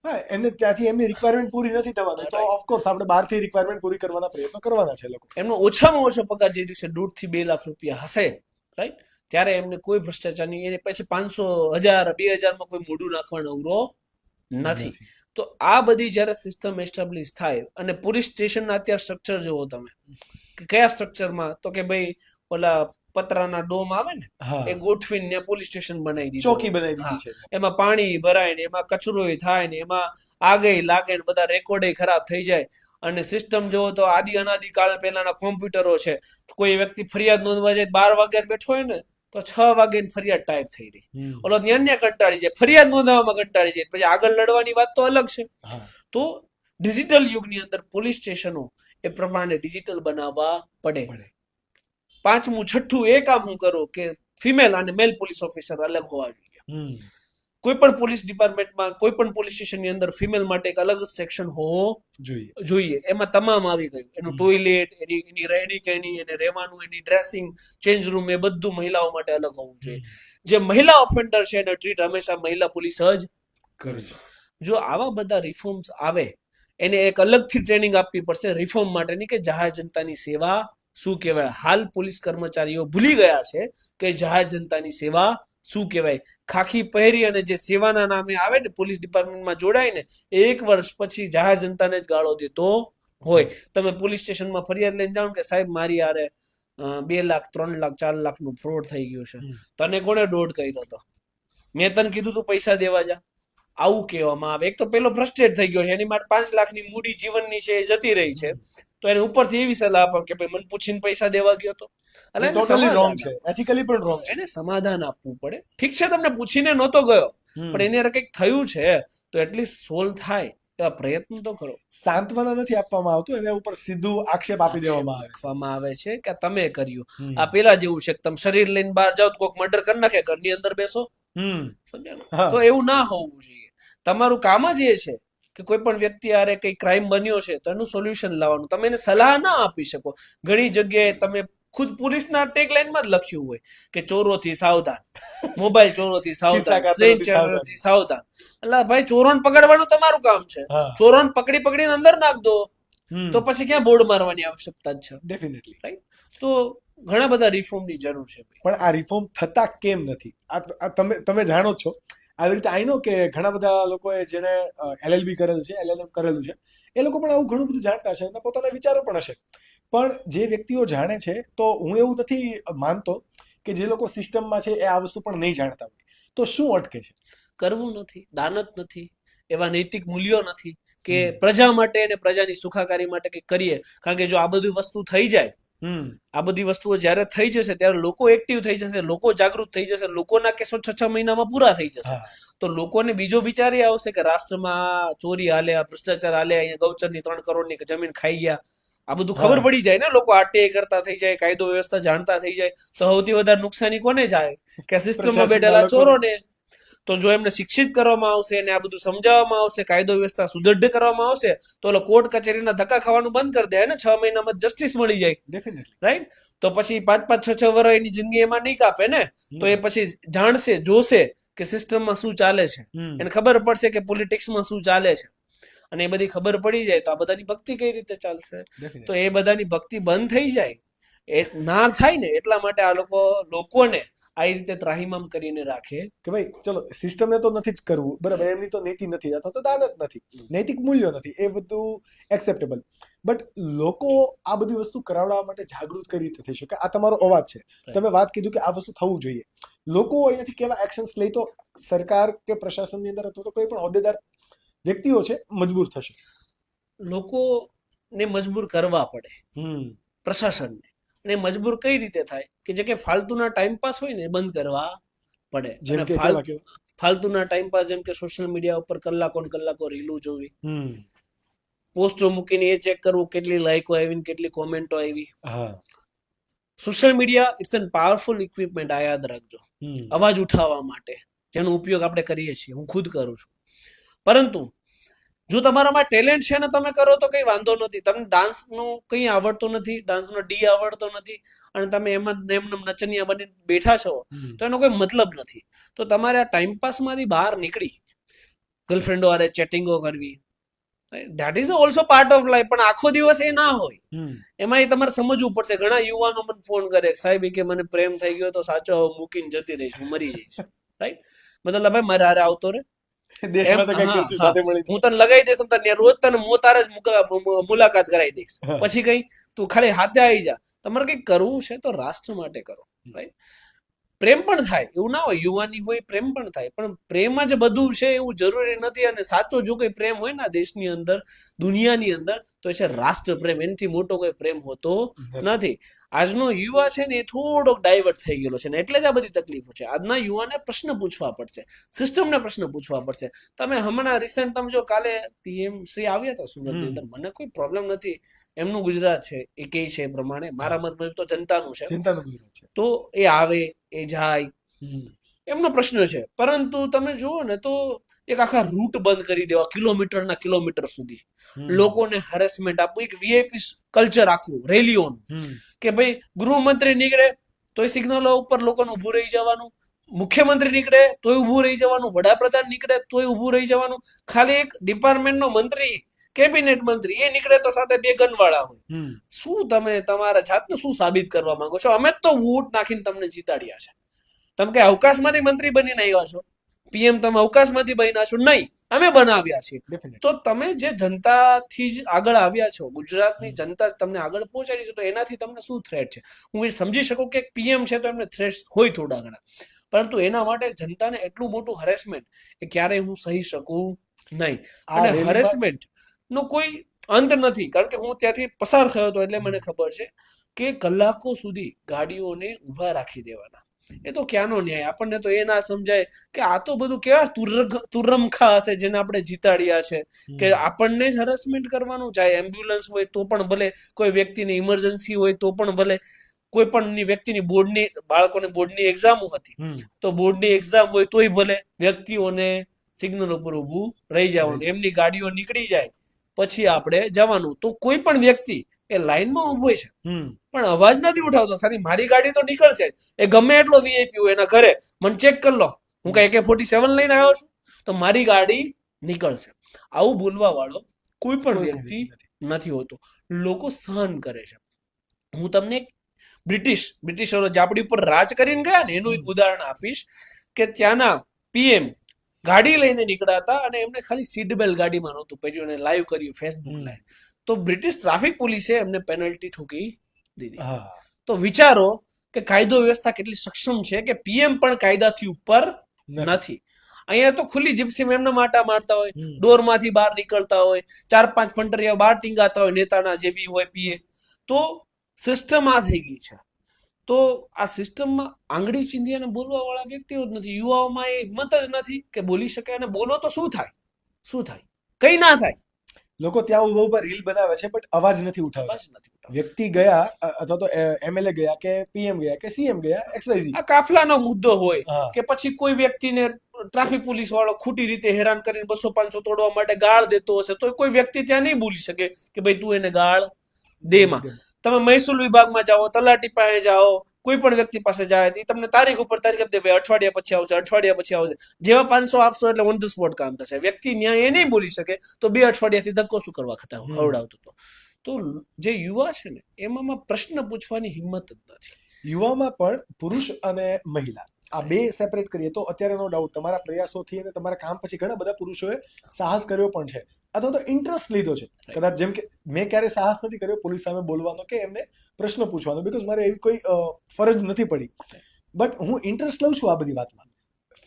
Speaker 2: હા, એને ત્યાંથી એમની રિક્વાયરમેન્ટ પૂરી નથી થવાની તો ઓફકોર્સ આપણે બહારથી રિક્વાયરમેન્ટ પૂરી કરવાના પ્રયત્નો કરવાના છે લોકો.
Speaker 1: એમનો ઓછામાં ઓછો પગાર જે દિવસે 1.5 થી 2 લાખ રૂપિયા હશે, રાઈટ, ત્યારે એમને કોઈ ભ્રષ્ટાચાર નહીં, એને પછી 500, 1000, 2000 માં કોઈ મોઢું નાખવાનો અવરો નથી. તો આ બધી જ્યારે સિસ્ટમ એસ્ટાબ્લિશ થાય, અને પોલીસ સ્ટેશનના અત્યારે સ્ટ્રક્ચર જુઓ તમે, કે કયા સ્ટ્રક્ચરમાં, તો કે ભાઈ ઓલા પતરાના ડોમ આવે ને એ ગોઠવીને પોલીસ સ્ટેશન બનાવી દીધું,
Speaker 2: ચોકી બનાવી દીધી છે.
Speaker 1: એમાં પાણી ભરાય ને એમાં કચરો થાય ને એમાં આગે લાગે ને બધા રેકોર્ડ ખરાબ થઈ જાય. અને સિસ્ટમ જોવો તો આદિ અનાદિકાળ પહેલાના કોમ્પ્યુટરો છે. કોઈ વ્યક્તિ ફરિયાદ નોંધવા જાય 12 વાગ્યા બેઠો હોય ને તો 6 વાગે ફરિયાદ ટાઈપ થઈ રહી, ઓલો ન્યા કંટાળી જાય, ફરિયાદ નોંધવામાં કંટાળી જાય, પછી આગળ લડવાની વાત તો અલગ છે. તો ડિજિટલ યુગની અંદર પોલીસ સ્ટેશનો એ પ્રમાણે ડિજિટલ બનાવવા પડે. પાંચમું છઠ્ઠું એ કામ હું કરું કે ફિમેલ અને મેલ પોલીસ ઓફિસર અલગ હોવા જોઈએ. કોઈ પણ પોલીસ ડિપાર્ટમેન્ટમાં, કોઈ પણ પોલીસ સ્ટેશનની અંદર ફિમેલ માટે એક અલગ સેક્શન હોવો જોઈએ. એમાં તમામ આવી ગયું, એનું ટોયલેટ, એની રહેણી કહેણી, એને રહેવાનું, એની ડ્રેસિંગ, ચેન્જ રૂમ, એ બધું મહિલાઓ માટે અલગ હોવું જોઈએ. જે મહિલા ઓફેન્ડર છે એને ટ્રીટ હંમેશા મહિલા પોલીસ જ કરશે. જો આવા બધા રિફોર્મ્સ આવે, એને એક અલગથી ટ્રેનિંગ આપવી પડશે રિફોર્મ માટેની, કે જાહેર જનતાની સેવા શું કહેવાય. હાલ પોલીસ કર્મચારીઓ ભૂલી ગયા છે કે જાહેર જનતાની સેવા શું કહેવાય. ખાખી પહેરી અને જે સેવાના નામે આવે ને પોલીસ ડિપાર્ટમેન્ટમાં જોડાય ને, 1 વર્ષ પછી જાહેર જનતાને જ ગાળો દેતો હોય. તમે પોલીસ સ્ટેશનમાં ફરિયાદ લઈને જાઓ કે સાહેબ મારી યારે 2 લાખ 3 લાખ 4 લાખનું ફ્રોડ થઈ ગયું છે, તને કોણે દોઢ કર્યો હતો, મેં તને કીધું તું પૈસા દેવા જા, આવું કહેવામાં આવે. એક તો પેલો ફ્રસ્ટ્રેટ થઈ ગયો છે, એની માટે 5 લાખની મૂડી જીવનની છે એ જતી રહી છે, તો એને ઉપરથી એવી સલાહ આપો કે ભાઈ મને પૂછીને પૈસા દેવા ગયો તો, એને સમાધાન આપવું પડે. ઠીક છે, તમને પૂછીને નહોતો ગયો, પણ એને કંઈક થયું છે તો એટલીસ્ટ સોલ્વ થાય એવા પ્રયત્ન તો કરો.
Speaker 2: સાંત્વના નથી આપવામાં આવતું, એના ઉપર સીધું આક્ષેપ આપી દેવામાં
Speaker 1: આવે છે કે તમે કર્યું. આ પેલા જેવું છે કે તમે શરીર લઈને બહાર જાઓ તો કોઈક મર્ડર કરી નાખે, ઘરની અંદર બેસો, સમજ્યા? તો એવું ના હોવું જોઈએ. તમારું કામ જ એ છે કે કોઈ પણ વ્યક્તિ આરે કઈ ક્રાઇમ બન્યો છે તો એનું સોલ્યુશન લાવવાનું. તમે એને સલાહ ના આપી શકો. ઘણી જગ્યાએ તમે ખુદ પોલીસના ટેગ લાઈનમાં જ લખ્યું હોય કે ચોરોથી સાવધાન, મોબાઈલ ચોરોથી સાવધાન, ટ્રેન ચોરોથી સાવધાન. એટલે ભાઈ ચોરોને પકડવાનું તમારું કામ છે, ચોરોને પકડીને અંદર નાખ દો, તો પછી ક્યાં બોર્ડ મારવાની આવશ્યકતા જ છે?
Speaker 2: Definitely,
Speaker 1: right. તો ઘણા બધા રિફોર્મની જરૂર છે.
Speaker 2: પણ આ રિફોર્મ થતા કેમ નથી? આ તમે જાણો છો આવી રીતે. આઈ નો કે ઘણા બધા લોકોએ જેને LLB કરેલું છે, LLM કરેલું છે, એ લોકો પણ આવું ઘણું બધું જાણતા છે, એમના પોતાના વિચારો પણ હશે. પણ જે વ્યક્તિઓ જાણે છે, તો હું એવું નથી માનતો કે જે લોકો સિસ્ટમમાં છે એ આ વસ્તુ પણ નહીં જાણતા હોય. તો શું અટકે છે?
Speaker 1: કરવું નથી, દાનત નથી, એવા નૈતિક મૂલ્યો નથી કે પ્રજા માટે અને પ્રજાની સુખાકારી માટે કંઈક કરીએ. કારણ કે જો આ બધી વસ્તુ થઈ જાય, આ બધી વસ્તુઓ જયારે થઈ જશે ત્યારે લોકો એક્ટિવ થઈ જશે, લોકો જાગૃત થઈ જશે, લોકોના કેસો 6 મહિનામાં પૂરા થઈ જશે. તો લોકોને બીજો વિચાર એ આવશે કે રાષ્ટ્રમાં ચોરી હાલે, ભ્રષ્ટાચાર હાલે, અહીંયા ગૌચરની 3 કરોડની જમીન ખાઈ ગયા, આ બધું ખબર પડી જાય ને, લોકો આટે કરતા થઈ જાય, કાયદો વ્યવસ્થા જાણતા થઈ જાય, તો સૌથી વધારે નુકસાની કોને જાય? કે સિસ્ટમમાં બેઠેલા ચોરોને. તો જો એમને શિક્ષિત કરવામાં આવશે અને આ બધું સમજાવવામાં આવશે, કાયદો વ્યવસ્થા સુદૃઢ કરવામાં આવશે, તો કોર્ટ કચેરીના ધક્કા ખાવાનું બંધ કરી દે ને, 6 મહિનામાં જસ્ટિસ મળી જાય, રાઈટ. તો પછી 5-5, 6-6 વર્ષ એની જિંદગી એમાં નહીં કાપે ને, તો એ પછી જાણશે, જોશે કે સિસ્ટમમાં શું ચાલે છે, એને ખબર પડશે કે પોલિટિક્સમાં શું ચાલે છે, અને એ બધી ખબર પડી જાય તો આ બધાની ભક્તિ કઈ રીતે ચાલશે? તો એ બધાની ભક્તિ બંધ થઈ જાય, એ ના થાય ને એટલા માટે આ લોકોને આ રીતે ત્રાહિમામ કરીને રાખે
Speaker 2: કે ભાઈ ચલો સિસ્ટમને તો નથી જ કરવું, બરાબર, એમની તો નીતિ નથી, અથવા તો દાનત નથી, નૈતિક મૂલ્યો નથી, એ બધું એક્સેપ્ટેબલ. બટ લોકો આ બધી વસ્તુ કરાવડાવવા માટે જાગૃત કઈ રીતે થઈ શકે? આ તમારો અવાજ છે, તમે વાત કીધું કે આ વસ્તુ થવું જોઈએ. લોકો અહીંયાથી કેવા એક્શન્સ લઈ તો સરકાર કે પ્રશાસનની અંદર અથવા તો કોઈ પણ હોદ્દેદાર વ્યક્તિઓ છે મજબૂર થશે?
Speaker 1: લોકોને મજબૂર કરવા પડે, પ્રશાસનને. અને મજબૂર કઈ રીતે થાય? કે જે કે ફાલતુના ટાઈમપાસ હોય ને એ બંધ કરવા પડે. ફાલતુના ટાઈમપાસ જેમ કે સોશિયલ મીડિયા ઉપર કલાકો રીલું જોવી, પોસ્ટો મૂકીને એ ચેક કરવું કેટલી લાઈકો આવી, કેટલી કોમેન્ટો આવી. Social media it's an powerful equipment, આ યાદ રાખજો, અવાજ ઉઠાવવા માટે, જેનો ઉપયોગ આપણે કરીએ છીએ, હું ખુદ કરું છું. પરંતુ જો તમારામાં ટેલેન્ટ છે ને તમે કરો તો કઈ વાંધો નથી. તમને ડાન્સનું કંઈ આવડતું નથી, ડાન્સનો ડી આવડતો નથી અને તમે એમાં એમને નચનિયા બની બેઠા છો તો એનો કોઈ મતલબ નથી. તો તમારે આ ટાઈમપાસમાંથી બહાર નીકળી ગર્લફ્રેન્ડો હારે ચેટિંગો કરવી, that is also part of life, પણ આખો દિવસ એ ના હોય. એમાં એ તમારે સમજવું પડશે. ઘણા યુવાનો મને ફોન કરે, સાહેબ કે મને પ્રેમ થઈ ગયો તો સાચો મૂકીને જતી રહીશ, હું મરી જઈશ, રાઈટ? મતલબ ભાઈ મારે હારે આવતો રે, હું તને લગાવી દઈશ, તને રોજ તને હું તારે જ મુલાકાત કરાવી દઈશ, પછી કઈ તું ખાલી હાથે આવી જા. તમારે કઈક કરવું છે તો રાષ્ટ્ર માટે કરો, રાઈટ? પ્રેમ પણ થાય એવું ના હોય, યુવાની હોય પ્રેમ પણ થાય, પણ પ્રેમ જ બધું છે એવું જરૂરી નથી. અને સાચો જો કોઈ પ્રેમ હોય ને દેશની અંદર, દુનિયાની અંદર, તો એ છે રાષ્ટ્ર પ્રેમ. એનાથી મોટો કોઈ પ્રેમ હોતો નથી. આજનો યુવા છે ને એ થોડોક ડાયવર્ટ થઈ ગયેલો છે ને એટલે જ આ બધી તકલીફો છે. આજના યુવાને પ્રશ્ન પૂછવા પડશે, સિસ્ટમને પ્રશ્ન પૂછવા પડશે. તમે હમણાં રિસેન્ટ તમે જો કાલે પીએમ શ્રી આવ્યા હતા સુરતની અંદર, મને કોઈ પ્રોબ્લેમ નથી, એમનું ગુજરાત છે એ કે છે એ પ્રમાણે, મારા મત મુજબ તો જનતાનું છે, તો એ આવે એ જાય એમનો પ્રશ્ન છે. પરંતુ તમે જુઓ ને તો એક આખા રૂટ બંધ કરી દેવા, કિલોમીટરના કિલોમીટર સુધી લોકોને હેરેસમેન્ટ આપવું, એક વીઆઈપી કલ્ચર આખું રેલીઓનું, કે ભાઈ ગૃહમંત્રી નીકળે તોય સિગ્નલો ઉપર લોકોને ઊભું રહી જવાનું, મુખ્યમંત્રી નીકળે તોય ઊભું રહી જવાનું, વડાપ્રધાન નીકળે તોય ઊભું રહી જવાનું. ખાલી એક ડિપાર્ટમેન્ટનો મંત્રી, કેબિનેટ મંત્રી એ નીકળે તો સાથે બે ગનવાળા હોય. શું તમે તમારા જાતને શું સાબિત કરવા માંગો છો? અમે તો વોટ નાખીને તમને જીતાડ્યા છે. તમે કે અવકાશમાંથી મંત્રી બનીને આવ્યા છો? પીએમ તમે અવકાશમાંથી બન્યા છો? નહીં, અમે બનાવ્યા છીએ. તો તમે જે જનતાથી જ આગળ આવ્યા છો, ગુજરાતની જનતા તમને આગળ પહોંચાડી છે, તો એનાથી તમને શું થ્રેટ છે? હું એ સમજી શકું કે પીએમ છે તો એમને થ્રેટ હોય થોડા ઘણા, પરંતુ એના માટે જનતાને એટલું મોટું હરેસમેન્ટ એ ક્યારેય હું સહી શકું નહીં. અને હરેસમેન્ટ નો કોઈ અંત નથી, કારણ કે હું ત્યાંથી પસાર થયો હતો એટલે મને ખબર છે કે કલાકો સુધી ગાડીઓને ઉભા રાખી દેવાના, એ તો ક્યાંનો ન્યાય? આપણને તો એ ના સમજાય કે આ તો બધું કેવા તુરમખા હશે જેને આપણે જીતાડ્યા છે, કે આપણને જ હરેસમેન્ટ કરવાનું. ચાહે એમ્બ્યુલન્સ હોય તો પણ ભલે, કોઈ વ્યક્તિની ઇમરજન્સી હોય તો પણ ભલે, કોઈ પણ વ્યક્તિની બોર્ડની, બાળકોને બોર્ડની એક્ઝામો હતી તો બોર્ડની એક્ઝામ હોય તોય ભલે વ્યક્તિઓને સિગ્નલ ઉપર ઊભું રહી જવાનું, એમની ગાડીઓ નીકળી જાય પછી આપણે જવાનું. તો કોઈ પણ વ્યક્તિ એ લાઈનમાં ઉભો છે પણ અવાજ નથી ઉઠાવતો, સારી મારી ગાડી તો નીકળશે, એ ગમે એટલો વીઆઈપી હોય એના ઘરે, મને ચેક કરી લો, હું કઈ AK-47 લઈને આવ્યો છું તો મારી ગાડી નીકળશે. આવું બોલવા વાળો કોઈ પણ વ્યક્તિ નથી હોતો. લોકો સહન કરે છે. હું તમને બ્રિટિશરો જે આપણી ઉપર રાજ કરીને ગયા ને એનું એક ઉદાહરણ આપીશ, કે ત્યાંના પીએમ ગાડી લઈને નીકળ્યા હતા અને એમને ખાલી સીટ બેલ્ટ ગાડીમાં નહોતું પહેર્યું, અને લાઈવ કર્યું ફેસબુક લાઈવ, તો બ્રિટિશ ટ્રાફિક પોલીસે એમને પેનલ્ટી ઠોકી દીધી. તો વિચારો કે કાયદો વ્યવસ્થા કેટલી સક્ષમ છે, કે પીએમ પણ કાયદાથી ઉપર નથી. અહીંયા તો ખુલ્લી જીપ્સીમાં એમને માટા મારતા હોય, ડોરમાંથી બહાર નીકળતા હોય, 4-5 ફંટરિયા બહાર ટીંગાતા હોય નેતાના જે બી હોય પીએ. તો સિસ્ટમ આ થઈ ગઈ છે. તો આ સિસ્ટમમાં આંગળી ચીંધી અને બોલવા વાળા વ્યક્તિઓ જ નથી. યુવાઓમાં એ હિંમત જ નથી કે બોલી શકે. અને બોલો તો શું થાય? શું થાય? કઈ ના થાય.
Speaker 2: લોકો ત્યાં ઉભા ઉભા રીલ બનાવે છે બટ અવાજ નથી ઉઠાવતા. વ્યક્તિ ગયા અથવા તો એમએલએ ગયા કે પીએમ ગયા કે સીએમ ગયા, એક્સવાયઝી, આ
Speaker 1: કાફલાનો મુદ્દો હોય કે પછી કોઈ વ્યક્તિને ટ્રાફિક પોલીસ વાળો ખોટી રીતે હેરાન કરીને 200-500 તોડવા માટે ગાળ દેતો હશે તો કોઈ વ્યક્તિ ત્યાં નહીં બોલી શકે કે ભાઈ તું એને ગાળ દેમાં. તમે મહેસૂલ વિભાગમાં જાઓ, તલાટી પાસે જાઓ, કોઈ પણ વ્યક્તિ પાસે જાય તો તમને તારીખ ઉપર તારીખ આપી દે, ભાઈ અઠવાડિયા પછી આવશે, અઠવાડિયા પછી આવશે. જેવા 500 આપશો એટલે ઓન ધ સ્પોટ કામ થશે. વ્યક્તિ ન્યાય એ નહીં બોલી શકે તો 2 અઠવાડિયાથી ધક્કો શું કરવા ખવડાવતો હતો. તો જે યુવા છે ને એમાં પ્રશ્ન પૂછવાની હિંમત જ નથી.
Speaker 2: યુવામાં પણ પુરુષ અને મહિલા આ બે સેપરેટ કરીએ તો અત્યારે નો ડાઉટ તમારા પ્રયાસોથી અને તમારા કામ પછી ઘણા બધા પુરુષોએ સાહસ કર્યો પણ છે અથવા તો ઇન્ટરેસ્ટ લીધો છે. કદાચ જેમ કે મેં ક્યારે સાહસ નથી કર્યો પોલીસ સામે બોલવાનો કે એમને પ્રશ્ન પૂછવાનો, બીકોઝ મારે એવી કોઈ ફરજ નથી પડી. બટ હું ઇન્ટરેસ્ટ લઉં છું આ બધી વાતમાં.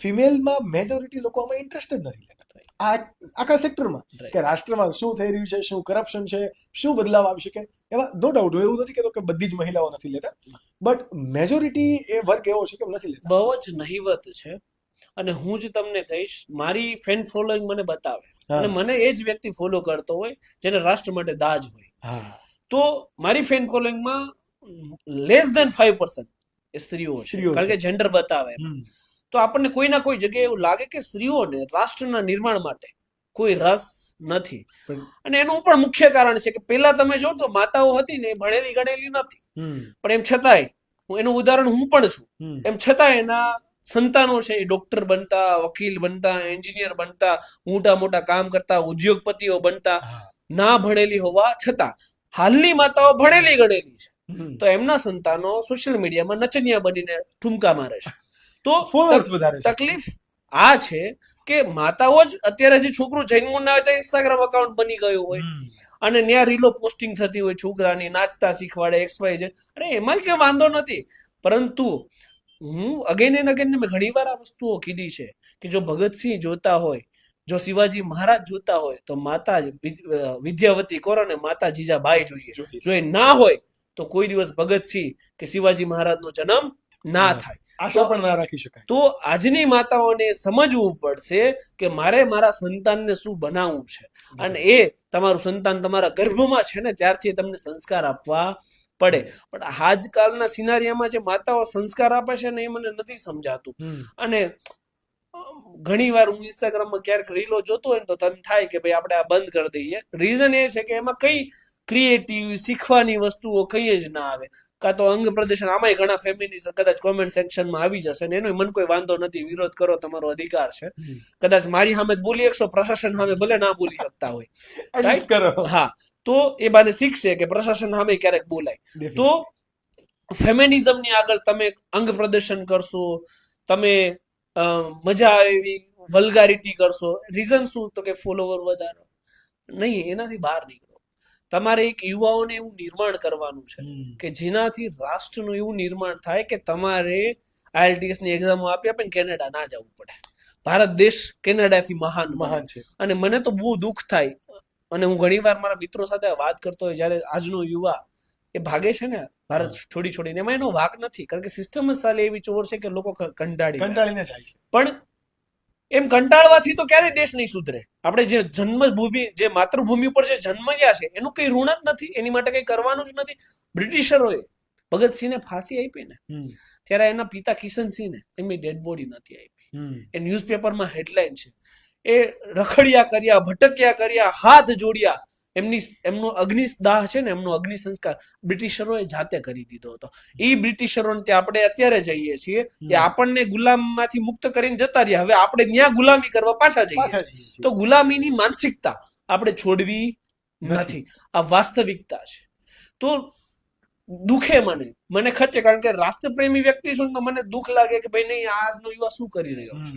Speaker 2: ફિમેલમાં મેજોરિટી લોકો આમાં ઇન્ટરેસ્ટ જ નથી લેતા આ આખા સેક્ટરમાં, કે રાષ્ટ્રમાં શું થઈ રહ્યું છે, શું કરપ્શન છે, શું બદલાવ આવી શકે. એવા નો ડાઉટ હોય, એવું નથી કહેતો કે બધી જ મહિલાઓ નથી લેતા, બટ મેજોરિટી એ વર્ગ એવો છે કે નથી લેતા.
Speaker 1: બહુ જ નહિવત છે. અને હું જ તમને કહીશ, મારી ફેન ફોલોઈંગ મને બતાવે અને મને એ જ વ્યક્તિ ફોલો કરતો હોય જેને રાષ્ટ્ર માટે દાજ હોય, તો મારી ફેન ફોલોઈંગમાં less 5% એ સ્ત્રીઓ છે, કારણ કે જેન્ડર બતાવે. તો આપણને કોઈ ના કોઈ જગ્યાએ એવું લાગે કે સ્ત્રીઓને રાષ્ટ્રના નિર્માણ માટે કોઈ રસ નથી.
Speaker 2: પણ
Speaker 1: અને એનું પણ મુખ્ય કારણ છે કે પેલા તમે જો તો માતાઓ હતી ને એ ભણેલી ગણેલી નથી, પણ એમ છતાંય એનું ઉદાહરણ હું પણ છું, એમ છતાં એના સંતાનો છે એ ડોક્ટર બનતા, વકીલ બનતા, એન્જિનિયર બનતા, મોટા મોટા કામ કરતા, ઉદ્યોગપતિઓ બનતા, ના ભણેલી હોવા છતાં. હાલની માતાઓ ભણેલી ગણેલી છે, તો એમના સંતાનો સોશિયલ મીડિયામાં નચનિયા બનીને ઠુમકા મારે છે. તો
Speaker 2: Followers વધારે છે.
Speaker 1: તકલીફ આ છે કે માતાઓ જ અત્યારે જે છોકરું જન્મ ના હોય તો ઇન્સ્ટાગ્રામ અકાઉન્ટ બની ગયું હોય અને ત્યાં રીલો પોસ્ટિંગ થતી હોય છોકરાની, નાચતા શીખવાડે XYZ. અરે એમાં કઈ વાંધો નથી, પરંતુ હું અગેન એન્ડ અગેન મેં ઘણી વાર આ વસ્તુઓ કીધી છે કે જો ભગતસિંહ જોતા હોય, જો શિવાજી મહારાજ જોતા હોય તો માતા વિદ્યાવતી કૌર અને માતા જીજાબાઈ જોઈએ. જો એ ના હોય તો કોઈ દિવસ ભગતસિંહ કે શિવાજી મહારાજનો જન્મ ના થાય.
Speaker 2: આશા પણ ના રાખી શકાય.
Speaker 1: તો આજની માતાઓને સમજવું પડશે કે મારે મારા સંતાનને શું બનાવવું છે, અને એ તમારું સંતાન તમારા ગર્ભમાં છે ને ત્યારથી તમને સંસ્કાર આપવા પડે. પણ આજકાલના સિનારિયામાં જે માતાઓ સંસ્કાર આપે છે ને એ મને નથી સમજાતું. અને ઘણી વાર હું ઇન્સ્ટાગ્રામમાં ક્યારેક રીલો જોતો હોય ને તો તને થાય કે ભાઈ આપણે આ બંધ કરી દઈએ. રીઝન એ છે કે એમાં કઈ ક્રિએટિવ શીખવાની વસ્તુઓ કઈ જ ના આવે. કાં તો અંગ પ્રદર્શન, આમાંય ઘણા ફેમિનિસ્ટ કદાચ કોમેન્ટ સેક્શનમાં આવી જશે ને એનો મને કોઈ વાંધો નથી, વિરોધ કરો, તમારો અધિકાર છે. કદાચ મારી સામે જ બોલી શકશો, પ્રશાસન સામે ભલે ના બોલી શકતા હોય,
Speaker 2: Adjust કરો.
Speaker 1: હા, તો એ બાને શીખશે કે પ્રશાસન સામે ક્યારેક બોલાય. તો ફેમિનિઝમની આગળ તમે અંગ પ્રદર્શન કરશો, તમે મજા આવે એવી વલ્ગારિટી કરશો, રીઝન શું? તો કે ફોલોવર વધારો નહીં, એનાથી બહાર નીકળો. તમારે એક યુવાઓને એવું નિર્માણ કરવાનું છે કે જેનાથી રાષ્ટ્રનું એવું નિર્માણ થાય કે તમારે IELTS ની એક્ઝામો આપી આપીને કેનેડા ના જવું પડે. ભારત દેશ કેનેડાથી મહાન
Speaker 2: છે.
Speaker 1: અને મને તો બહુ દુઃખ થાય, અને હું ઘણી વાર મારા મિત્રો સાથે વાત કરતો હોય, જ્યારે આજનો યુવા એ ભાગે છે ને ભારત છોડીને, એમાં એનો વાંક નથી, કારણ કે સિસ્ટમ જ સાલી એવી ચોર છે કે લોકો કંટાળીને
Speaker 2: જાય છે.
Speaker 1: પણ એમ કંટાળવાથી તો ક્યારેય દેશ નહીં સુધરે. આપણે જે જન્મભૂમિ, જે માતૃભૂમિ ઉપર જે જન્મ્યા છે એનું કઈ ઋણ જ નથી, એની માટે કઈ કરવાનું જ નથી. બ્રિટિશરોએ ભગતસિંહને ફાંસી આપી ને ત્યારે એના પિતા કિશનસિંહને એમની ડેડ બોડી નથી આપી. એ ન્યૂઝપેપરમાં હેડલાઇન છે. એ રખડ્યા કર્યા, ભટક્યા કર્યા, હાથ જોડ્યા, એમનો અગ્નિદાહ છે ને, એમનો અગ્નિ સંસ્કાર બ્રિટિશરોએ જાતે કરી દીધો હતો. એ બ્રિટિશરોને ત્યાં આપણે અત્યારે જઈએ છીએ કે આપણને ગુલામમાંથી મુક્ત કરીને જતા રહ્યા, હવે આપણે ત્યાં ગુલામી કરવા પાછા જઈએ છીએ. તો ગુલામીની માનસિકતા આપણે છોડવી નથી, આ વાસ્તવિકતા છે. તો દુખે મને ખચે, કારણ કે રાષ્ટ્રપ્રેમી વ્યક્તિ છું તો મને દુઃખ લાગે કે ભાઈ નહીં, આજનો યુવા શું કરી રહ્યો છે.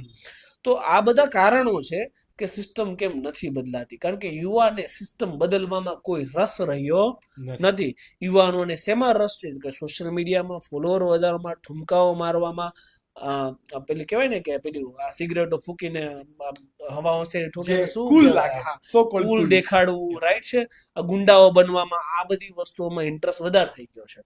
Speaker 1: તો આ બધા કારણો છે કે સિસ્ટમ કેમ નથી બદલાતી, કારણ કે યુવાને સિસ્ટમ બદલવામાં કોઈ રસ રહ્યો નથી. યુવાનોને શેમાં રસ છે કે સોશિયલ મીડિયામાં ફોલોવર વધારવામાં, ઠુમકાઓ મારવામાં, પેલી કહેવાય ને કે પેલું સિગરેટો ફૂકીને હવા હોશે ઠોકીને શું કૂલ દેખાડવું, રાઈટ છે, ગુંડાઓ બનવામાં, આ બધી વસ્તુઓમાં ઇન્ટરેસ્ટ વધારે થઈ ગયો છે.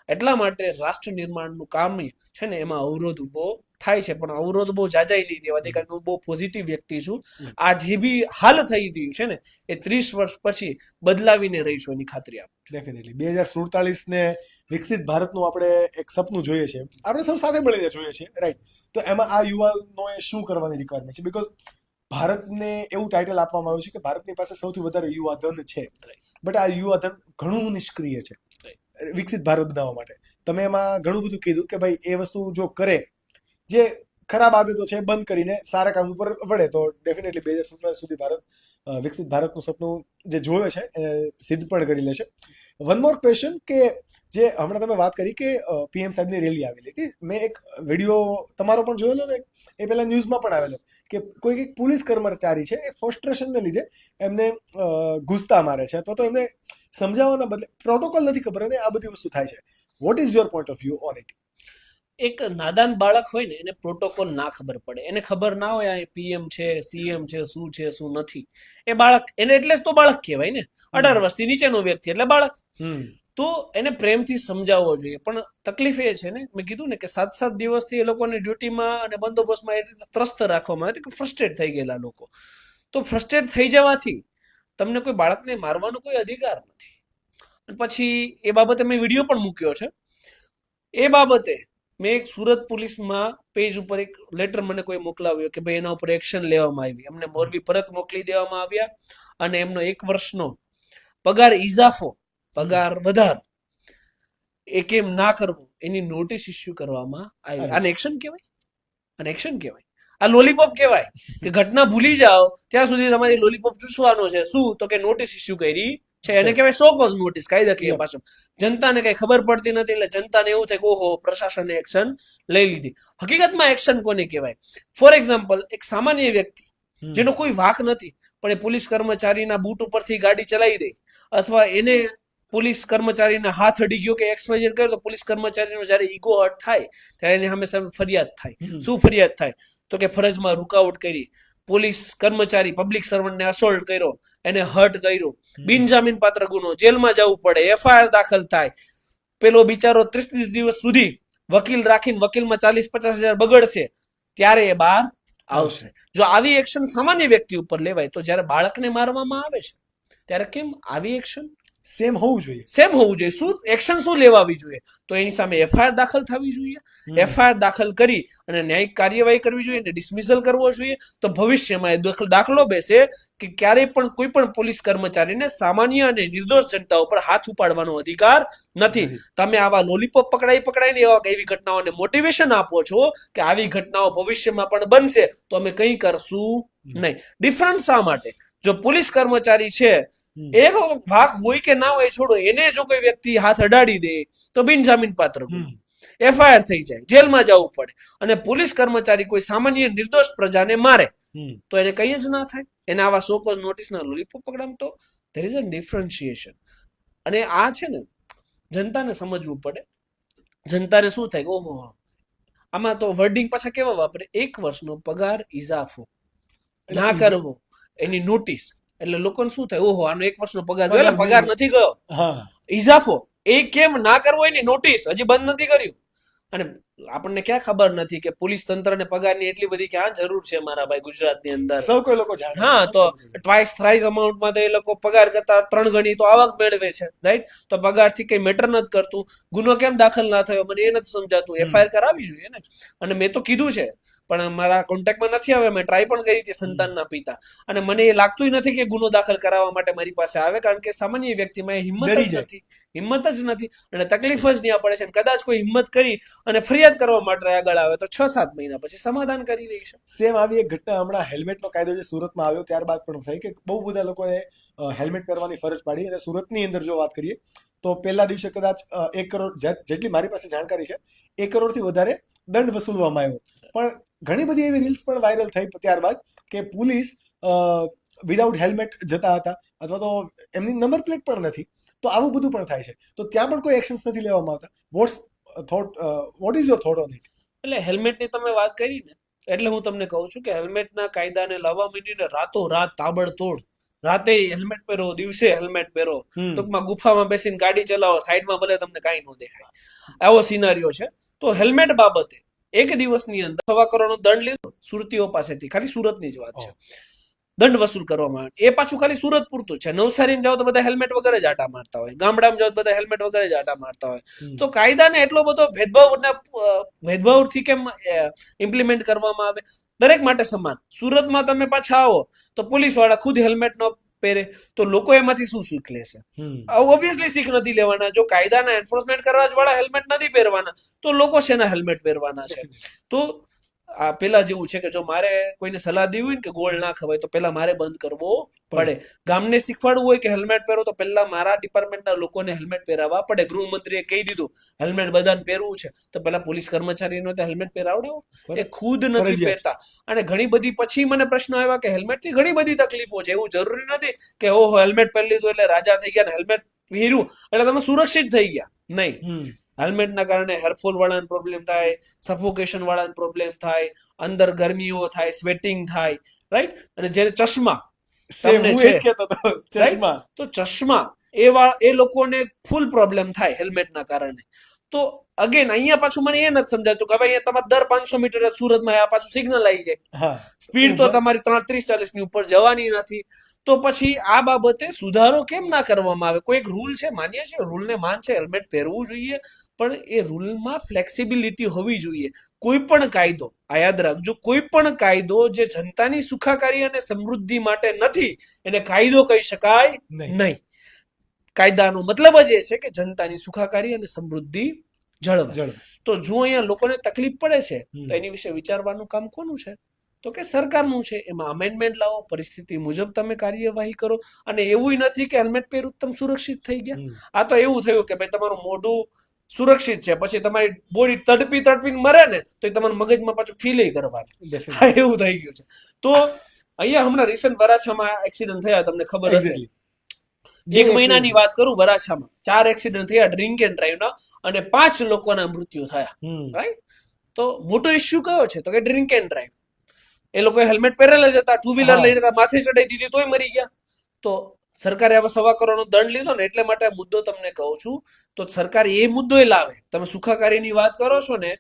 Speaker 1: એટલા માટે રાષ્ટ્ર નિર્માણનું કામ છે ને એમાં અવરોધ ઉભો થાય છે. પણ અવરોધ બહુ જાજાઈ નહીં દેવાથી, કારણ કે હું બહુ પોઝિટિવ વ્યક્તિ છું. આ જે બી હાલ થઈ રહ્યું છે ને એ 30 વર્ષ પછી બદલાવીને રહીશું, એની ખાતરી આપું.
Speaker 2: ડેફિનેટલી 2047 ને વિકસિત ભારતનું આપણે એક સપનું જોઈએ છે, આપણે સૌ સાથે મળીને જોઈએ છે, રાઈટ? તો એમાં આ યુવાનોએ શું કરવાની રિક્વાયરમેન્ટ છે? બીકોઝ ભારતને એવું ટાઇટલ આપવામાં આવ્યું છે કે ભારતની પાસે સૌથી વધારે યુવા ધન છે, બટ આ યુવા ધન ઘણું નિષ્ક્રિય છે વિકસિત ભારત બનાવવા માટે. તમે એમાં ઘણું બધું કીધું કે ભાઈ એ વસ્તુ જો કરે, જે ખરાબ આદતો છે બંધ કરીને સારા કામ ઉપર વળે, તો ડેફિનેટલી 2047 સુધી ભારત વિકસિત ભારતનું સપનું જે જોવે છે એ સિદ્ધ પણ કરી લેશે. વન મોર ક્વેશ્ચન, કે જે હમણાં તમે વાત કરી કે PM સાહેબની રેલી આવેલી હતી, મેં એક વિડીયો તમારો પણ જોયેલો ને, એ પહેલા ન્યૂઝમાં પણ આવેલો કે કોઈ એક પોલીસ કર્મચારી છે એ ફ્રસ્ટ્રેશનને લીધે એમને ઘૂસતા મારે છે, અથવા તો એમને સમજાવવાના બદલે પ્રોટોકોલ નથી ખબર અને આ બધી વસ્તુ થાય છે. What is your point of view on it?
Speaker 1: એક નાદાન બાળક હોય ને એને પ્રોટોકોલ ના ખબર પડે, એને ખબર ના હોય આ PM છે, CM છે, શું નથી. એ બાળક, એને એટલે જ તો બાળક કહેવાય ને. 18 વર્ષથી નીચેનો વ્યક્તિ એટલે બાળક. તો એને પ્રેમથી સમજાવવો જોઈએ. પણ તકલીફ એ છે ને, મેં કીધું ને કે 7-7 દિવસથી એ લોકોને ડ્યુટીમાં અને બંદોબસ્તમાં એ રીતે ત્રસ્ત રાખવામાં આવે કે ફ્રસ્ટ્રેટ થઈ ગયેલા લોકો. તો ફ્રસ્ટ્રેટ થઈ જવાથી તમને કોઈ બાળકને મારવાનો કોઈ અધિકાર નથી. અને પછી એ બાબતે મેં વિડીયો પણ મૂક્યો છે. એ બાબતે મેં એક સુરત પોલીસમાં પેજ ઉપર એક લેટર મને કોઈ મોકલાવ્યો કે ભાઈ એના ઉપર એક્શન લેવામાં આવી. અમને મોરબી પરત મોકલી દેવામાં આવ્યા અને એમનો 1 વર્ષનો પગાર ઇજાફો, પગાર વધાર એ કેમ ના કરવું એની નોટિસ ઇસ્યુ કરવામાં આવી. આને એક્શન કહેવાય? અને એક્શન કહેવાય? આ લોલીપોપ કહેવાય કે ઘટના ભૂલી જાઓ ત્યાં સુધી તમારી લોલીપોપ ચૂસવાનો છે. શું? તો કે નોટિસ ઇસ્યુ કરી છે. એને કહેવાય સો કોઝ નોટિસ કાયદાકીય ભાષામાં. જનતાને કઈ ખબર પડતી નથી એટલે જનતાને એવું થાય કે ઓહો પ્રશાસને એક્શન લઈ લીધી. હકીકતમાં એક્શન કોને કહેવાય? ફોર એક્ઝામ્પલ, એક સામાન્ય વ્યક્તિ જેનો કોઈ વાંક નથી પણ એ પોલીસ કર્મચારીના બૂટ ઉપરથી ગાડી ચલાવી દે, અથવા એને પોલીસ કર્મચારીના હાથ અડી ગયો કે એક્સવાયઝેડ કર્યો તો પોલીસ કર્મચારીનો જ્યારે ઈગો હર્ટ થાય ત્યારે એની સામે સામે ફરિયાદ થાય. શું ફરિયાદ થાય? તો કે ફરજમાં રૂકાવટ કરી, પોલીસ કર્મચારી પબ્લિક સર્વન્ટને અસોલ્ટ કર્યો, એને હર્ટ કર્યો, બિનજામીન પાત્ર ગુનો, જેલમાં જવું પડે, એફઆઈઆર દાખલ થાય, પેલો બિચારો 30 દિવસ સુધી વકીલ રાખીને વકીલમાં 40-50 હજાર બગડશે, ત્યારે એ બહાર આવશે. જો આવી એક્શન સામાન્ય વ્યક્તિ ઉપર લેવાય તો જ્યારે બાળકને મારવામાં આવે છે ત્યારે કેમ આવી એક્શન
Speaker 2: સેમ હોવું જોઈએ?
Speaker 1: સેમ હોવું જોઈએ. શું એક્શન શું લેવાવી જોઈએ? તો એની સામે એફઆઈઆર દાખલ થવી જોઈએ. એફઆઈઆર દાખલ કરી અને ન્યાયિક કાર્યવાહી કરવી જોઈએ, અને ડિસમિસલ કરવો જોઈએ. તો ભવિષ્યમાં એ દાખલો બેસે કે ક્યારેય પણ કોઈ પણ પોલીસ કર્મચારીને સામાન્ય અને નિર્દોષ જનતા ઉપર હાથ ઉપાડવાનો અધિકાર નથી. તમે આવા લોલીપોપ પકડાઈને એવી ઘટનાઓને મોટિવેશન આપો છો કે આવી ઘટનાઓ ભવિષ્યમાં પણ બનશે તો અમે કંઈ કરશું નહીં. ડિફરન્સ શા માટે? જો પોલીસ કર્મચારી છે એનો ભાગ હોય કે ના હોય છોડો, એને જો કોઈ વ્યક્તિ હાથ અડાડી દે તો બિનજામીન પાત્ર ગુનો, એફઆઈઆર થઈ જાય, જેલમાં જવું પડે. અને પોલીસ કર્મચારી કોઈ સામાન્ય નિર્દોષ પ્રજાને મારે તો એને કંઈ જ ના થાય. એને આવા સો કોઝ નોટિસના લોલીપોપ પકડામ તો ધેર ઇઝ અ ડિફરન્શિએશન. અને આ છે ને જનતાને સમજવું પડે. જનતાને શું થાય કે ઓહો, આમાં તો વર્ડિંગ પાછા કેવા વાપરે, 1 વર્ષનો પગાર ઇજાફો ના કરવો એની નોટિસ. એટલે લોકોને શું થાય, ઓહો આનો 1 વર્ષનો પગાર ગયો, એટલે પગાર નથી ગયો, ઇજાફો એ કેમ ના કરવો એની નોટિસ હજી બંધ નથી કર્યું. અને આપણને ક્યાં ખબર નથી કે પોલીસ તંત્રને પગારની એટલી બધી ક્યાં જરૂર છે મારા ભાઈ ગુજરાતની અંદર.
Speaker 2: સૌ કોઈ લોકો જાણે.
Speaker 1: હા, તો ટ્વાઇસ થ્રાઇસ અમાઉન્ટમાં તો એ લોકો પગાર કરતા 3 ગણી તો આવક મેળવે છે, રાઈટ? તો પગારથી કઈ મેટર નથી કરતું. ગુનો કેમ દાખલ ના થયો મને એ નથી સમજાતું. એફઆઈઆર કરાવવી જોઈએ ને. અને મેં તો કીધું છે પણ મારા કોન્ટેક્ટમાં નથી આવે. મેં ટ્રાય પણ કરી હતી સંતાનના પિતા, અને મને એ લાગતું નથી કે ગુનો દાખલ કરાવવા માટે મારી પાસે આવે, કારણ કે સામાન્ય વ્યક્તિમાં હિંમત જ નથી અને તકલીફ જ ત્યાં પડે છે. કદાચ કોઈ હિંમત કરી અને ફરિયાદ કરવા માટે આગળ આવે તો 6-7 મહિના પછી સમાધાન કરી રહી છે.
Speaker 2: સેમ આવી એક ઘટના હમણાં હેલ્મેટનો કાયદો જે સુરતમાં આવ્યો ત્યારબાદ પણ થઈ કે બહુ બધા લોકોએ હેલ્મેટ પહેરવાની ફરજ પાડી. અને સુરતની અંદર જો વાત કરીએ તો પહેલા દિવસે કદાચ 1 કરોડ, જેટલી મારી પાસે જાણકારી છે, 1 કરોડથી વધારે દંડ વસૂલવામાં આવ્યો. પણ ઘણી બધી એવી રીલ્સ પણ વાયરલ થઈ ત્યારબાદ કે પોલીસ વિધાઉટ હેલ્મેટ જતા હતા, અથવા તો એમની નંબર પ્લેટ પણ નથી. તો આવું બધું પણ થાય છે. તો ત્યાં પણ કોઈ એક્શન્સ નથી લેવામાં આવતા. What is your thought on it?
Speaker 1: એટલે હેલ્મેટની તમે વાત કરી ને, એટલે હું તમને કહું છું કે હેલ્મેટના કાયદાને લાવવા માંડીને રાતોરાત તાબડતોડ, રાતે હેલ્મેટ પહેરો, દિવસે હેલ્મેટ પહેરો, ટૂંકમાં ગુફામાં બેસીને ગાડી ચલાવો, સાઈડમાં ભલે તમને કાંઈ ન દેખાય, આવો સિનારીઓ છે. તો હેલ્મેટ બાબતે 1 દિવસની અંદર 1.25 કરોડનો દંડ લીધો સુરતીઓ પાસેથી. ખાલી સુરતની જ વાત છે. દંડ વસૂલ કરવામાં આવે. એ પાછું ખાલી સુરત પૂરતું છે. નવસારીમાં જાઓ તો બધા હેલ્મેટ વગર જ આટા મારતા હોય, ગામડામાં જાઓ તો બધા હેલ્મેટ વગર જ આટા મારતા હોય. તો કાયદાને એટલો બધો ભેદભાવથી કેમ ઇમ્પ્લિમેન્ટ કરવામાં આવે? દરેક માટે સમાન. સુરતમાં તમે પાછા આવો તો પોલીસ વાળા ખુદ હેલ્મેટ ન પહેરે તો લોકો એમાંથી શું શીખ લેશે? ઓબ્વિયસલી શીખ નથી લેવાના. જો કાયદાના એન્ફોર્સમેન્ટ કરવા જ વાળા હેલ્મેટ નથી પહેરવાના તો લોકો શેના હેલ્મેટ પહેરવાના છે? તો આ પેલા જેવું છે કે જો મારે કોઈને સલાહ દેવી હોય ને કે ગોળ ના ખવાય તો પેલા મારે બંધ કરવો પડે. ગામને શીખવાડવું હોય કે હેલ્મેટ પહેરો તો પેલા મારા ડિપાર્ટમેન્ટના લોકોને હેલ્મેટ પહેરાવવા પડે. ગૃહમંત્રીએ કહી દીધું હેલ્મેટ બધાને પહેરવું છે તો પેલા પોલીસ કર્મચારીનો હેલ્મેટ પહેરાવડાવો. એ ખુદ નથી પહેરતા. અને ઘણી બધી પછી મને પ્રશ્ન આવ્યા કે હેલ્મેટ થી ઘણી બધી તકલીફો છે. એવું જરૂરી નથી કે ઓહો હેલ્મેટ પહેરી લીધું એટલે રાજા થઈ ગયા ને હેલ્મેટ પહેર્યું એટલે તમે સુરક્ષિત થઈ ગયા. નહીં. હેલ્મેટના કારણે હેરફોલ વાળાને પ્રોબ્લેમ થાય, સફોકેશન વાળાને પ્રોબ્લેમ થાય, અંદર ગરમીઓ થાય, સ્વેટિંગ થાય, રાઈટ? અને જ્યારે ચશ્મા તો ચશ્મા એ લોકોને ફૂલ પ્રોબ્લેમ થાય હેલ્મેટના કારણે. તો અગેન અહીંયા પાછું મને એ નથી સમજાતું કે હવે અહીંયા તમારે દર 500 મીટર સુરતમાં આ પાછું સિગ્નલ આવી જાય, સ્પીડ તો તમારી 30-40 ની ઉપર જવાની નથી. તો પછી આ બાબતે સુધારો કેમ ના કરવામાં આવે? કોઈ એક રૂલ છે, માન્ય છે, રૂલને માન છે, હેલ્મેટ પહેરવું જોઈએ, પણ એ રૂલમાં ફ્લેક્સિબિલિટી હોવી જોઈએ. કોઈ પણ કાયદો, આ યાદ રાખજો, કોઈ પણ કાયદો જે જનતાની સુખાકારી અને સમૃદ્ધિ માટે નથી એને કાયદો કહી શકાય નહીં. કાયદાનો મતલબ જ એ છે કે જનતાની સુખાકારી અને સમૃદ્ધિ જળવાય. તો જો અહીંયા લોકોને તકલીફ પડે છે તો એની વિશે વિચારવાનું કામ કોનું છે? તો કે સરકારનું છે. એમાં અમેન્ડમેન્ટ લાવો, પરિસ્થિતિ મુજબ તમે કાર્યવાહી કરો. અને એવું નથી કે હેલ્મેટ પહેરું તમે સુરક્ષિત થઈ ગયા. આ તો એવું થયું કે ભાઈ તમારું મોઢું સુરક્ષિત છે, પછી તમારી બોડી તડપીને મરે ને તો એ તમારા મગજમાં પાછું ફીલ કરવાનું, એવું થઈ ગયું છે. તો અહીંયા હમણાં રિસન્ટ વરાછામાં એક્સિડન્ટ થયા, તમને ખબર હશે. 1 મહિનાની વાત કરું, વરાછામાં 4 એક્સિડન્ટ થયા ડ્રિંક એન્ડ ડ્રાઈવના, અને 5 લોકોના મૃત્યુ થયા. રાઈટ? તો મોટો ઇસ્યુ કયો છે? તો કે ડ્રિંક એન્ડ ડ્રાઈવ. એ લોકો હેલ્મેટ પહેરેલા જ હતા, 2 વ્હીલર લઈને માથે ચડાઈ દીધી તોય મરી ગયા. તો સરકારે હવે 1.25 કરોડનો દંડ લીધો ને, એટલે માટે આ મુદ્દો તમને કહું છું. તો સરકાર એ મુદ્દો લાવે. તમે સુખાકારીની વાત કરો છો ને,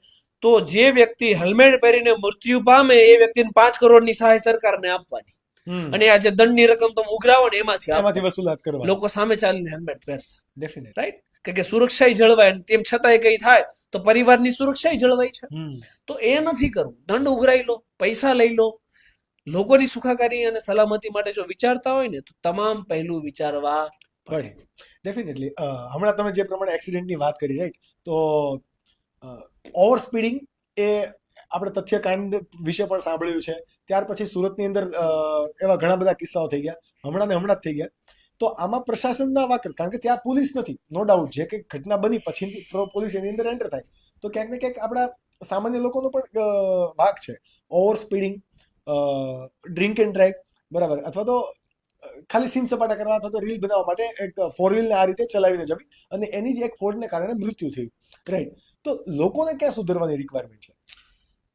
Speaker 1: તો જે વ્યક્તિ હેલ્મેટ પહેરીને મૃત્યુ પામે એ વ્યક્તિને 5 કરોડની સહાય સરકારને આપવાની, અને આ જે દંડની રકમ તમે ઉઘરાવો ને એમાંથી
Speaker 2: વસૂલાત કરવા.
Speaker 1: લોકો સામે ચાલીને હેલ્મેટ પહેરશે.
Speaker 2: ડેફિનેટ.
Speaker 1: રાઈટ? કે સુરક્ષા જળવાય. તેમ છતાંય કઈ થાય તો પરિવારની સુરક્ષા જળવાય છે. તો એ નથી કરવું. દંડ ઉઘરાઈ લો, પૈસા લઈ લો. લોકોની સુખાકારી અને સલામતી માટે જો વિચારતા હોય ને તો તમામ પહેલું વિચારવા પડે.
Speaker 2: ડેફિનેટલી. હમણાં તમે જે પ્રમાણે એક્સિડન્ટની વાત કરી, રાઈટ, તો ઓવર સ્પીડિંગ એ આપણે તથ્યકાંડ વિશે પણ સાંભળ્યું છે. ત્યાર પછી સુરતની અંદર એવા ઘણા બધા કિસ્સાઓ થઈ ગયા, હમણાં જ થઈ ગયા. તો આમાં પ્રશાસનના વાકર, કારણ કે ત્યાં પોલીસ નથી, નો ડાઉટ. જે કંઈક ઘટના બની પછી પોલીસ એની અંદર એન્ટર થાય, તો ક્યાંક ને ક્યાંક આપણા સામાન્ય લોકોનો પણ ભાગ છે. Over speeding, drink and drive, બરાબર, અથવા તો ખાલી સીન સપાટા કરવા અથવા તો રીલ બનાવવા માટે એક 4 વ્હીલને આ રીતે ચલાવીને જવી, અને એની જ એક ફોડને કારણે મૃત્યુ થયું. રાઈટ? તો લોકોને ક્યાં સુધારવાની રિક્વાયરમેન્ટ છે?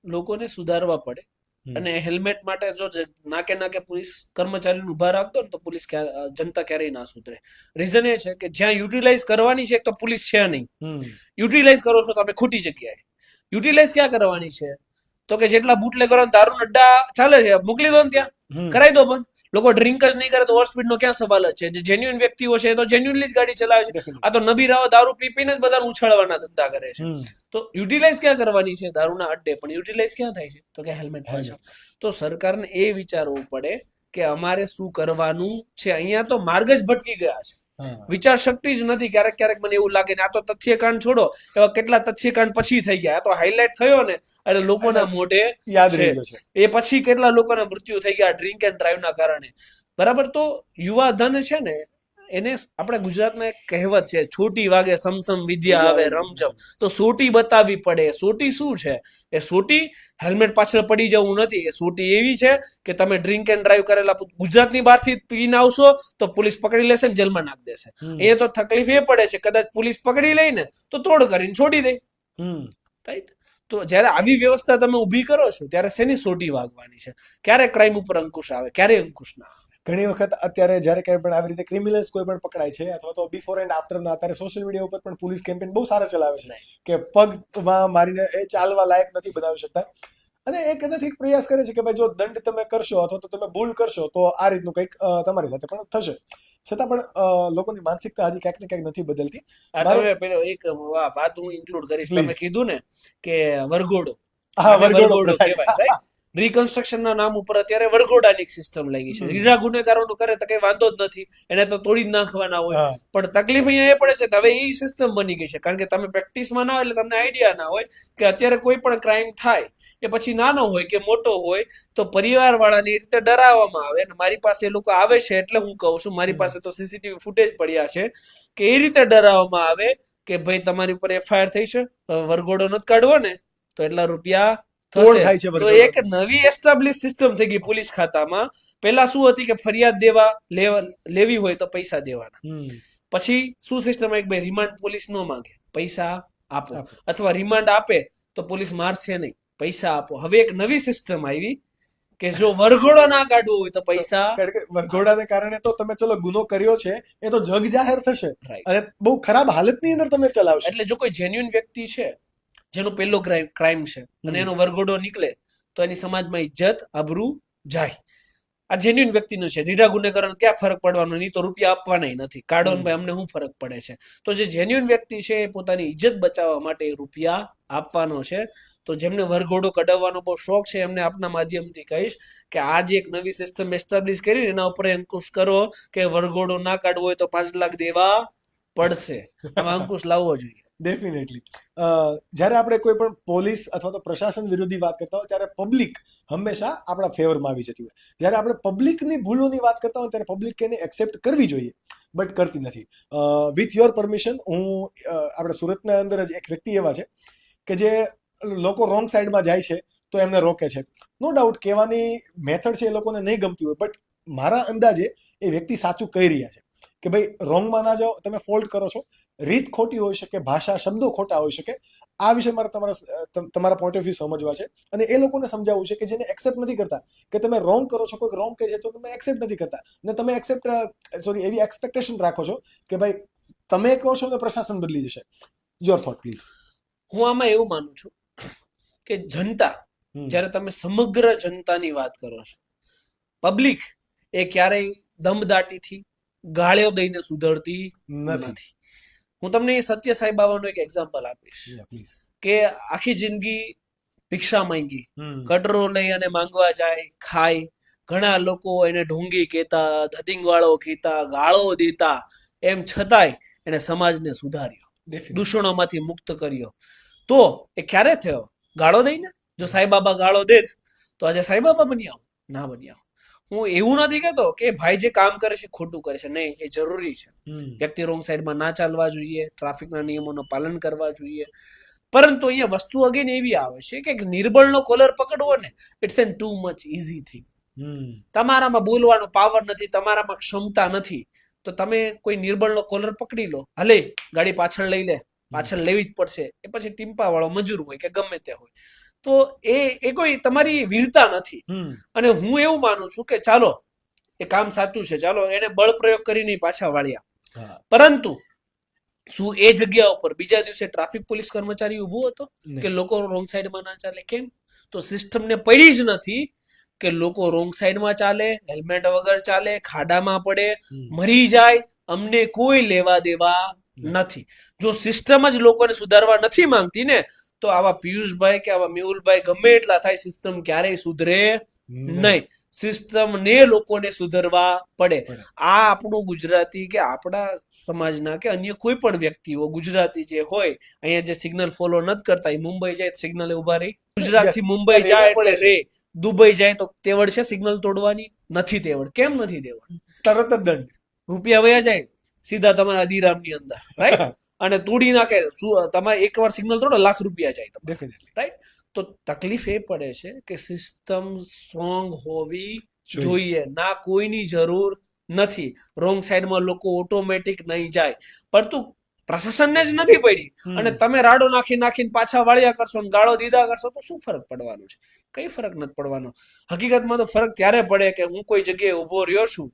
Speaker 1: લોકોને સુધારવા પડે. અને હેલ્મેટ માટે જો નાકે પોલીસ કર્મચારીને ઉભા રાખતો ને તો પોલીસ જનતા ક્યારેય ના સુધરે. રીઝન એ છે કે જ્યાં યુટિલાઇઝ કરવાની છે તો પોલીસ છે નહીં. યુટિલાઇઝ કરો છો તો આપણે ખોટી જગ્યાએ. યુટિલાઇઝ ક્યાં કરવાની છે? તો કે જેટલા બુટલેગરો દારૂ અડ્ડા ચાલે છે મોકલી દો ને, ત્યાં કરાવી દો બંધ. લોકો ડ્રિંક જ નહીં કરે તો ઓવર સ્પીડ નો ક્યાં સવાલ જ છે? જે જેન્યુઅન વ્યક્તિઓ છે એ તો જેન્યુઅનલી જ ગાડી ચલાવે છે. આ તો નબીરાઓ દારૂ પીને જ બધાને ઉછાળવાના ધંધા કરે છે. તો યુટિલાઇઝ ક્યાં કરવાની છે? દારૂના અડ્ડે. પણ યુટિલાઇઝ ક્યાં થાય છે? તો કે હેલ્મેટ પાછળ. તો સરકારને એ વિચારવું પડે કે અમારે શું કરવાનું છે. અહીંયા તો માર્ગ જ ભટકી ગયા છે. વિચાર શક્તિ જ નથી. ક્યારેક મને એવું લાગે ને આ તો તથ્યકાંડ છોડો, એવા કેટલા તથ્યકાંડ પછી થઈ ગયા. આ તો હાઇલાઇટ થયો ને એટલે લોકોના મોઢે યાદ રહી ગયો છે. એ પછી કેટલા લોકોના મૃત્યુ થઈ ગયા ડ્રિંક એન્ડ ડ્રાઈવ ના કારણે. બરાબર? તો યુવા ધન છે ને, એને આપણે ગુજરાતમાં એક કહેવત છે, છોટી વાગે સમસમ વિદ્યા આવે રમઝમ. તો સોટી બતાવવી પડે. સોટી શું છે? એ સોટી હેલ્મેટ પાછળ પડી જવું નથી. એ સોટી એવી છે કે તમે ડ્રિંક એન્ડ ડ્રાઈવ કરેલા ગુજરાતની બહારથી પીને આવશો તો પોલીસ પકડી લેશે ને જેલમાં નાખી દેશે. એ તો તકલીફ એ પડે છે, કદાચ પોલીસ પકડી લઈને તો તોડ કરીને છોડી દે. રાઈટ? તો જયારે આવી વ્યવસ્થા તમે ઉભી કરો છો ત્યારે શેની સોટી વાગવાની છે? ક્યારે ક્રાઇમ ઉપર અંકુશ આવે, ક્યારે અંકુશ ના આવે?
Speaker 2: ઘણી વખત અત્યારે જ્યારે કંઈ પણ આવી રીતે ક્રિમિનલ્સ કોઈ પણ પકડાય છે, અથવા તો બિફોર એન્ડ આફ્ટરના અત્યારે સોશિયલ મીડિયા ઉપર પણ પોલીસ કેમ્પેન બહુ સારા ચલાવે છે કે પગમાં મારીને એ ચાલવા લાયક નથી બનાવી શકતા. અને એ કદાચ એક પ્રયાસ કરે છે કે ભાઈ જો દંડ તમે કરશો અથવા તો તમે ભૂલ કરશો તો આ રીતનું કંઈક તમારી સાથે પણ થશે. છતાં પણ લોકોની માનસિકતા હજી ક્યાંક ને ક્યાંક નથી બદલતી.
Speaker 1: એક વાત હું ઇન્ક્લુડ કરીશ. તમે કીધું ને કે વરઘોડો,
Speaker 2: વરઘોડો
Speaker 1: કહેવાય. રિકન્સ્ટ્રક્શન ના નામ ઉપર અત્યારે વરઘોડાની સિસ્ટમ લાગી છે. હીરા ગુનેગારોનું કરે તો કઈ વાંધો જ નથી, એને તો તોડી જ નાખવાના હોય. પણ તકલીફ અહીંયા એ પડે છે કે હવે એ સિસ્ટમ બની ગઈ છે, કારણ કે તમે પ્રેક્ટિસમાં ના હોય એટલે તમને આઈડિયા ના હોય કે અત્યારે કોઈ પણ ક્રાઇમ થાય એ પછી નાનો હોય કે મોટો હોય તો પરિવાર વાળાની રીતે ડરાવવામાં આવે. અને મારી પાસે એ લોકો આવે છે એટલે હું કહું છું, મારી પાસે તો સીસીટીવી ફૂટેજ પડ્યા છે કે એ રીતે ડરાવવામાં આવે કે ભાઈ તમારી ઉપર એફઆઈઆર થઈ છે, વરઘોડો નથી કાઢવો ને તો એટલા રૂપિયા. તો એક નવી એસ્ટાબ્લિશ સિસ્ટમ થઈ ગઈ પોલીસ ખાતામાં. પેલા શું હતી કે ફરિયાદ લેવી હોય તો પૈસા દેવાના. પછી શું સિસ્ટમ આવી? ભાઈ રિમાન્ડ પોલીસ ન માંગે, પૈસા આપો, અથવા રિમાન્ડ આપે તો પોલીસ મારશે નહીં, પૈસા આપો. હવે એક નવી સિસ્ટમ આવી કે જો વરઘોડો ના કાઢવો હોય તો પૈસા.
Speaker 2: વરઘોડાને કારણે તો તમે ચલો ગુનો કર્યો છે એ તો જગ જાહેર થશે અને બહુ ખરાબ હાલતની અંદર તમે ચલાવશો.
Speaker 1: એટલે જો કોઈ જેન્યુઅન વ્યક્તિ છે જેનો પહેલો ક્રાઇમ છે અને એનો વરઘોડો નીકળે તો એની સમાજમાં ઇજ્જત આબરૂ જાય. આ જેન્યુઇન વ્યક્તિનું છે. રીઢા ગુનેગારોને ક્યાં ફરક પડવાનો, નહીં તો રૂપિયા આપવાના નથી. કાઢો ને ભાઈ અમને શું ફરક પડે છે. તો જે જેન્યુઇન વ્યક્તિ છે એ પોતાની ઇજ્જત બચાવવા માટે રૂપિયા આપવાનો છે. તો જેમને વરઘોડો કઢાવવાનો બહુ શોખ છે એમને આપના માધ્યમથી કહીશ કે આ જે એક નવી સિસ્ટમ એસ્ટાબ્લિશ કરી એના ઉપર અંકુશ કરો કે વરઘોડો ના કાઢવો હોય તો 5 લાખ દેવા પડશે. આમાં અંકુશ લાવવો જોઈએ.
Speaker 2: ડેફિનેટલી. જ્યારે આપણે કોઈ પણ પોલીસ અથવા તો પ્રશાસન વિરોધી વાત કરતા હોય ત્યારે પબ્લિક હંમેશા આપણા ફેવરમાં આવી જતી હોય. જ્યારે આપણે પબ્લિકની ભૂલોની વાત કરતા હોય ત્યારે પબ્લિક એને એક્સેપ્ટ કરવી જોઈએ, બટ કરતી નથી. વિથ યોર પરમિશન, હું આપણે સુરતના અંદર જ એક વ્યક્તિ એવા છે કે જે લોકો રોંગ સાઈડમાં જાય છે તો એમને રોકે છે. નો ડાઉટ કહેવાની મેથડ છે એ લોકોને નહીં ગમતી હોય, બટ મારા અંદાજે એ વ્યક્તિ સાચું કહી રહ્યા છે કે ભાઈ રોંગમાં ના જાઓ, તમે ફોલ્ટ કરો છો, રીત ખોટી હોઈ શકે, ભાષા શબ્દો ખોટા હોઈ શકે. આ વિશે મારે તમારા પોઈન્ટ ઓફ વ્યૂ સમજવા છે અને એ લોકોને સમજાવવું છે કે જેને એક્સેપ્ટ નથી કરતા કે તમે રોંગ કરો છો, કોઈક રોંગ કહે છે તો તમે એક્સેપ્ટ નથી કરતા અને તમે એવી એક્સપેક્ટેશન રાખો છો કે ભાઈ તમે કહો છો તો પ્રશાસન બદલી જશે. Your thought please.
Speaker 1: હું આમાં એવું માનું છું કે જનતા, જ્યારે તમે સમગ્ર જનતાની વાત કરો છો, પબ્લિક એ ક્યારેય દમદાટીથી ગાળ્યો દઈને સુધરતી નથી. હું તમને એ સત્ય સાંઈ બાબાનો એક એક્ઝામ્પલ આપીશ કે આખી જિંદગી ભિક્ષા માંગી, કટરો લઈ અને માંગવા જાય, ખાય. ઘણા લોકો એને ઢોંગી કહેતા, ધતિંગવાળો કહેતા, ગાળો દેતા, એમ છતાંય એને સમાજને સુધાર્યો, દૂષણોમાંથી મુક્ત કર્યો. તો એ ક્યારે થયો? ગાળો દઈને. જો સાંઈબાબા ગાળો દેત તો આજે સાંઈબાબા બની આવો? ના બની આવો. હું એવું નથી કહેતો કે ભાઈ જે કામ કરે છે ખોટું કરે છે, નહીં, એ જરૂરી છે. વ્યક્તિ રોંગ સાઈડમાં ના ચાલવા જોઈએ, ટ્રાફિકના નિયમોનું પાલન કરવા જોઈએ. પરંતુ અહીંયા વસ્તુ અગેન એવી આવે છે કે નિર્બળનો કોલર પકડવો ને, it's an too much easy thing. તમારામાં બોલવાનો પાવર નથી, તમારામાં ક્ષમતા નથી, તો તમે કોઈ નિર્બળનો કોલર પકડી લો, હલે ગાડી પાછળ લઈ લે, પાછળ લેવી જ પડશે. એ પછી ટીમ્પા વાળો મજૂર હોય કે ગમે તે હોય, તો એ કોઈ તમારી વીરતા નથી. અને હું એવું માનું છું કે ચાલો એ કામ સાચું છે, ચાલો એને બળ પ્રયોગ કરીને પાછા વાળ્યા, પરંતુ શું એ જગ્યા ઉપર બીજા દિવસે ટ્રાફિક પોલીસ કર્મચારી ઉભો હતો કે લોકો રોંગ સાઈડમાં ના ચાલે? કેમ? તો સિસ્ટમને પડી જ નથી કે લોકો રોંગ સાઈડમાં ચાલે, હેલ્મેટ વગર ચાલે, ખાડામાં પડે, મરી જાય, અમને કોઈ લેવા દેવા નથી. જો સિસ્ટમ જ લોકોને સુધારવા નથી માંગતી ને, તો આવા પિયુષભાઈ કે આવા મેહુલભાઈ ગમે એટલા થાય, સિસ્ટમ ક્યારેય સુધરે નહીં. સિસ્ટમને લોકોને સુધરવા પડે. આ આપણું ગુજરાતી કે આપણા સમાજના કે અન્ય કોઈ પણ વ્યક્તિઓ ગુજરાતી જે હોય, અહીંયા જે સિગ્નલ ફોલો નથી કરતા, એ મુંબઈ જાય સિગ્નલ ઉભા રહી, ગુજરાતથી મુંબઈ જાય એટલે રે, દુબઈ જાય તો તેવડ છે સિગ્નલ તોડવાની? નથી તેવડ. કેમ નથી તેવડ? તરત જ દંડ, રૂપિયા વયા જાય સીધા તમારા અધિરામની અંદર, રાઈટ? અને તોડી નાખે. તમારે એકવાર સિગ્નલ તોડો, લાખ રૂપિયા જાય તમને, રાઈટ? તો તકલીફ એ પડે છે કે સિસ્ટમ સ્ટ્રોંગ હોવી જોઈએ, ના કોઈની જરૂર નથી. રોંગ સાઈડમાં લોકો ઓટોમેટિક નહીં જાય, પરંતુ પ્રશાસનને જ નથી પડી અને તમે રાડો નાખીને પાછા વાળ્યા કરશો અને ગાળો દીધા કરશો તો શું ફરક પડવાનો છે? કઈ ફરક નથી પડવાનો. હકીકતમાં તો ફરક ત્યારે પડે કે હું કોઈ જગ્યાએ ઉભો રહ્યો છું,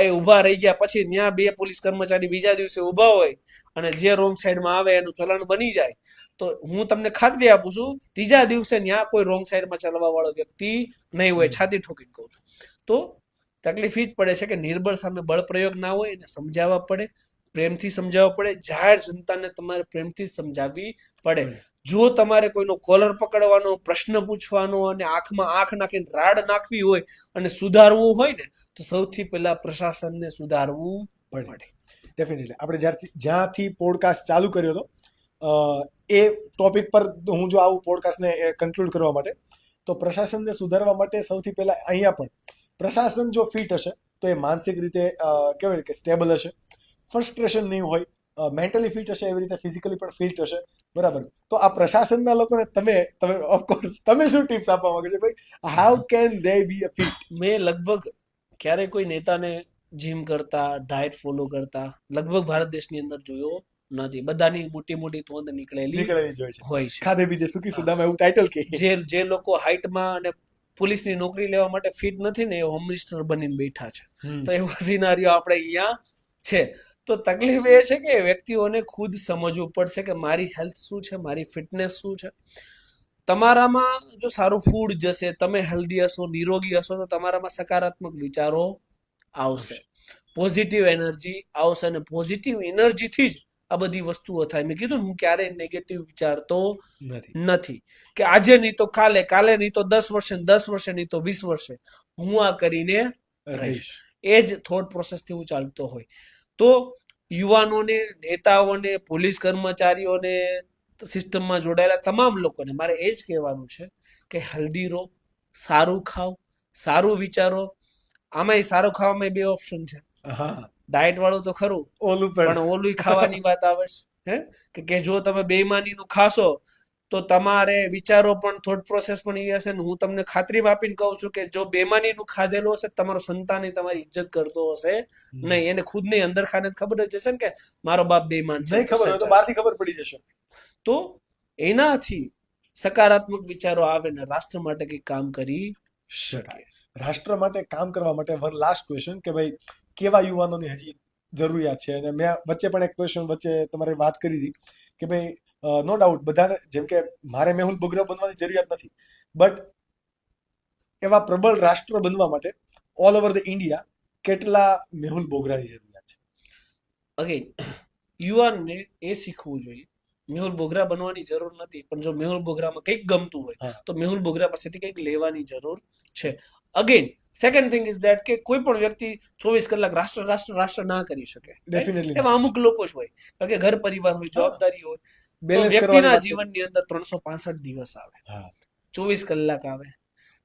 Speaker 1: એ ઉભા રહી ગયા પછી ત્યાં 2 પોલીસ કર્મચારી બીજા દિવસે ઉભા હોય અને જે રોંગ સાઈડમાં આવે એનું ચલણ બની જાય, તો હું તમને ખાતરી આપું છું ત્રીજા દિવસે ત્યાં કોઈ રોંગ સાઈડમાં ચાલવા વાળો વ્યક્તિ નહીં હોય. છાતી ઠોકીને કહું છું. તો તકલીફ એ જ પડે છે કે નિર્બળ સામે બળ પ્રયોગ ના હોય, એને સમજાવવા પડે, પ્રેમથી સમજાવવા પડે. જાહેર જનતાને તમારે પ્રેમથી સમજાવવી પડે. જો તમારે કોઈનો કોલર પકડવાનો, પ્રશ્ન પૂછવાનો અને આંખમાં આંખ નાખીને રાડ નાખવી હોય અને સુધારવું હોય ને, તો સૌથી પહેલા પ્રશાસનને સુધારવું પડે.
Speaker 2: ડેફિનેટલી. આપણે જ્યાંથી પોડકાસ્ટ ચાલુ કર્યો હતો એ ટોપિક પર હું જો આવું પોડકાસ્ટને કન્ક્લુડ કરવા માટે, તો પ્રશાસનને સુધારવા માટે સૌથી પહેલા અહીંયા પણ પ્રશાસન જો ફિટ હશે તો એ માનસિક રીતે કેવાય કે સ્ટેબલ હશે, ફ્રસ્ટ્રેશન નહીં હોય, મેન્ટલી ફિટ હશે, એવી રીતે ફિઝિકલી પણ ફિટ હશે. બરાબર? તો આ પ્રશાસનના લોકોને તમે ઓફકોર્સ તમે શું ટિપ્સ આપવા માંગો છો ભાઈ? How can they be a fit?
Speaker 1: મેં લગભગ ક્યારે કોઈ નેતાને જીમ કરતા, ડાયટ ફોલો કરતા લગભગ ભારત દેશની અંદર જોયો નથી. બધાની મોટી મોટી તોંદ નીકળેલી હોય છે.
Speaker 2: ખાધે બીજે સુકી સુદામાં એવું ટાઇટલ કે
Speaker 1: જે લોકો હાઇટમાં અને પોલીસની નોકરી લેવા માટે ફિટ નથી ને, એ હોમ મિનિસ્ટર બનીને બેઠા છે. તો એવો સિનારીઓ આપણે અહીંયા છે. તો તકલીફ એ છે કે વ્યક્તિઓને ખુદ સમજવું પડશે કે મારી હેલ્થ શું છે, મારી ફિટનેસ શું છે. તમારામાં જો સારું ફૂડ જશે, તમે હેલ્ધી હશો, નિરોગી હશો, તો તમારામાં સકારાત્મક વિચારો આવશે, પોઝિટિવ એનર્જી આવશે, અને પોઝિટિવ એનર્જીથી જ આ બધી વસ્તુઓ થાય. મેં કીધું હું ક્યારેય નેગેટિવ વિચારતો નથી કે આજે નહીં તો કાલે, કાલે નહીં તો 10 વર્ષે, 10 વર્ષે નહીં તો 20 વર્ષે હું આ કરીને રહીશ. એ જ થોટ પ્રોસેસથી હું ચાલતો હોય. તો યુવાનોને, નેતાઓને, પોલીસ કર્મચારીઓને, સિસ્ટમમાં જોડાયેલા તમામ લોકોને મારે એ જ કહેવાનું છે કે હેલ્ધી રહો, સારું ખાઓ, સારું વિચારો. આમાંય સારું ખાવામાં 2 ઓપ્શન છે. ડાયટ વાળું તો ખરું, પણ ઓલું ખાવાની વાત આવે છે કે જો તમે બેઈમાનીનું ખાશો તો તમારે વિચારો પણ, થોટ પ્રોસેસ પણ એ હશે. ને હું તમને ખાતરી આપીને કહું છું કે જો બેઈમાનીનું ખાધેલું હશે, તમારો સંતાન તમારી ઇજ્જત કરતો હશે નહીં. એને ખુદ ની અંદર ખાને ખબર જ હશે ને કે મારો બાપ બેઈમાન છે,
Speaker 2: ખબર પડી જશે.
Speaker 1: તો એનાથી સકારાત્મક વિચારો આવે ને રાષ્ટ્ર માટે કંઈક કામ કરી શકાય.
Speaker 2: રાષ્ટ્ર માટે કામ કરવા માટે વન લાસ્ટ ક્વેશ્ચન કે ભાઈ કેવા યુવાનોની હજી જરૂરિયાત છે? અને મેં વચ્ચે પણ એક ક્વેશ્ચન વચ્ચે તમારે વાત કરી હતી કે ભાઈ નો ડાઉટ બધાને, જેમ કે મારે મેહુલ બોગરા બનવાની જરૂરિયાત નથી, બટ એવા પ્રબળ રાષ્ટ્ર બનવા માટે ઓલ ઓવર ધ ઇન્ડિયા કેટલા મેહુલ બોગરાની જરૂરિયાત છે?
Speaker 1: અગેન યુવાનને એ શીખવું જોઈએ મેહુલ બોગરા બનવાની જરૂર નથી, પણ જો મેહુલ બોગરામાં કંઈક ગમતું હોય તો મેહુલ બોગરા પાસેથી કંઈક લેવાની જરૂર છે. Again second thing is that કે કોઈ પણ વ્યક્તિ 24 કલાક રાષ્ટ્ર રાષ્ટ્ર રાષ્ટ્ર ના કરી શકે. એવા અમુક લોકો જ હોય, કારણ કે ઘર પરિવાર હોય, જવાબદારી હોય. વ્યક્તિના જીવનની અંદર 365 દિવસ આવે, 24 કલાક આવે.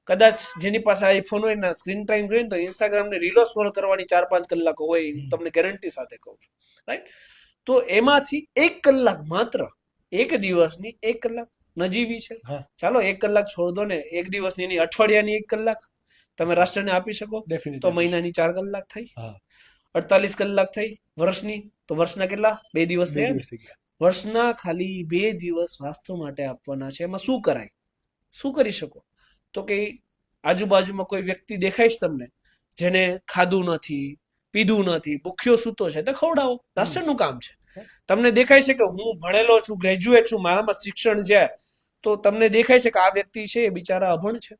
Speaker 1: કદાચ જેની પાસે આઈફોન હોય ને સ્ક્રીન ટાઈમ જોઈએ ને તો ઇન્સ્ટાગ્રામ ને રીલો સ્ક્રોલ કરવાની 4-5 કલાક હોય, તમને ગેરંટી સાથે કહું છું, રાઈટ? તો એમાંથી 1 કલાક માત્ર, એક દિવસની 1 કલાક નજીવી છે. ચાલો 1 કલાક છોડ દો ને, એક દિવસની એની અઠવાડિયાની 1 કલાક તમે રાષ્ટ્રને આપી શકો તો મહિનાની 4 કલાક થઈ, 48 કલાક થઈ. વર્ષની તો વર્ષના કેટલા? 2 દિવસ થયા. વર્ષના ખાલી 2 દિવસ રાષ્ટ્ર માટે આપવાના છે. એમાં શું કરાય, શું કરી શકો? તો કે આજુબાજુમાં કોઈ વ્યક્તિ દેખાય છે તમને જેને ખાધું નથી, પીધું નથી, ભૂખ્યો સૂતો છે, તો ખવડાવો. રાષ્ટ્રનું કામ છે. તમને દેખાય છે કે હું ભણેલો છું, ગ્રેજ્યુએટ છું, મારામાં શિક્ષણ છે, તો તમને દેખાય છે કે આ વ્યક્તિ છે એ બિચારા અભણ છે,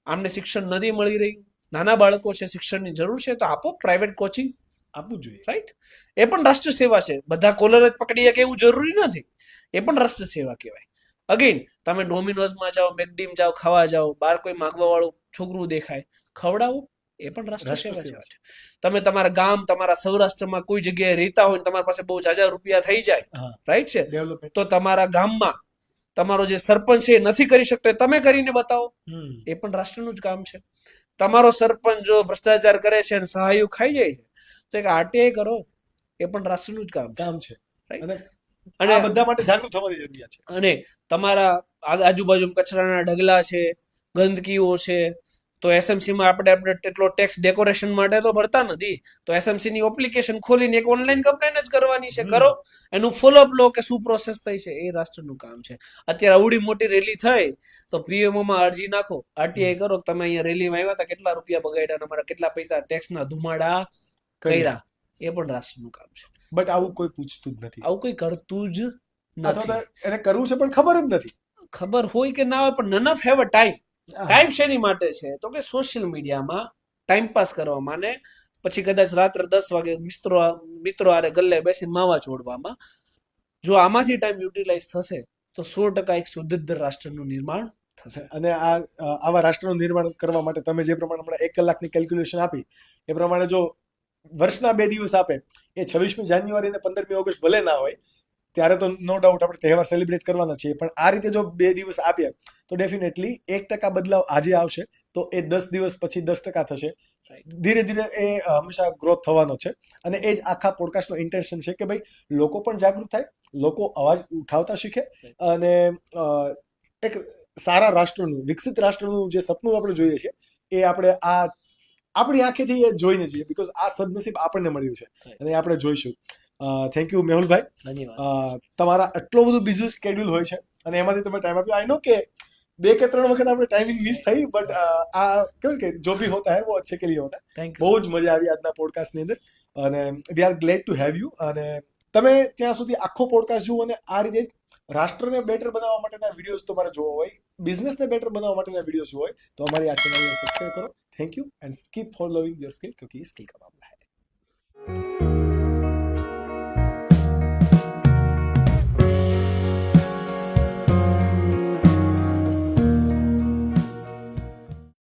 Speaker 1: આમને શિક્ષણ નથી મળી રહ્યું, નાના બાળકો છે, શિક્ષણની જરૂર છે, તો આપો. પ્રાઇવેટ કોચિંગ આપવું જોઈએ, રાઈટ? એ પણ રાષ્ટ્ર સેવા છે. બધા કોલર જ પકડીએ કે એવું જરૂરી નથી, એ પણ રાષ્ટ્ર સેવા કહેવાય. અગેન તમે ડોમિનોઝમાં જાઓ, મેકડીમ જાઓ, ખાવા જાઓ, બહાર કોઈ માંગવા વાળું છોકરું દેખાય, ખવડાવો. એ પણ રાષ્ટ્ર સેવા છે. તમે તમારા ગામ, તમારા સૌરાષ્ટ્રમાં કોઈ જગ્યાએ રહેતા હોય, તમારી પાસે બહુ જાજા રૂપિયા થઈ જાય, રાઈટ છે, તો તમારા ગામમાં તમારો જે સરપંચ છે એ નથી કરી શકતો, તમે કરીને બતાવો. એ પણ રાષ્ટ્રનું જ કામ છે. તમારો સરપંચ જો ભ્રષ્ટાચાર કરે છે અને સહાયો ખાઈ જાય છે તો એક આરટીઆઈ કરો. એ પણ રાષ્ટ્રનું જ કામ છે.
Speaker 2: અને બધા માટે જાગૃત થવાની જરૂરિયાત છે.
Speaker 1: અને તમારા આજુબાજુ કચરાના ઢગલા છે, ગંદકીઓ છે, તો એસએમસી માં આપણે એટલો ટેક્સ ડેકોરેશન માટે તો ભરતા નથી, તો એસએમસી ની એપ્લિકેશન ખોલીને એક ઓનલાઈન કમ્પ્લેન જ કરવાની છે. કરો, એનું ફોલોઅપ લો કે શું પ્રોસેસ થઈ છે. એ રાષ્ટ્રનું કામ છે. અત્યારે આવડી મોટી રેલી થઈ તો પીએમઓમાં અરજી નાખો, આરટીઆઈ કરો, તમે અહીંયા રેલીમાં આવ્યા હતા, કેટલા રૂપિયા બગાડ્યા, અમારા કેટલા પૈસા ટેક્સના ધુમાડા કર્યા. એ પણ રાષ્ટ્રનું કામ છે.
Speaker 2: બટ આવું કોઈ પૂછતું જ નથી,
Speaker 1: આવું કોઈ કરતું જ નથી.
Speaker 2: એને કરવું છે પણ ખબર જ નથી.
Speaker 1: ખબર હોય કે ના હોય, પણ none of have a time. Time શેની માટે છે તો કે સોશિયલ મીડિયામાં ટાઈમ પાસ કરવામાં, ને પછી કદાચ રાત્રે 10 વાગે મિત્રો આરે ગલ્લે બેસીને માવા છોડવામાં. જો આમાંથી ટાઈમ યુટિલાઇઝ થશે તો 100% એક સુદૃઢ રાષ્ટ્રનું નિર્માણ થશે.
Speaker 2: અને આવા રાષ્ટ્રનું નિર્માણ કરવા માટે તમે જે પ્રમાણે હમણાં 1 કલાકની કેલ્ક્યુલેશન આપી એ પ્રમાણે જો વર્ષના 2 દિવસ આપે, એ 26મી જાન્યુઆરી અને 15મી ઓગસ્ટ ભલે ના હોય, ત્યારે તો નો ડાઉટ આપણે તહેવાર સેલિબ્રેટ કરવાના છીએ, પણ આ રીતે જો 2 દિવસ આપ્યા તો ડેફિનેટલી 1% બદલાવ આજે આવશે તો એ 10 દિવસ પછી 10% થશે. ધીરે ધીરે એ હંમેશા ગ્રોથ થવાનો છે. અને એ જ આખા પોડકાસ્ટનો ઇન્ટેન્શન છે કે ભાઈ લોકો પણ જાગૃત થાય, લોકો અવાજ ઉઠાવતા શીખે, અને એક સારા રાષ્ટ્રનું, વિકસિત રાષ્ટ્રનું જે સપનું આપણે જોઈએ છીએ એ આપણે આપણી આંખેથી એ જોઈને જઈએ, બીકોઝ આ સદનસીબ આપણને મળ્યું છે અને આપણે જોઈશું. થેન્ક યુ મેહુલભાઈ. તમારા આટલો બધું બિઝી સ્કેડ્યુલ હોય છે અને એમાંથી તમે ટાઈમ આપ્યો. આઈ નો કે 2 કે 3 વખત આપણે ટાઈમિંગ મિસ થઈ, બટ આ કેવું કે જો ભી હોતા હૈ વો અચ્છે કે લીએ હોતા હૈ. બહુ જ મજા આવી આજના પોડકાસ્ટની અંદર અને we are glad to have you. અને તમે ત્યાં સુધી આખો પોડકાસ્ટ જુઓ અને આ રીતે રાષ્ટ્રને બેટર બનાવવા માટેના વિડીયોઝ તમારે જોવા હોય, બિઝનેસને બેટર બનાવવા માટેના વિડીયોઝ હોય તો અમારી આ ચેનલને સબસ્ક્રાઇબ કરો. Thank you and keep following your skill, ક્યોંકि સ્કિલ કા મામલા હૈ.